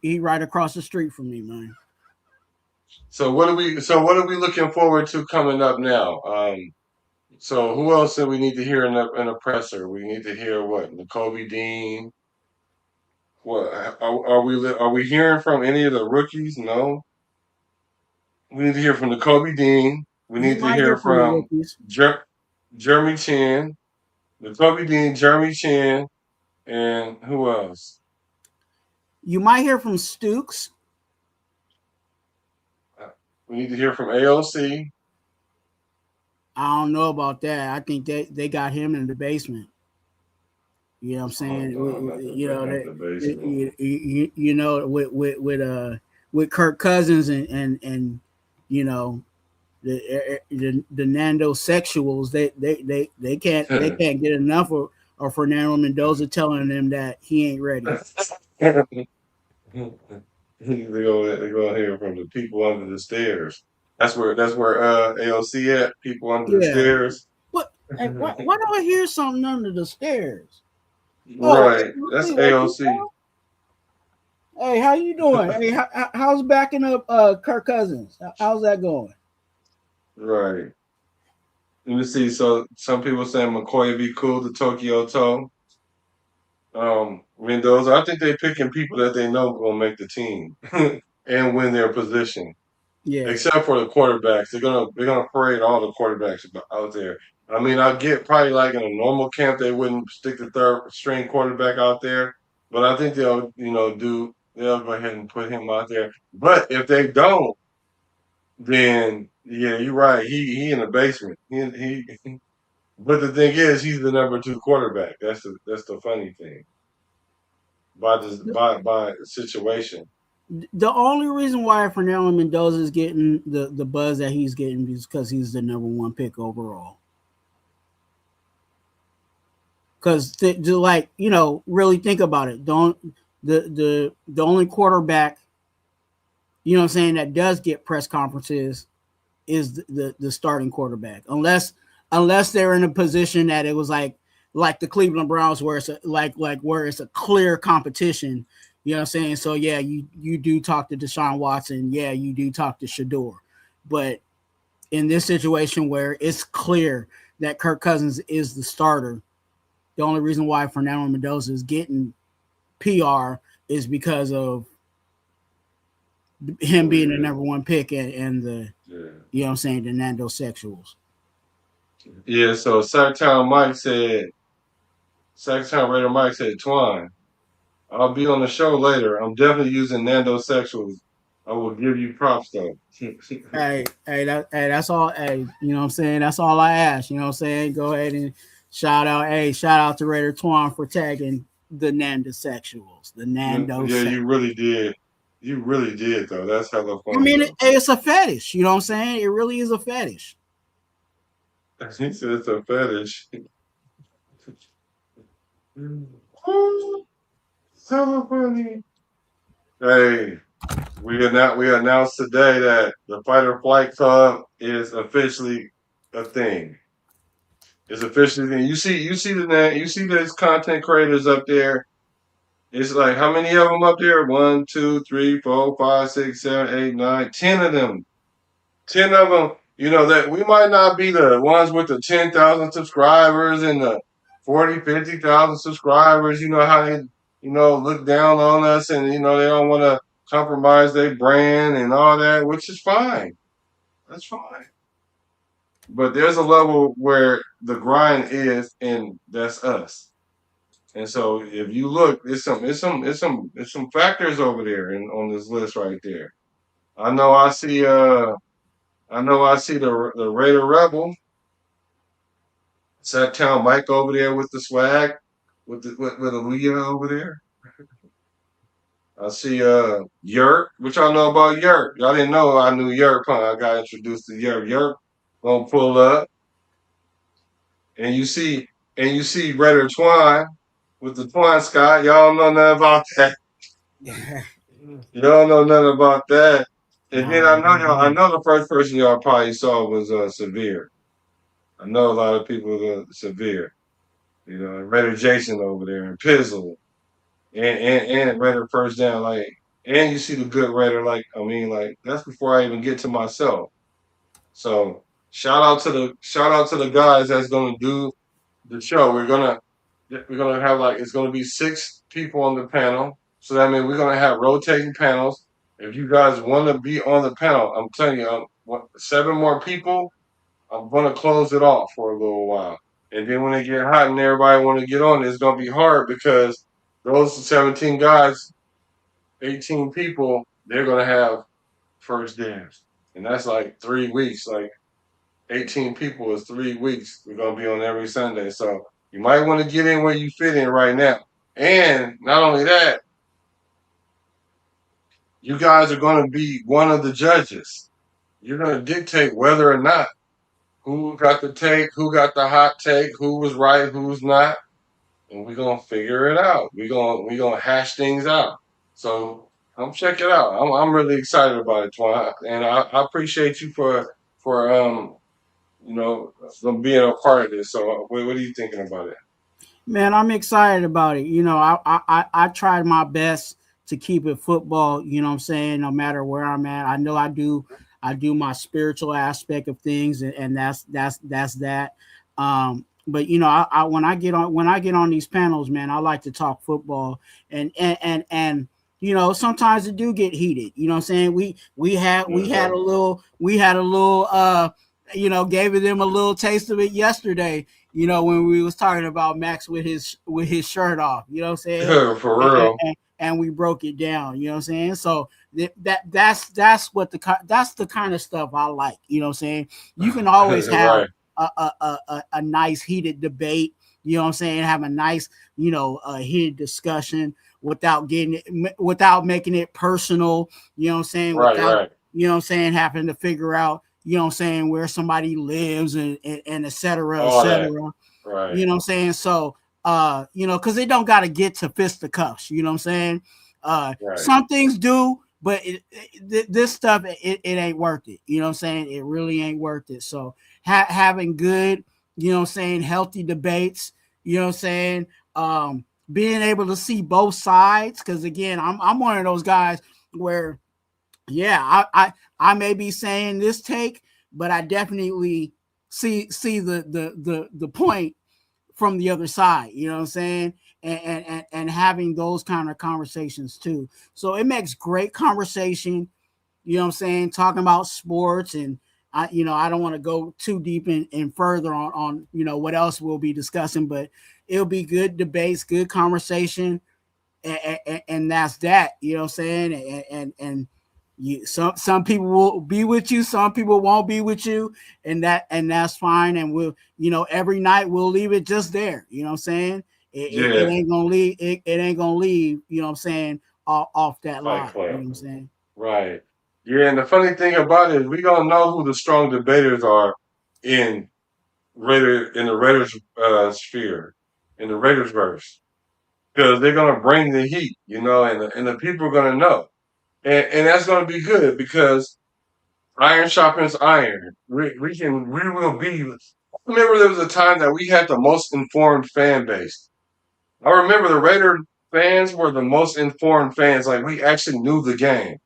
He right across the street from me, man. So what are we looking forward to coming up now? So who else do we need to hear in a presser? We need to hear what? Kobe Dean. What are we hearing from any of the rookies? No. We need to hear from the Kobe Dean. We need to hear from Jeremy Chin, the Kobe Dean, Jeremy Chin, and who else? You might hear from Stooks. We need to hear from AOC. I don't know about that. I think they got him in the basement. You know what I'm saying? With Kirk Cousins and the Nando sexuals, they can't get enough of Fernando Mendoza telling them that he ain't ready. They're gonna hear from the people under the stairs. That's where AOC at. People under the stairs. What? Hey, why do I hear something under the stairs? Right, that's AOC. Hey, how you doing? Hey, how's backing up Kirk Cousins? How's that going? Right. Let me see. So some people saying McCoy would be cool to Tokyo Toe. Mendoza, I think they're picking people that they know will make the team and win their position. Yeah. Except for the quarterbacks. They're gonna parade all the quarterbacks out there. I mean, I get probably like in a normal camp they wouldn't stick the third string quarterback out there, but I think they'll go ahead and put him out there. But if they don't, then yeah, you're right. He in the basement. He but the thing is, he's the number 2 quarterback. That's the funny thing. By situation. The only reason why Fernando Mendoza is getting the buzz that he's getting is because he's the number 1 pick overall. Because really think about it. The only quarterback, you know what I'm saying, that does get press conferences is the starting quarterback. Unless they're in a position that it was like the Cleveland Browns where it's where it's a clear competition. You know what I'm saying? So yeah, you do talk to Deshaun Watson. Yeah, you do talk to Shador. But in this situation where it's clear that Kirk Cousins is the starter, the only reason why Fernando Mendoza is getting PR is because of him being the number 1 pick and the you know what I'm saying, the Nando sexuals. Yeah, so Sacktown Raider Mike said, Twine, I'll be on the show later. I'm definitely using Nando sexuals. I will give you props though. That's all. Hey, you know what I'm saying? That's all I ask. You know what I'm saying? Go ahead and shout out to Raider Twuam for tagging the Nando sexuals. The Nando Yeah, sexuals. you really did. You really did though. That's hella funny. I mean, it's a fetish. You know what I'm saying? It really is a fetish. He said it's a fetish. So funny. Hey, we announced today that the Fight or Flight Club is officially a thing. It's officially a thing. You see those content creators up there. It's like how many of them up there? 1, 2, 3, 4, 5, 6, 7, 8, 9, 10 of them. 10 of them. You know that we might not be the ones with the 10,000 subscribers and the 40, 50,000 subscribers. You know how they, look down on us and, they don't want to compromise their brand and all that, which is fine. That's fine. But there's a level where the grind is, and that's us. And so if you look, it's some factors over there on this list right there. I know I see the Raider Rebel, Sacktown Mike over there with the swag, with Aaliyah over there. I see Yerk. What y'all know about Yerk? Y'all didn't know I knew Yerk, huh? I got introduced to Yerk. Yerk gonna pull up. And you see Raider Twine with the Twine Sky. Y'all don't know nothing about that. You don't know nothing about that. And then I know the first person y'all probably saw was Severe. I know a lot of people Severe. Raider Jason over there and Pizzle. And Raider First Down, and you see the good Raider, that's before I even get to myself. So shout out to the guys that's gonna do the show. We're gonna have it's gonna be 6 people on the panel. So that means we're gonna have rotating panels. If you guys want to be on the panel, I'm telling you, 7 more people. I'm gonna close it off for a little while, and then when it get hot and everybody want to get on, it's gonna be hard because those 17 guys, 18 people, they're gonna have first dance, and that's 3 weeks. 18 people is 3 weeks. We're gonna be on every Sunday, so you might want to get in where you fit in right now. And not only that, you guys are gonna be one of the judges. You're gonna dictate whether or not who got the take, who got the hot take, who was right, who's not, and we're gonna figure it out. We're gonna hash things out. So come check it out. I'm really excited about it, Twan, and I appreciate you for being a part of this. So what are you thinking about it? Man, I'm excited about it. I tried my best to keep it football. You know what I'm saying? No matter where I'm at, I know I do my spiritual aspect of things, and that's that. But I when I get on these panels, man, I like to talk football, and sometimes it do get heated. You know what I'm saying? We had a little gave them a little taste of it yesterday. When we was talking about Max with his shirt off. You know what I'm saying? Yeah, for real. And we broke it down. You know what I'm saying? So that's the kind of stuff I like. You know what I'm saying? You can always have a nice heated debate. You know what I'm saying? Have a nice heated discussion without making it personal. You know what I'm saying? Without you know what I'm saying, having to figure out where somebody lives and et cetera, et cetera. Right. You know what I'm saying? So because they don't got to get to fisticuffs. You know what I'm saying? Some things do, but this stuff, it ain't worth it. You know what I'm saying? It really ain't worth it. So having good, healthy debates, you know what I'm saying? Being able to see both sides. Because again, I'm one of those guys where, I may be saying this take, but I definitely see the point from the other side. You know what I'm saying? And having those kind of conversations too. So it makes great conversation. You know what I'm saying? Talking about sports and I don't want to go too deep in further on what else we'll be discussing, but it'll be good debates, good conversation, and that's that. You know what I'm saying? And some people will be with you, some people won't be with you, and that's fine. And we'll every night we'll leave it just there. You know what I'm saying? It ain't gonna leave. It ain't gonna leave. You know what I'm saying? Off that line. You know what I'm saying? Right. Yeah, and the funny thing about it is we gonna know who the strong debaters are in the Raiders sphere, in the Raiders verse, because they're gonna bring the heat, and the people are gonna know, and that's gonna be good because iron sharpens iron. We will be. I remember there was a time that we had the most informed fan base. I remember the Raider fans were the most informed fans. Like we actually knew the game.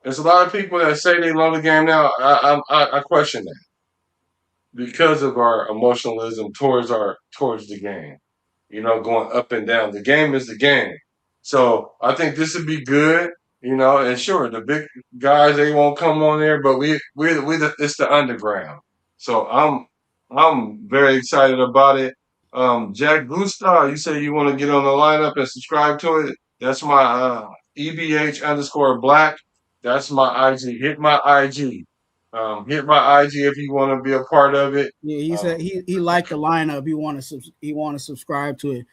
There's a lot of people that say they love the game now. I question that because of our emotionalism towards the game. Going up and down. The game is the game. So I think this would be good. And sure, the big guys they won't come on there, but it's the underground. So I'm very excited about it. Jack Gustav, you say you want to get on the lineup and subscribe to it. That's my EBH_black. That's my IG. Hit my IG. Hit my IG if you want to be a part of it. Yeah, he said he liked the lineup. He want to subscribe to it.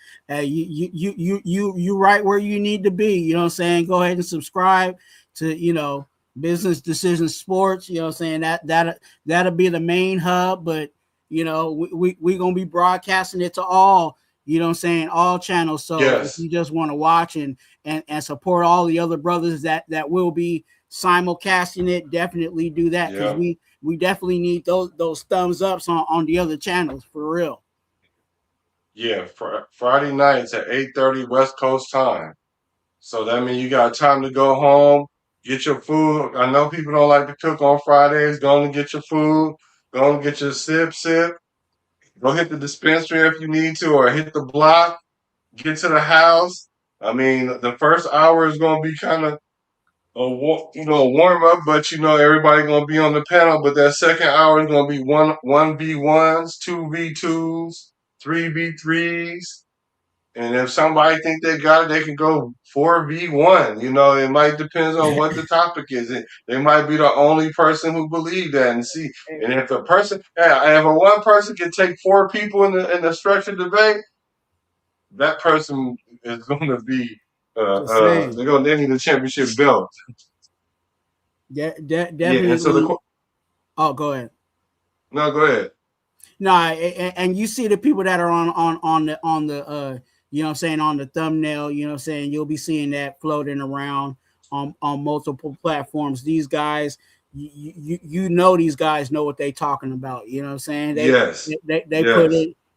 You right where you need to be. You know what I'm saying? Go ahead and subscribe to Business Decisions Sports. You know what I'm saying? That'll be the main hub, but we gonna be broadcasting it to all. You know what I'm saying? All channels. So if you just want to watch and support all the other brothers that will be simulcasting it, definitely do that because we definitely need those thumbs ups on the other channels for real. Yeah, Friday nights at 8:30 West Coast time. So that means you got time to go home, get your food. I know people don't like to cook on Fridays. Go and get your food. Go and get your sip. Go hit the dispensary if you need to, or hit the block. Get to the house. I mean, the first hour is going to be kind of a warm up, but everybody gonna be on the panel. But that second hour is gonna be 1v1s, 2v2s, 3v3s, and if somebody think they got it, they can go 4v1. It might depend on what the topic is. They might be the only person who believe that and see. And if one person can take 4 people in the structured debate, that person is gonna be. They need a championship belt. Definitely. Yeah, and so go ahead. No, go ahead. No, and you see the people that are on the on the thumbnail. You know what I'm saying? You'll be seeing that floating around on multiple platforms. These guys, these guys know what they talking about. You know what I'm saying?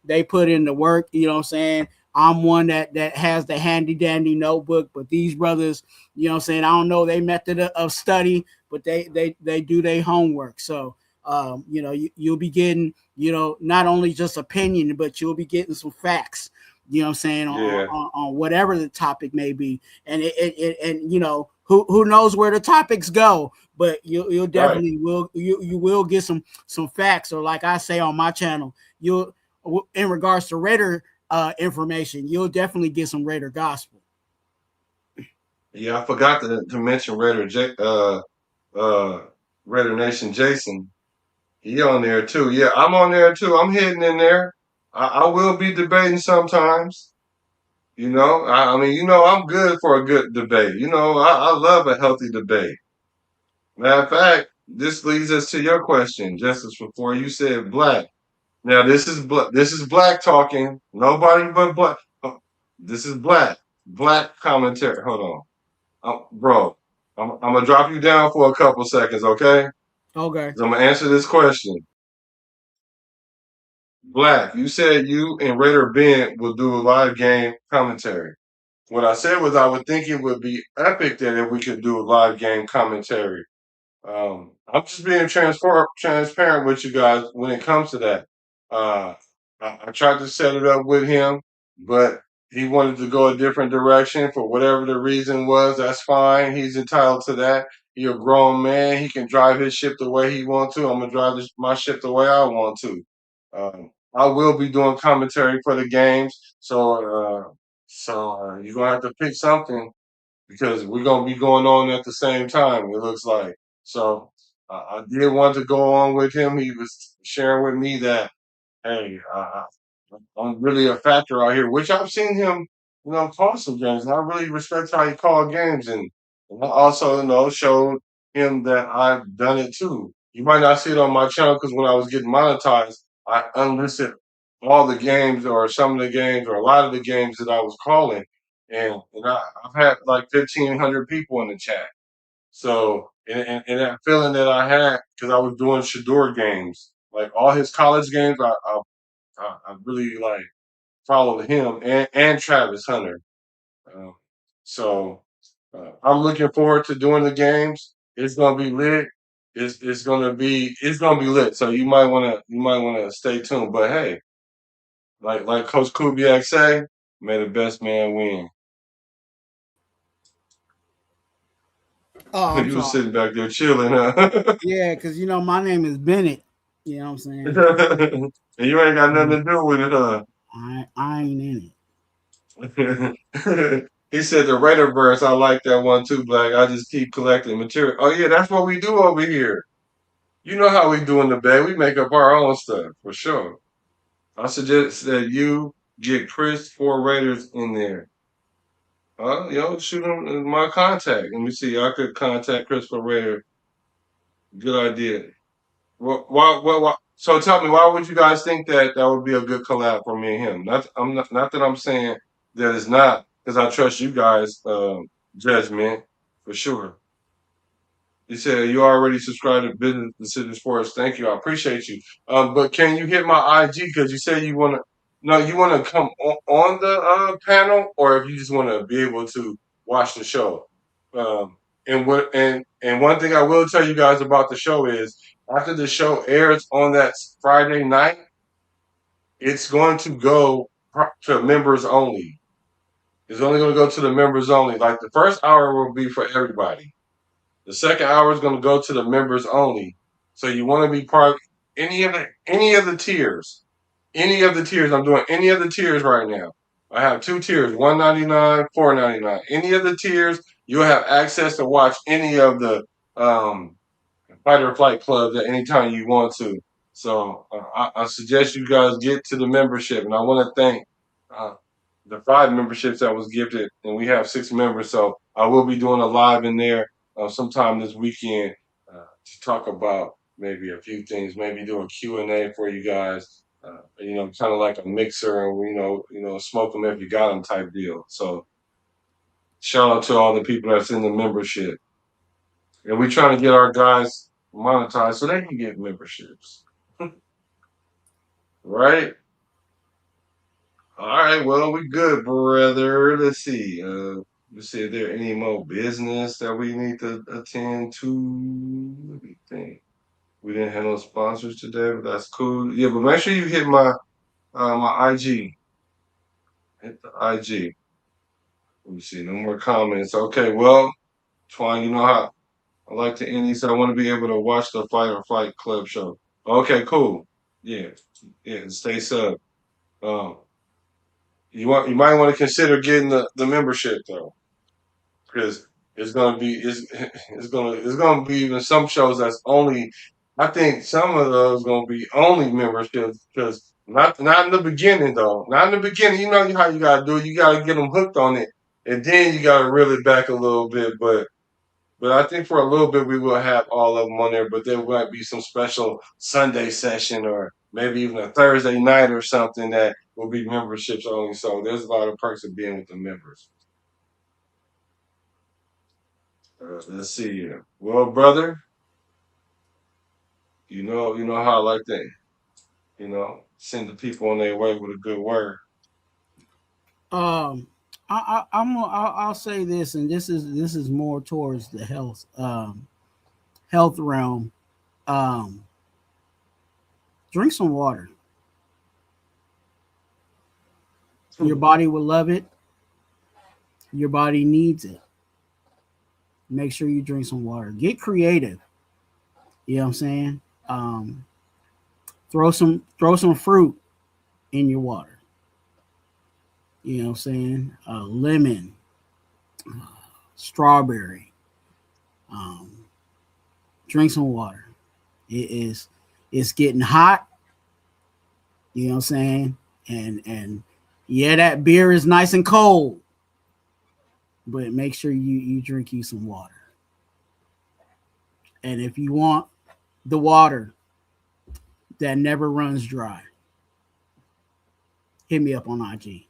They put in the work. You know what I'm saying? I'm one that has the handy dandy notebook, but these brothers, you know what I'm saying, I don't know their method of study, but they do their homework. So you'll be getting, not only just opinion, but you'll be getting some facts, you know what I'm saying, on whatever the topic may be. And who knows where the topics go, but you'll definitely you will get some facts. Or like I say on my channel, in regards to Raider information, you'll definitely get some Raider gospel. Yeah, I forgot to mention Raider Nation Jason. He on there too. Yeah, I'm on there too. I'm hitting in there. I will be debating sometimes. I'm good for a good debate. I love a healthy debate. Matter of fact, this leads us to your question, Justice, before you said black. Now this is black talking. Nobody but black. This is black commentary. Hold on, bro. I'm gonna drop you down for a couple seconds, okay? Okay. So I'm gonna answer this question. Black, you said you and Raider Ben will do a live game commentary. What I said was I would think it would be epic that if we could do a live game commentary. I'm just being transparent with you guys when it comes to that. I tried to set it up with him, but he wanted to go a different direction for whatever the reason was. That's fine. He's entitled to that. He a grown man. He can drive his ship the way he wants to. I'm gonna drive my ship the way I want to. I will be doing commentary for the games, so you're gonna have to pick something because we're gonna be going on at the same time. It looks like. So I did want to go on with him. He was sharing with me that, hey, I'm really a factor out here, which I've seen him, call some games. And I really respect how he called games, and I also, showed him that I've done it too. You might not see it on my channel because when I was getting monetized, I unlisted all the games or some of the games or a lot of the games that I was calling, and I've had like 1,500 people in the chat. So, and that feeling that I had because I was doing Shador games, like all his college games, I really like followed him and Travis Hunter. Uh, so I'm looking forward to doing the games. It's gonna be lit. It's gonna be lit. So you might wanna stay tuned. But hey, like Coach Kubiak say, may the best man win. Oh, I'm You was sorry. sitting back there chilling, huh? Yeah, because my name is Bennett. You know what I'm saying? And you ain't got nothing Mm, to do with it, huh? I ain't in He said the Raider verse. I like that one too, Black. I just keep collecting material. Oh yeah, that's what we do over here. You know how we do in the Bay. We make up our own stuff for sure. I suggest that you get Chris for Raiders in there. Shoot him my contact. Let me see. I could contact Chris for Raider. Good idea. Why? So tell me, why would you guys think that that would be a good collab for me and him? Not that I'm saying that it's not, because I trust you guys' judgment for sure. You said you already subscribed to Business Decision Sports. Thank you. I appreciate you. But can you hit my IG? Because you said you want to. No, you want to come on the panel, or if you just want to be able to watch the show. And one thing I will tell you guys about the show is after the show airs on that Friday night, it's going to go to members only. It's only going to go to the members only. Like the first hour will be for everybody. The second hour is going to go to the members only. So you want to be part of any of the tiers. Any of the tiers. I'm doing any of the tiers right now. I have 2 tiers, $1.99, $4.99. Any of the tiers, you'll have access to watch any of the Fight or Flight clubs at any time you want to. So I suggest you guys get to the membership. And I want to thank the 5 memberships that was gifted. And we have 6 members. So I will be doing a live in there sometime this weekend to talk about maybe a few things, maybe do a Q&A for you guys, kind of like a mixer and, smoke them if you got them type deal. So shout out to all the people that's in the membership. And we're trying to get our guys monetized so they can get memberships. Right? All right, well, we good, brother. Let's see. Let's see if there any more business that we need to attend to. Let me think. We didn't have no sponsors today, but that's cool. Yeah, but make sure you hit my my IG. Hit the IG. Let me see. No more comments. Okay, well, Twuam, you know how I like to end these. I want to be able to watch the Fight or Flight Club show. Okay, cool. Yeah, yeah. Stay sub. Um, you might want to consider getting the membership though, because it's gonna be even some shows that's only. I think some of those gonna be only memberships because not in the beginning though. Not in the beginning. You know how you gotta do it. You gotta get them hooked on it, and then you gotta reel it back a little bit. But I think for a little bit we will have all of them on there. But there might be some special Sunday session or maybe even a Thursday night or something that will be memberships only. So there's a lot of perks of being with the members. Let's see here. Well, brother, you know how I like that. Send the people on their way with a good word. I'll say this, and this is more towards the health realm. Drink some water. Your body will love it. Your body needs it. make sure you drink some water. Get creative. You know what I'm saying? Throw some fruit in your water. You know what I'm saying? Lemon, strawberry. Drink some water. It's getting hot. You know what I'm saying? And yeah, that beer is nice and cold. But make sure you drink you some water. And if you want the water that never runs dry, hit me up on IG.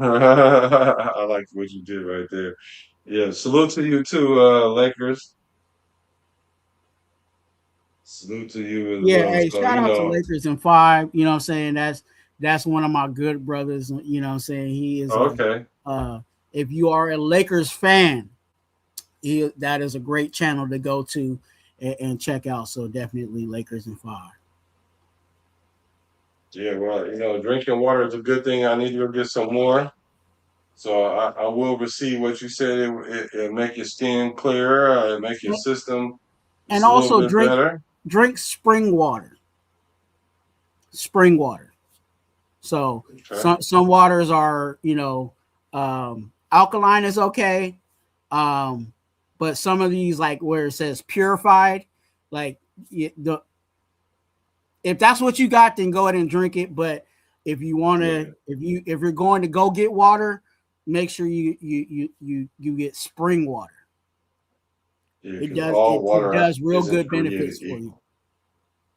I like what you did right there. Yeah, salute to you too, Lakers. Salute to you as Yeah, well. hey, So, shout you out to know, Lakers in 5. You know what I'm saying? That's one of my good brothers. You know what I'm saying? He is okay. If you are a Lakers fan, that is a great channel to go to and check out. So definitely Lakers in 5. Yeah, well, you know, drinking water is a good thing. I need to go get some more. So I will receive what you said. It make your skin clearer. It make your system And just a little also bit better. drink spring water. Spring water. So some waters are, alkaline is okay. But some of these, like where it says purified, like if that's what you got, then go ahead and drink it. But if you want to, if you're going to go get water, make sure you get spring water. Yeah, It 'cause does real isn't good created benefits for equal. you.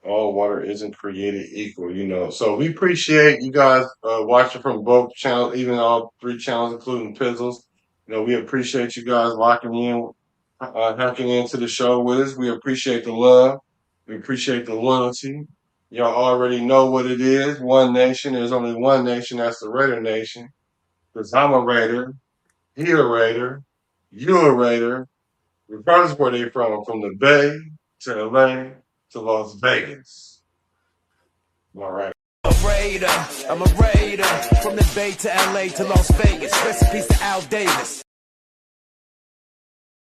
All water isn't created equal, you know. So we appreciate you guys watching from both channels, even all 3 channels, including Pizzles. You know, we appreciate you guys locking in, hacking into the show with us. We appreciate the love. We appreciate the loyalty. Y'all already know what it is. One nation. There's only one nation. That's the Raider Nation. Because I'm a Raider. He a Raider. You a Raider. Regardless of where they from the Bay to LA to Las Vegas. All right. I'm a raider from the Bay to LA to Las Vegas. Recipes to Al Davis.